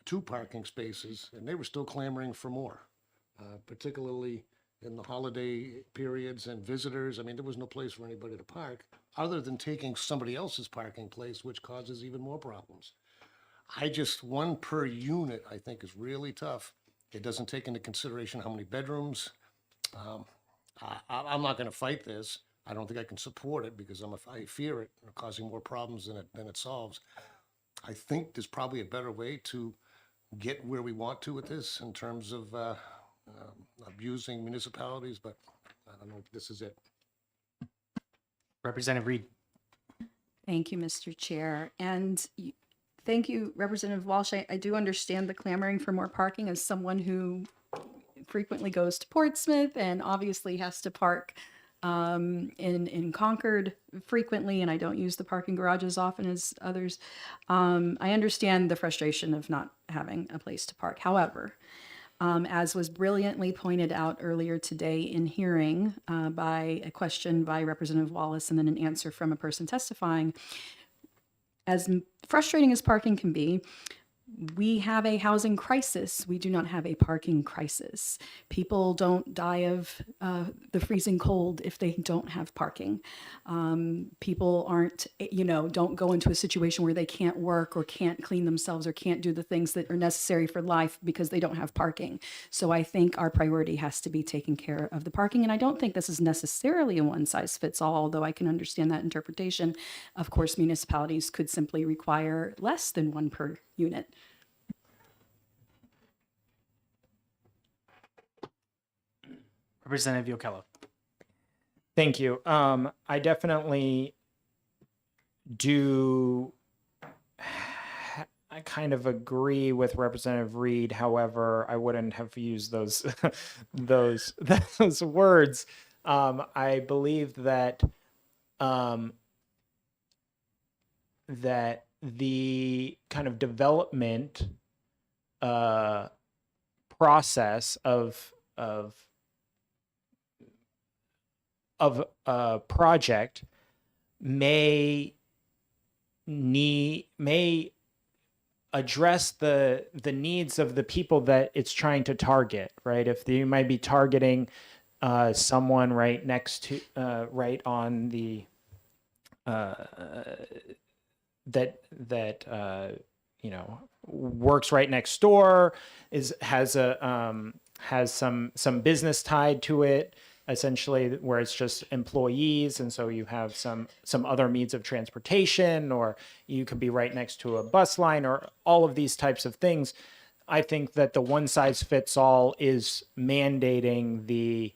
Speaker 2: 2 parking spaces, and they were still clamoring for more, particularly in the holiday periods and visitors. I mean, there was no place for anybody to park other than taking somebody else's parking place, which causes even more problems. One per unit, I think, is really tough. It doesn't take into consideration how many bedrooms. I'm not going to fight this. I don't think I can support it because I fear it causing more problems than it solves. I think there's probably a better way to get where we want to with this in terms of abusing municipalities, but I don't know if this is it.
Speaker 1: Representative Reed.
Speaker 12: Thank you, Mr. Chair. And thank you, Representative Walsh. I do understand the clamoring for more parking as someone who frequently goes to Portsmouth and obviously has to park in Concord frequently, and I don't use the parking garage as often as others. I understand the frustration of not having a place to park. However, as was brilliantly pointed out earlier today in hearing by a question by Representative Wallace and then an answer from a person testifying, as frustrating as parking can be, we have a housing crisis. We do not have a parking crisis. People don't die of the freezing cold if they don't have parking. People don't go into a situation where they can't work or can't clean themselves or can't do the things that are necessary for life because they don't have parking. So I think our priority has to be taking care of the parking. And I don't think this is necessarily a one size fits all, although I can understand that interpretation. Of course, municipalities could simply require less than 1 per unit.
Speaker 1: Representative Yokela.
Speaker 8: Thank you. I definitely do. I kind of agree with Representative Reed. However, I wouldn't have used those those words. I believe that that the kind of development process of a project may address the needs of the people that it's trying to target, right? If you might be targeting someone right next to right on the that you know, works right next door, has some business tied to it, essentially, where it's just employees, and so you have some other means of transportation, or you could be right next to a bus line, or all of these types of things. I think that the one size fits all is mandating the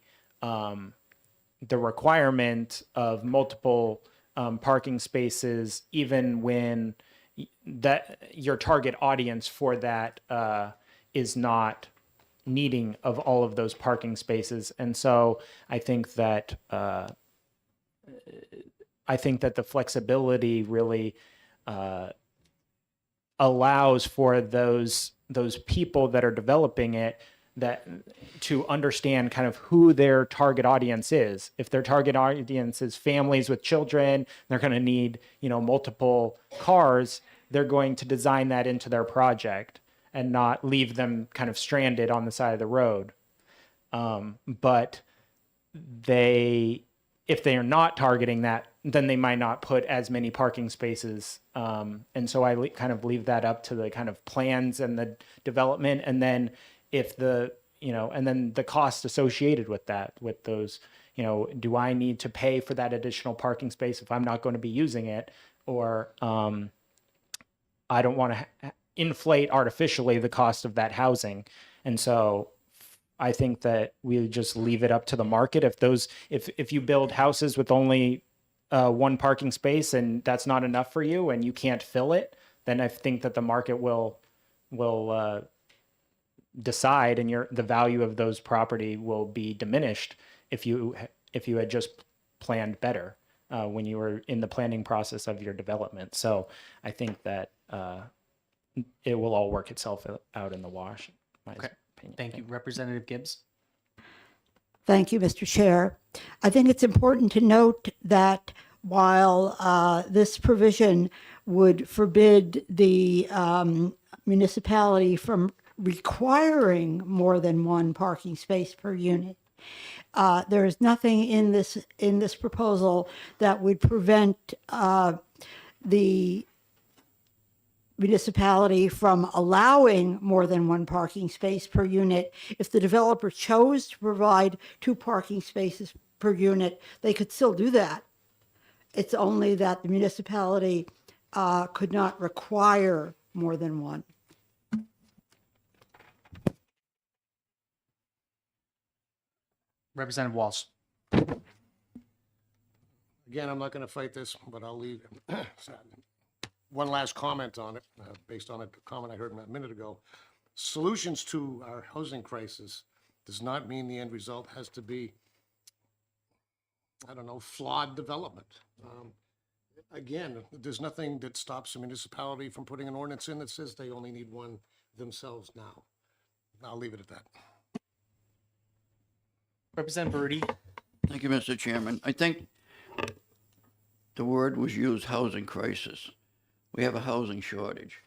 Speaker 8: requirement of multiple parking spaces, even when that your target audience for that is not needing of all of those parking spaces. And so I think that the flexibility really allows for those people that are developing it that to understand kind of who their target audience is. If their target audience is families with children, they're going to need, you know, multiple cars. They're going to design that into their project and not leave them kind of stranded on the side of the road. But if they are not targeting that, then they might not put as many parking spaces. And so I kind of leave that up to the kind of plans and the development. And then if and then the cost associated with that, with those, you know, do I need to pay for that additional parking space if I'm not going to be using it? Or I don't want to inflate artificially the cost of that housing. And so I think that we just leave it up to the market. If you build houses with only one parking space and that's not enough for you and you can't fill it, then I think that the market will decide, and the value of those property will be diminished if you had just planned better when you were in the planning process of your development. So I think that it will all work itself out in the wash.
Speaker 1: Okay. Thank you. Representative Gibbs.
Speaker 13: Thank you, Mr. Chair. I think it's important to note that while this provision would forbid the municipality from requiring more than one parking space per unit, there is nothing in this proposal that would prevent the municipality from allowing more than one parking space per unit. If the developer chose to provide 2 parking spaces per unit, they could still do that. It's only that the municipality could not require more than one.
Speaker 1: Representative Walsh.
Speaker 2: Again, I'm not going to fight this, but I'll leave one last comment on it, based on a comment I heard a minute ago. Solutions to our housing crisis does not mean the end result has to be, I don't know, flawed development. Again, there's nothing that stops a municipality from putting an ordinance in that says they only need one themselves now. I'll leave it at that.
Speaker 1: Representative Baruti.
Speaker 10: Thank you, Mr. Chairman. I think the word was used, housing crisis. We have a housing shortage.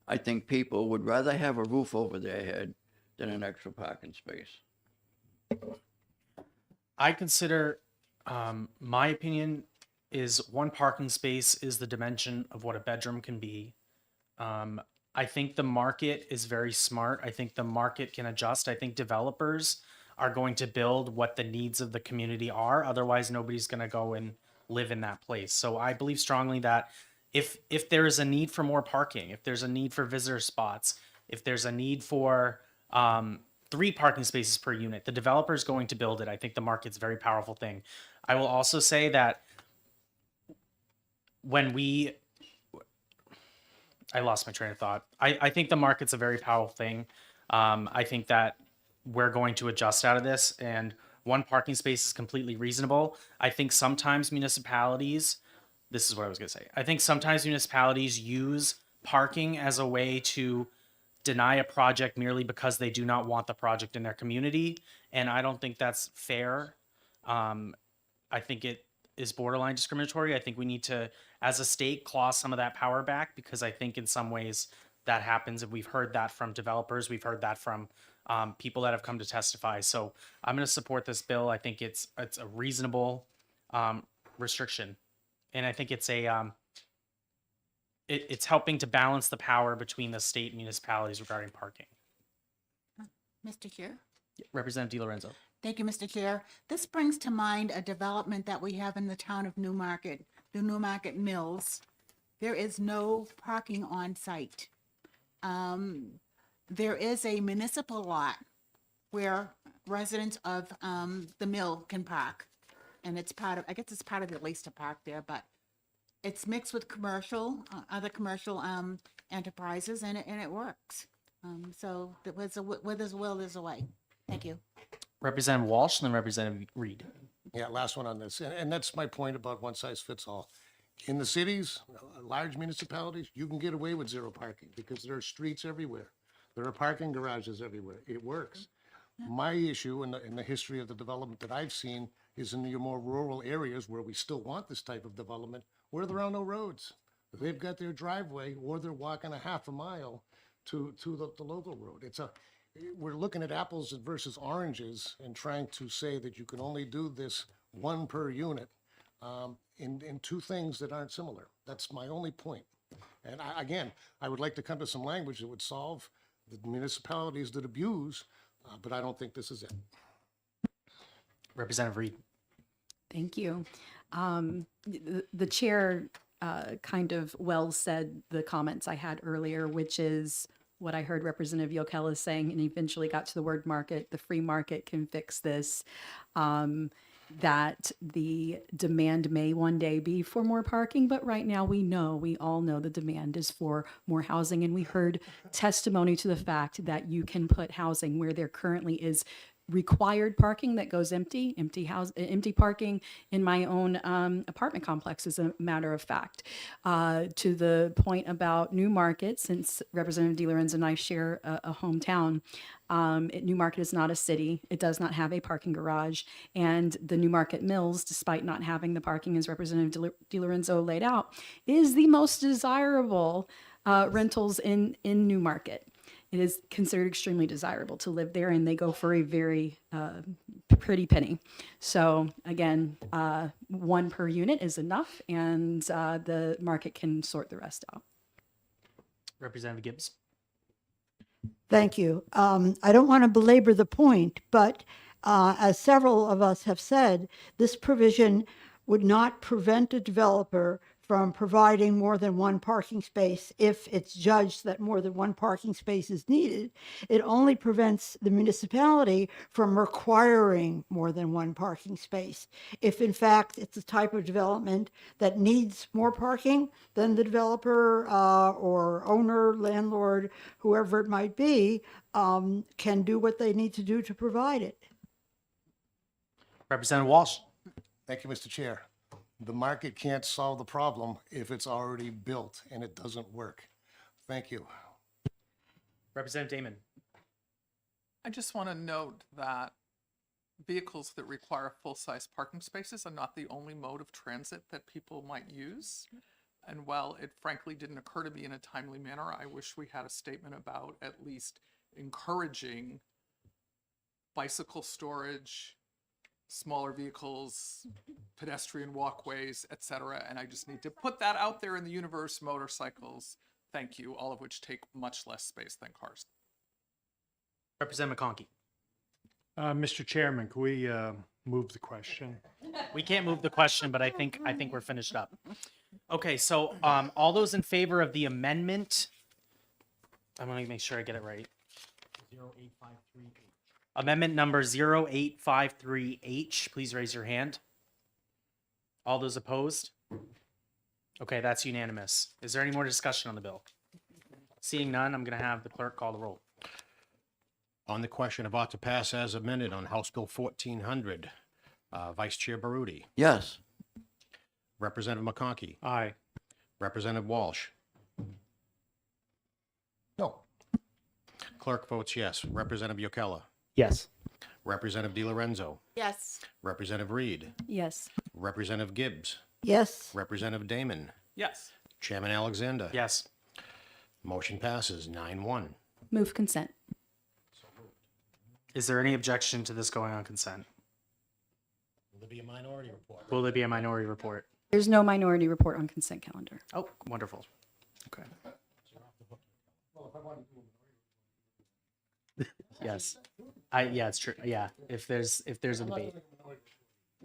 Speaker 10: I think people would rather have a roof over their head than an extra parking space.
Speaker 1: I consider, my opinion is one parking space is the dimension of what a bedroom can be. I think the market is very smart. I think the market can adjust. I think developers are going to build what the needs of the community are. Otherwise, nobody's going to go and live in that place. So I believe strongly that if there is a need for more parking, if there's a need for visitor spots, if there's a need for 3 parking spaces per unit, the developer is going to build it. I think the market's a very powerful thing. I will also say that when we I lost my train of thought. I think the market's a very powerful thing. I think that we're going to adjust out of this, and one parking space is completely reasonable. I think sometimes municipalities, this is what I was going to say. I think sometimes municipalities use parking as a way to deny a project merely because they do not want the project in their community. And I don't think that's fair. I think it is borderline discriminatory. I think we need to, as a state, claw some of that power back, because I think in some ways that happens. And we've heard that from developers. We've heard that from people that have come to testify. So I'm going to support this bill. I think it's a reasonable restriction. And I think it's it's helping to balance the power between the state and municipalities regarding parking.
Speaker 4: Mr. Chair?
Speaker 1: Representative DiLorenzo.
Speaker 4: Thank you, Mr. Chair. This brings to mind a development that we have in the town of Newmarket, the Newmarket Mills. There is no parking on site. There is a municipal lot where residents of the mill can park. And it's part of, I guess it's part of the lease to park there, but it's mixed with commercial, other commercial enterprises, and it works. So where there's a will, there's a way. Thank you.
Speaker 1: Representative Walsh and then Representative Reed.
Speaker 2: Yeah, last one on this. And that's my point about one size fits all. In the cities, large municipalities, you can get away with zero parking because there are streets everywhere. There are parking garages everywhere. It works. My issue in the history of the development that I've seen is in your more rural areas where we still want this type of development, where there are no roads. They've got their driveway or they're walking a half a mile to the local road. We're looking at apples versus oranges and trying to say that you can only do this one per unit in two things that aren't similar. That's my only point. And I would like to come to some language that would solve the municipalities that abuse, but I don't think this is it.
Speaker 1: Representative Reed.
Speaker 12: Thank you. The chair kind of well said the comments I had earlier, which is what I heard Representative Yokela saying, and eventually got to the word market. The free market can fix this. That the demand may one day be for more parking, but right now we all know the demand is for more housing. And we heard testimony to the fact that you can put housing where there currently is required parking that goes empty parking in my own apartment complex, as a matter of fact. To the point about Newmarket, since Representative DiLorenzo and I share a hometown, Newmarket is not a city. It does not have a parking garage. And the Newmarket Mills, despite not having the parking as Representative DiLorenzo laid out, is the most desirable rentals in Newmarket. It is considered extremely desirable to live there, and they go for a very pretty penny. So again, one per unit is enough, and the market can sort the rest out.
Speaker 1: Representative Gibbs.
Speaker 13: Thank you. I don't want to belabor the point, but as several of us have said, this provision would not prevent a developer from providing more than one parking space if it's judged that more than one parking space is needed. It only prevents the municipality from requiring more than one parking space. If in fact it's a type of development that needs more parking, then the developer or owner, landlord, whoever it might be, can do what they need to do to provide it.
Speaker 1: Representative Walsh.
Speaker 2: Thank you, Mr. Chair. The market can't solve the problem if it's already built and it doesn't work. Thank you.
Speaker 1: Representative Damon.
Speaker 6: I just want to note that vehicles that require full-size parking spaces are not the only mode of transit that people might use. And while it frankly didn't occur to me in a timely manner, I wish we had a statement about at least encouraging bicycle storage, smaller vehicles, pedestrian walkways, etc. And I just need to put that out there in the universe. Motorcycles, thank you, all of which take much less space than cars.
Speaker 1: Representative McConkey.
Speaker 15: Mr. Chairman, can we move the question?
Speaker 1: We can't move the question, but I think we're finished up. Okay, so all those in favor of the amendment, I'm going to make sure I get it right. 0853H. Amendment number 0853H, please raise your hand. All those opposed? Okay, that's unanimous. Is there any more discussion on the bill? Seeing none, I'm going to have the clerk call the roll.
Speaker 2: On the question of ought to pass as amended on House Bill 1400, Vice Chair Baroudi,
Speaker 10: Yes.
Speaker 2: Representative McConkey,
Speaker 5: Aye.
Speaker 2: Representative Walsh.
Speaker 17: No.
Speaker 2: Clerk votes yes. Representative Yokella,
Speaker 8: Yes.
Speaker 2: Representative DiLorenzo,
Speaker 4: Yes.
Speaker 2: Representative Reed,
Speaker 12: Yes.
Speaker 2: Representative Gibbs,
Speaker 13: Yes.
Speaker 2: Representative Damon,
Speaker 6: Yes.
Speaker 2: Chairman Alexander.
Speaker 1: Yes.
Speaker 2: Motion passes 9-1.
Speaker 12: Move consent.
Speaker 1: Is there any objection to this going on consent?
Speaker 2: Will there be a minority report?
Speaker 1: Will there be a minority report?
Speaker 12: There's no minority report on consent calendar.
Speaker 1: Oh, wonderful. Okay. Yes. Yeah, it's true. Yeah. If there's a debate.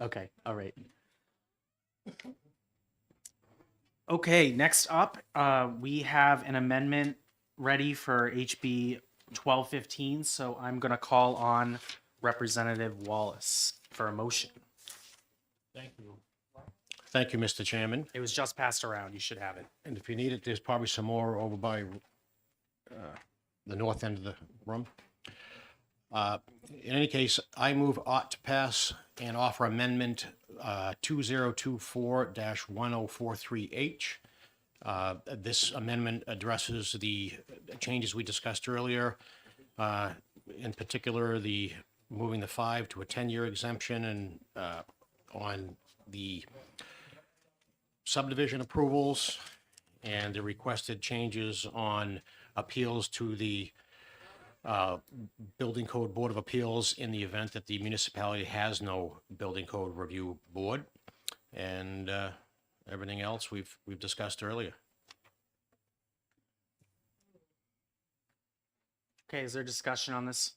Speaker 1: Okay. All right. Okay, next up, we have an amendment ready for HB 1215. So I'm going to call on Representative Wallace for a motion.
Speaker 2: Thank you. Thank you, Mr. Chairman.
Speaker 1: It was just passed around. You should have it.
Speaker 2: And if you need it, there's probably some more over by the north end of the room. In any case, I move ought to pass and offer amendment 2024-1043H. This amendment addresses the changes we discussed earlier, in particular, the moving the 5 to a 10-year exemption and on the subdivision approvals and the requested changes on appeals to the Building Code Board of Appeals in the event that the municipality has no Building Code Review Board, and everything else we've discussed earlier.
Speaker 1: Okay, is there discussion on this?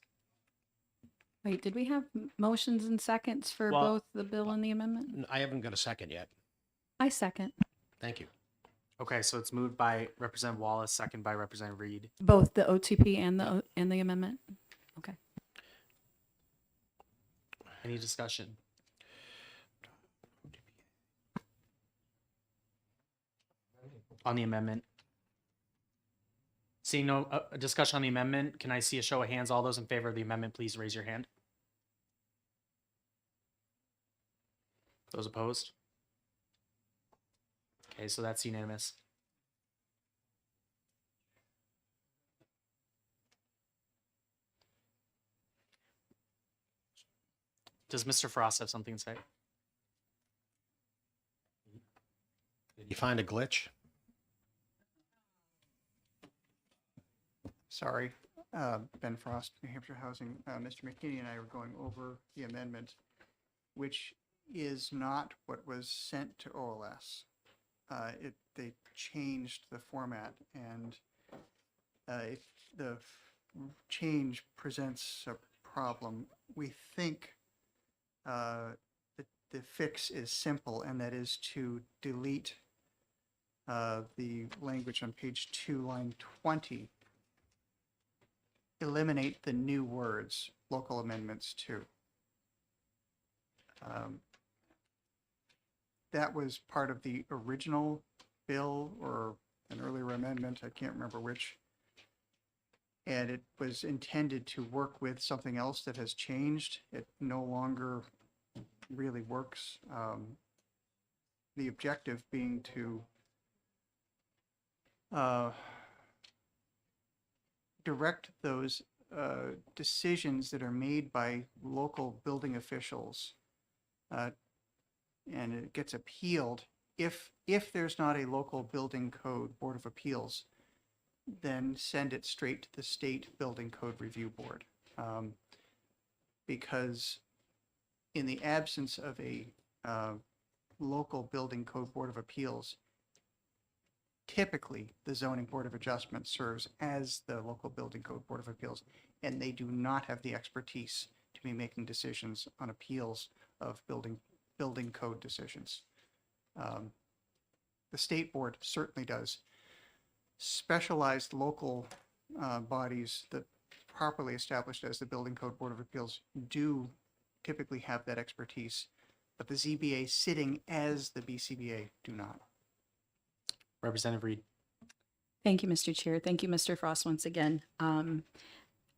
Speaker 12: Wait, did we have motions and seconds for
Speaker 1: Well,
Speaker 12: both the bill and the amendment?
Speaker 2: I haven't got a second yet.
Speaker 12: I second.
Speaker 2: Thank you.
Speaker 1: Okay, so it's moved by Representative Wallace, second by Representative Reed.
Speaker 12: Both the OTP and the amendment? Okay.
Speaker 1: Any discussion? On the amendment? Seeing no discussion on the amendment, can I see a show of hands? All those in favor of the amendment, please raise your hand. Those opposed? Okay, so that's unanimous. Does Mr. Frost have something to say?
Speaker 2: Did you find a glitch?
Speaker 14: Sorry, Ben Frost, New Hampshire Housing. Mr. McKinney and I were going over the amendment, which is not what was sent to OLS. They changed the format, and if the change presents a problem, we think the fix is simple, and that is to delete the language on page 2, line 20. Eliminate the new words, local amendments to. That was part of the original bill or an earlier amendment, I can't remember which. And it was intended to work with something else that has changed. It no longer really works. The objective being to direct those decisions that are made by local building officials, and it gets appealed. If there's not a local building code board of appeals, then send it straight to the state building code review board, because in the absence of a local building code board of appeals, typically the zoning board of adjustment serves as the local building code board of appeals, and they do not have the expertise to be making decisions on appeals of building code decisions. The state board certainly does. Specialized local bodies that properly established as the building code board of appeals do typically have that expertise, but the ZBA sitting as the BCBA do not.
Speaker 1: Representative Reed.
Speaker 7: Thank you, Mr. Chair. Thank you, Mr. Frost, once again.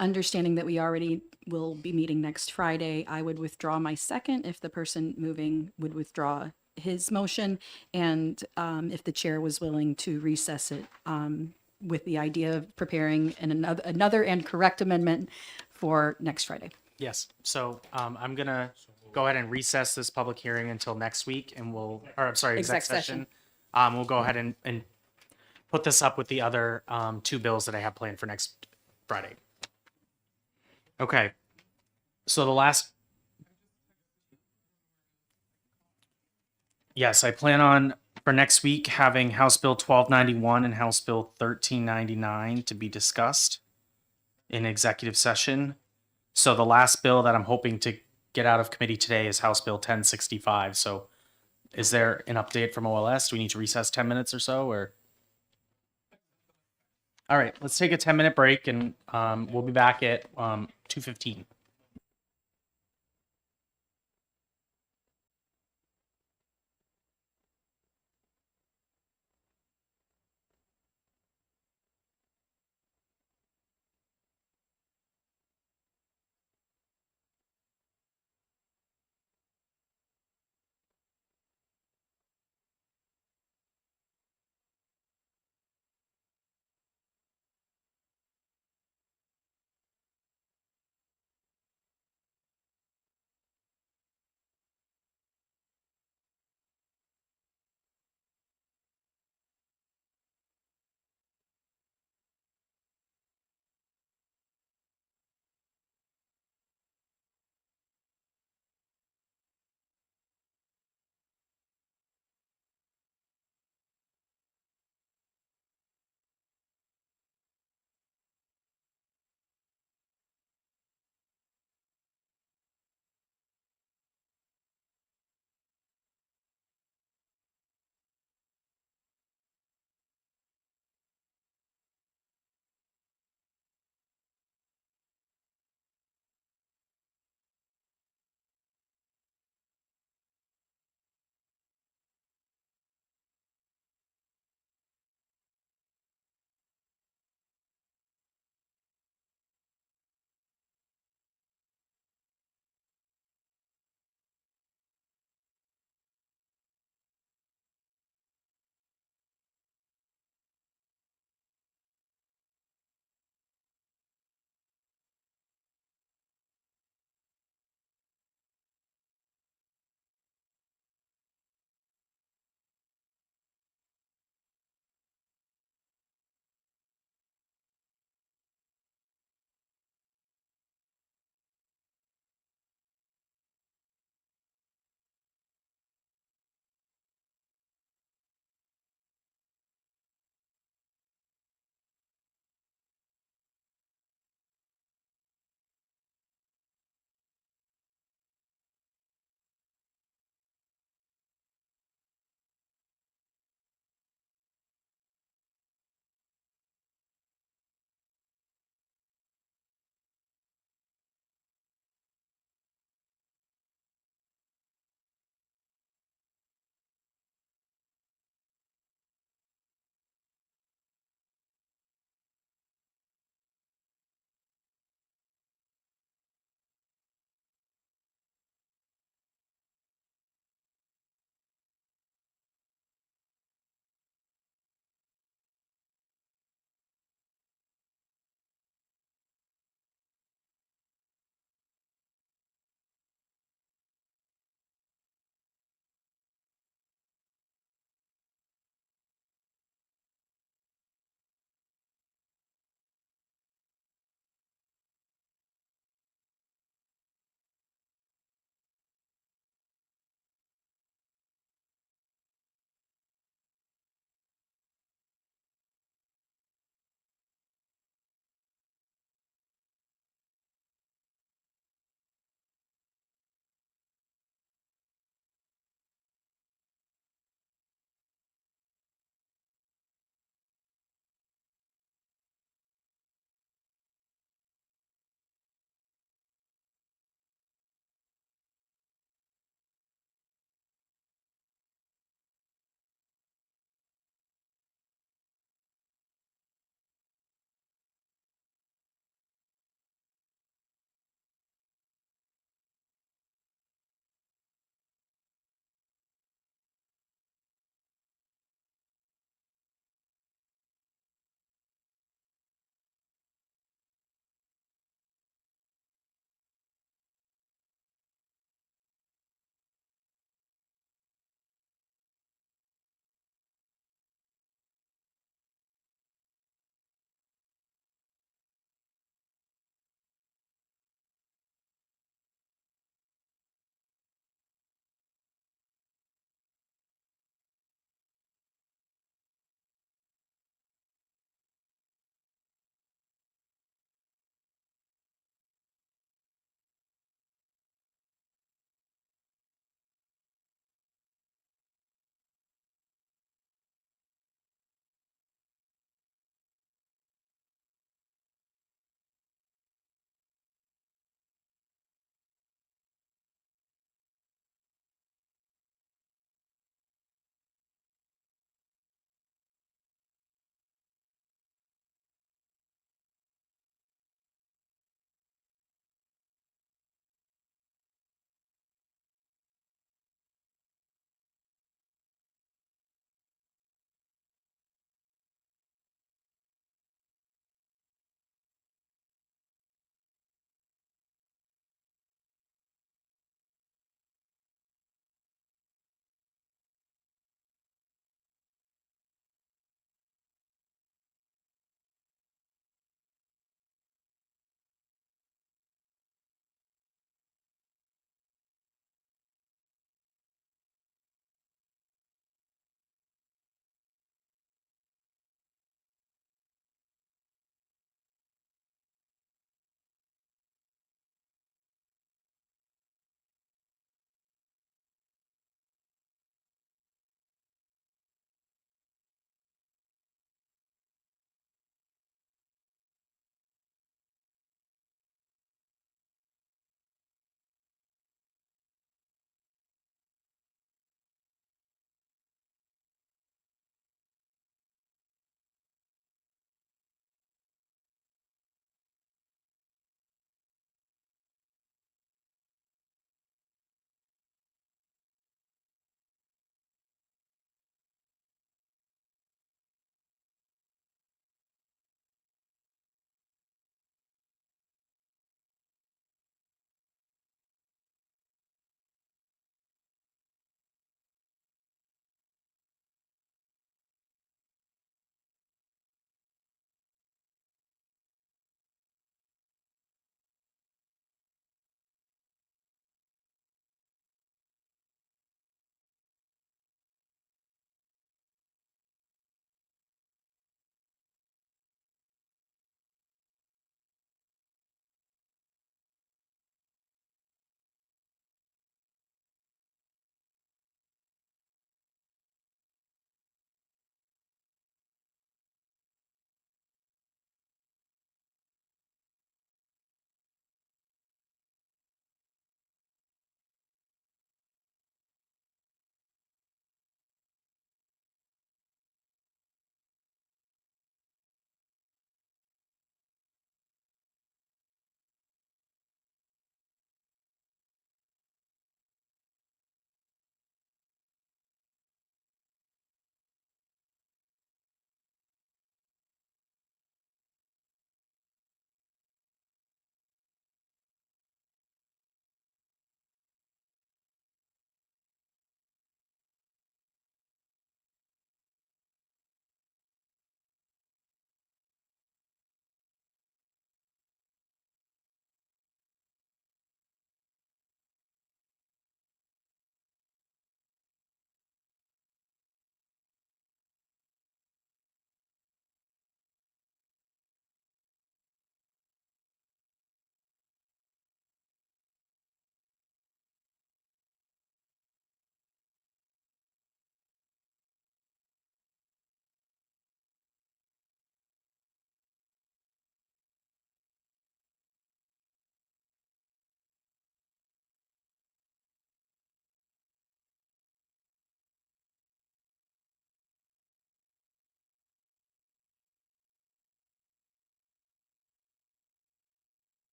Speaker 7: Understanding that we already will be meeting next Friday, I would withdraw my second if the person moving would withdraw his motion, and if the chair was willing to recess it with the idea of preparing another and correct amendment for next Friday.
Speaker 1: Yes. So I'm gonna go ahead and recess this public hearing until next week, and I'm sorry, exec
Speaker 7: Exec session.
Speaker 1: session. We'll go ahead and put this up with the other two bills that I have planned for next Friday. Okay. So the last. Yes, I plan on for next week having House Bill 1291 and House Bill 1399 to be discussed in executive session. So the last bill that I'm hoping to get out of committee today is House Bill 1065. So is there an update from OLS? Do we need to recess 10 minutes or so, or? All right, let's take a 10-minute break, and we'll be back at 2:15.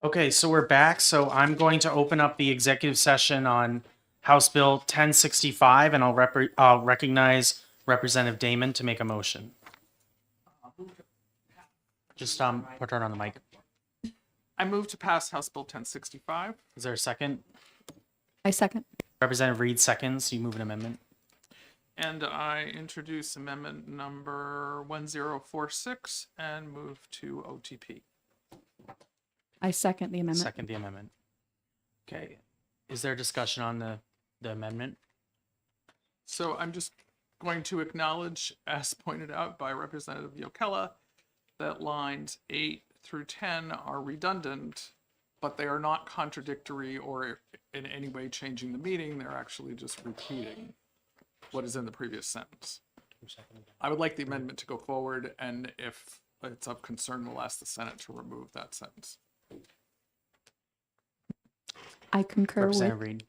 Speaker 1: Okay, so we're back. So I'm going to open up the executive session on House Bill 1065, and I'll recognize Representative Damon to make a motion. Just turn on the mic.
Speaker 6: I move to pass House Bill 1065.
Speaker 1: Is there a second?
Speaker 12: I second.
Speaker 1: Representative Reed seconds. You move an amendment.
Speaker 6: And I introduce amendment number 1046 and move to OTP.
Speaker 12: I second the amendment.
Speaker 1: Second the amendment. Okay. Is there discussion on the amendment?
Speaker 6: So I'm just going to acknowledge, as pointed out by Representative Yokella, that lines 8 through 10 are redundant, but they are not contradictory or in any way changing the meaning. They're actually just repeating what is in the previous sentence. I would like the amendment to go forward, and if it's of concern, we'll ask the Senate to remove that sentence.
Speaker 12: I concur
Speaker 1: Representative
Speaker 12: with,
Speaker 1: Reed.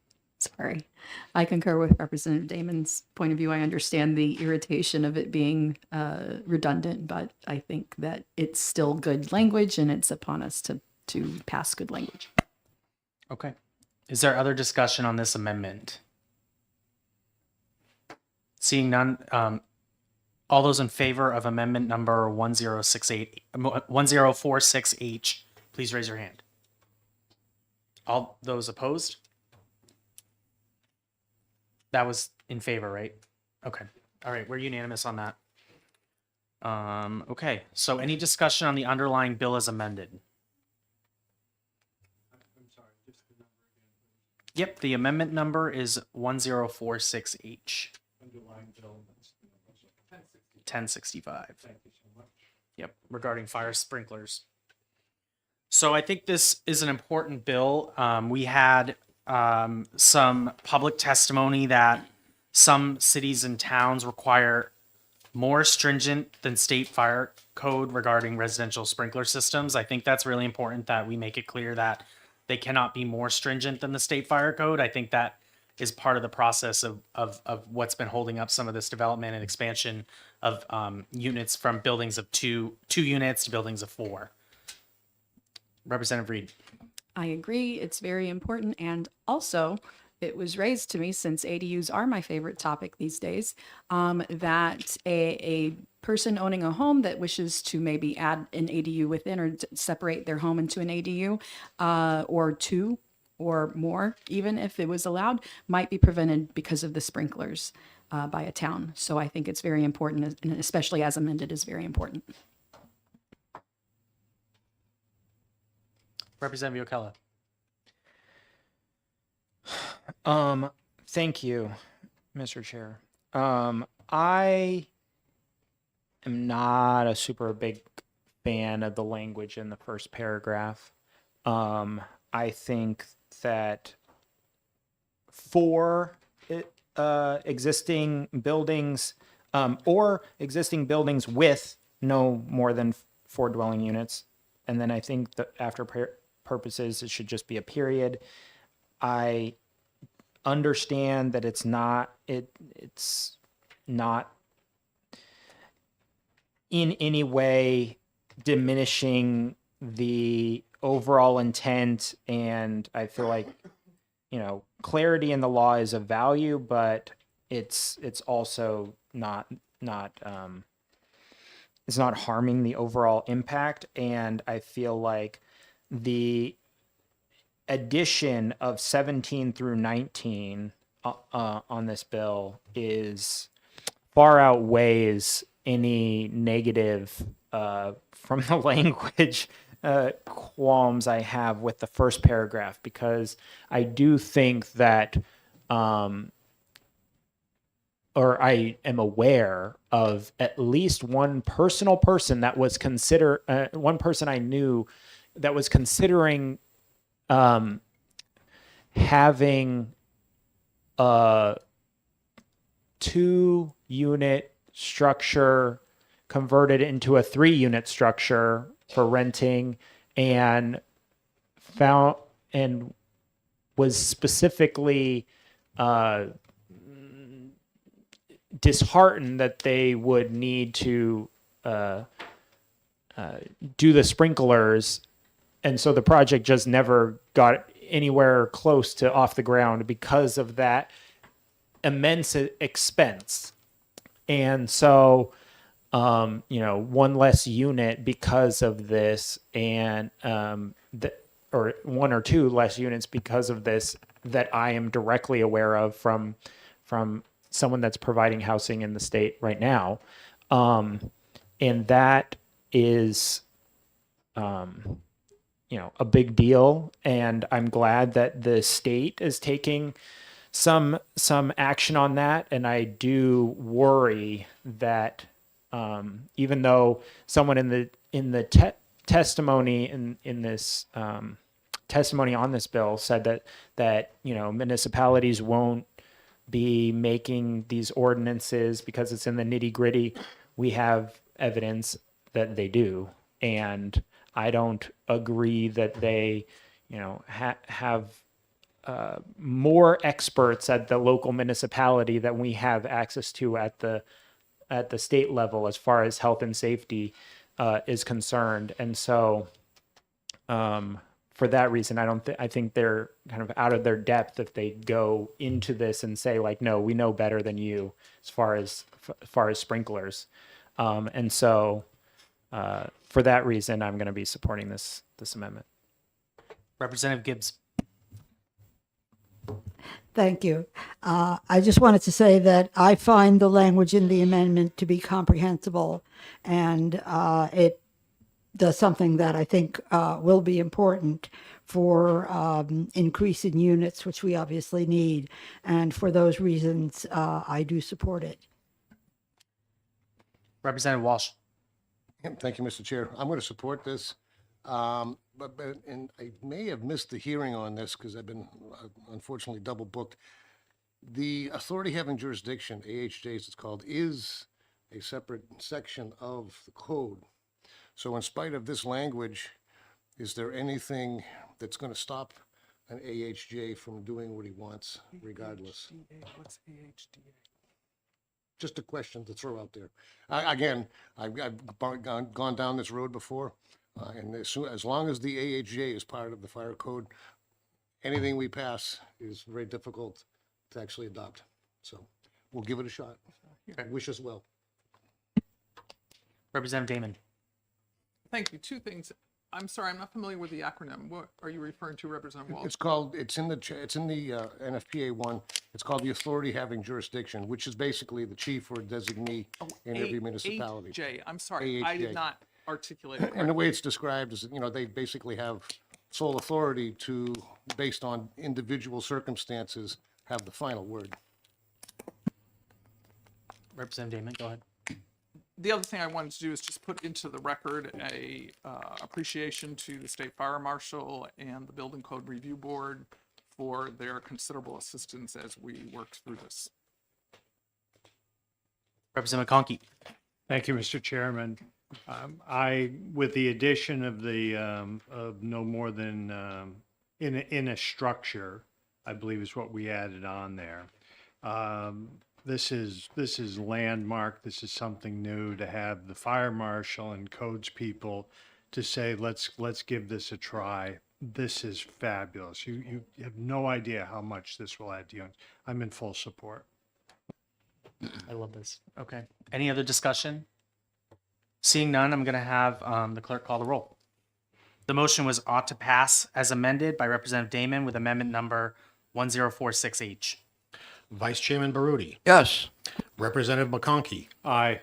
Speaker 12: sorry, I concur with Representative Damon's point of view. I understand the irritation of it being redundant, but I think that it's still good language and it's upon us to pass good language.
Speaker 1: Okay. Is there other discussion on this amendment? Seeing none, all those in favor of amendment number 1046H, please raise your hand. All those opposed? That was in favor, right? Okay. All right, we're unanimous on that. Okay, so any discussion on the underlying bill as amended? Yep, the amendment number is 1046H. 1065. Yep, regarding fire sprinklers. So I think this is an important bill. We had some public testimony that some cities and towns require more stringent than state fire code regarding residential sprinkler systems. I think that's really important that we make it clear that they cannot be more stringent than the state fire code. I think that is part of the process of what's been holding up some of this development and expansion of units from buildings of two units to buildings of 4. Representative Reed.
Speaker 12: I agree. It's very important. And also, it was raised to me, since ADUs are my favorite topic these days, that a person owning a home that wishes to maybe add an ADU within or separate their home into an ADU or 2 or more, even if it was allowed, might be prevented because of the sprinklers by a town. So I think it's very important, and especially as amended, is very important.
Speaker 1: Representative Yokella.
Speaker 8: Thank you, Mr. Chair. I am not a super big fan of the language in the first paragraph. I think that for existing buildings or existing buildings with no more than 4 dwelling units, and then I think that after purposes, it should just be a period. I understand that it's not in any way diminishing the overall intent, and I feel like, clarity in the law is of value, but it's also not it's not harming the overall impact. And I feel like the addition of 17 through 19 on this bill is far outweighs any negative from the language qualms I have with the first paragraph, because I do think that or I am aware of at least one person that was one person I knew that was considering having a 2-unit structure converted into a 3-unit structure for renting, and was specifically disheartened that they would need to do the sprinklers and so the project just never got anywhere close to off the ground because of that immense expense. And so, one less unit because of this, and or one or two less units because of this that I am directly aware of from someone that's providing housing in the state right now. And that is, a big deal. And I'm glad that the state is taking some action on that. And I do worry that even though someone in the testimony in this testimony on this bill said that municipalities won't be making these ordinances because it's in the nitty gritty, we have evidence that they do. And I don't agree that they, have more experts at the local municipality than we have access to at the state level as far as health and safety is concerned. And so, for that reason, I think they're kind of out of their depth if they go into this and say like, no, we know better than you as far as sprinklers. And so, for that reason, I'm going to be supporting this amendment.
Speaker 1: Representative Gibbs.
Speaker 13: Thank you. I just wanted to say that I find the language in the amendment to be comprehensible, and it does something that I think will be important for increase in units, which we obviously need. And for those reasons, I do support it.
Speaker 1: Representative Walsh.
Speaker 2: Thank you, Mr. Chair. I'm going to support this. And I may have missed the hearing on this because I've been unfortunately double booked. The authority having jurisdiction, AHJ as it's called, is a separate section of the code. So in spite of this language, is there anything that's going to stop an AHJ from doing what he wants regardless?
Speaker 6: What's AHDA?
Speaker 2: Just a question to throw out there. Again, I've gone down this road before, and as long as the AHJ is part of the fire code, anything we pass is very difficult to actually adopt. So we'll give it a shot. Wish us well.
Speaker 1: Representative Damon.
Speaker 6: Thank you. Two things. I'm sorry, I'm not familiar with the acronym. What are you referring to, Representative Walsh?
Speaker 2: It's in the NFPA 1. It's called the authority having jurisdiction, which is basically the chief or designee in every municipality.
Speaker 6: AHJ. I'm sorry, I did not articulate it
Speaker 2: And the way
Speaker 6: correctly.
Speaker 2: it's described is, they basically have sole authority to, based on individual circumstances, have the final word.
Speaker 1: Representative Damon, go ahead.
Speaker 6: The other thing I wanted to do is just put into the record a appreciation to the State Fire Marshal and the Building Code Review Board for their considerable assistance as we worked through this.
Speaker 1: Representative McConkey.
Speaker 15: Thank you, Mr. Chairman. With the addition of the of no more than in a structure, I believe is what we added on there. This is landmark. This is something new to have the fire marshal and codes people to say, let's give this a try. This is fabulous. You have no idea how much this will add to you. I'm in full support.
Speaker 1: I love this. Okay. Any other discussion? Seeing none, I'm going to have the clerk call the roll. The motion was ought to pass as amended by Representative Damon with amendment number 1046H.
Speaker 2: Vice Chairman Baroudi.
Speaker 10: Yes.
Speaker 2: Representative McConkey.
Speaker 15: Aye.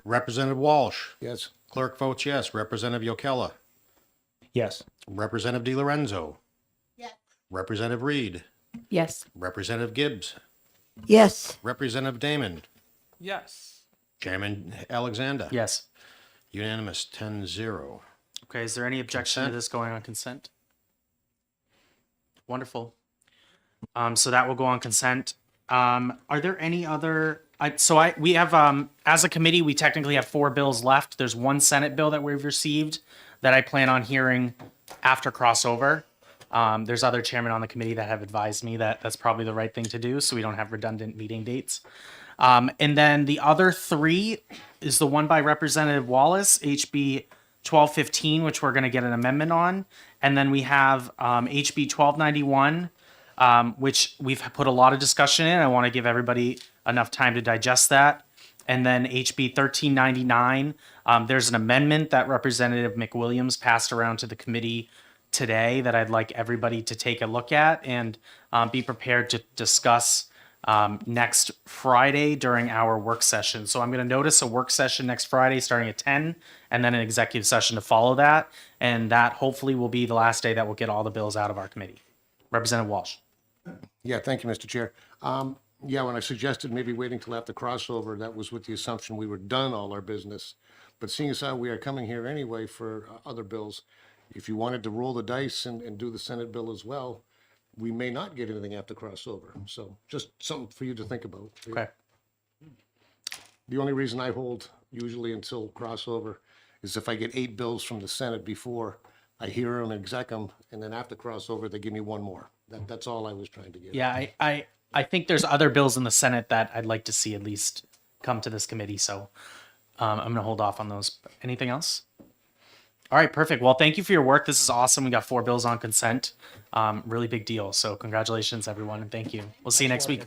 Speaker 2: Representative Walsh. Yes.
Speaker 17: Clerk votes yes. Representative Yokella.
Speaker 8: Yes.
Speaker 17: Representative DiLorenzo.
Speaker 4: Yes.
Speaker 17: Representative Reed.
Speaker 12: Yes.
Speaker 17: Representative Gibbs.
Speaker 13: Yes.
Speaker 17: Representative Damon.
Speaker 6: Yes.
Speaker 17: Chairman Alexander.
Speaker 1: Yes.
Speaker 17: Unanimous 10-0.
Speaker 1: Okay. Is there any objection to
Speaker 17: Consent.
Speaker 1: this going on consent? Wonderful. So that will go on consent. Are there any other? We have as a committee, we technically have 4 bills left. There's one Senate bill that we've received that I plan on hearing after crossover. There's other chairmen on the committee that have advised me that that's probably the right thing to do, so we don't have redundant meeting dates. And then the other 3 is the one by Representative Wallace, HB 1215, which we're going to get an amendment on. And then we have HB 1291, which we've put a lot of discussion in. I want to give everybody enough time to digest that. And then HB 1399, there's an amendment that Representative McWilliams passed around to the committee today that I'd like everybody to take a look at and be prepared to discuss next Friday during our work session. So I'm going to notice a work session next Friday starting at 10 and then an executive session to follow that. And that hopefully will be the last day that we'll get all the bills out of our committee. Representative Walsh.
Speaker 2: Yeah, thank you, Mr. Chair. Yeah, when I suggested maybe waiting till after crossover, that was with the assumption we were done all our business. But seeing as how we are coming here anyway for other bills, if you wanted to roll the dice and do the Senate bill as well, we may not get anything after crossover. So just something for you to think about.
Speaker 1: Okay.
Speaker 2: The only reason I hold usually until crossover is if I get 8 bills from the Senate before I hear them and exec them, and then after crossover, they give me one more. That's all I was trying to get.
Speaker 1: Yeah, I think there's other bills in the Senate that I'd like to see at least come to this committee. So I'm going to hold off on those. Anything else? All right, perfect. Well, thank you for your work. This is awesome. We got 4 bills on consent. Really big deal. So congratulations, everyone, and thank you. We'll see you next week.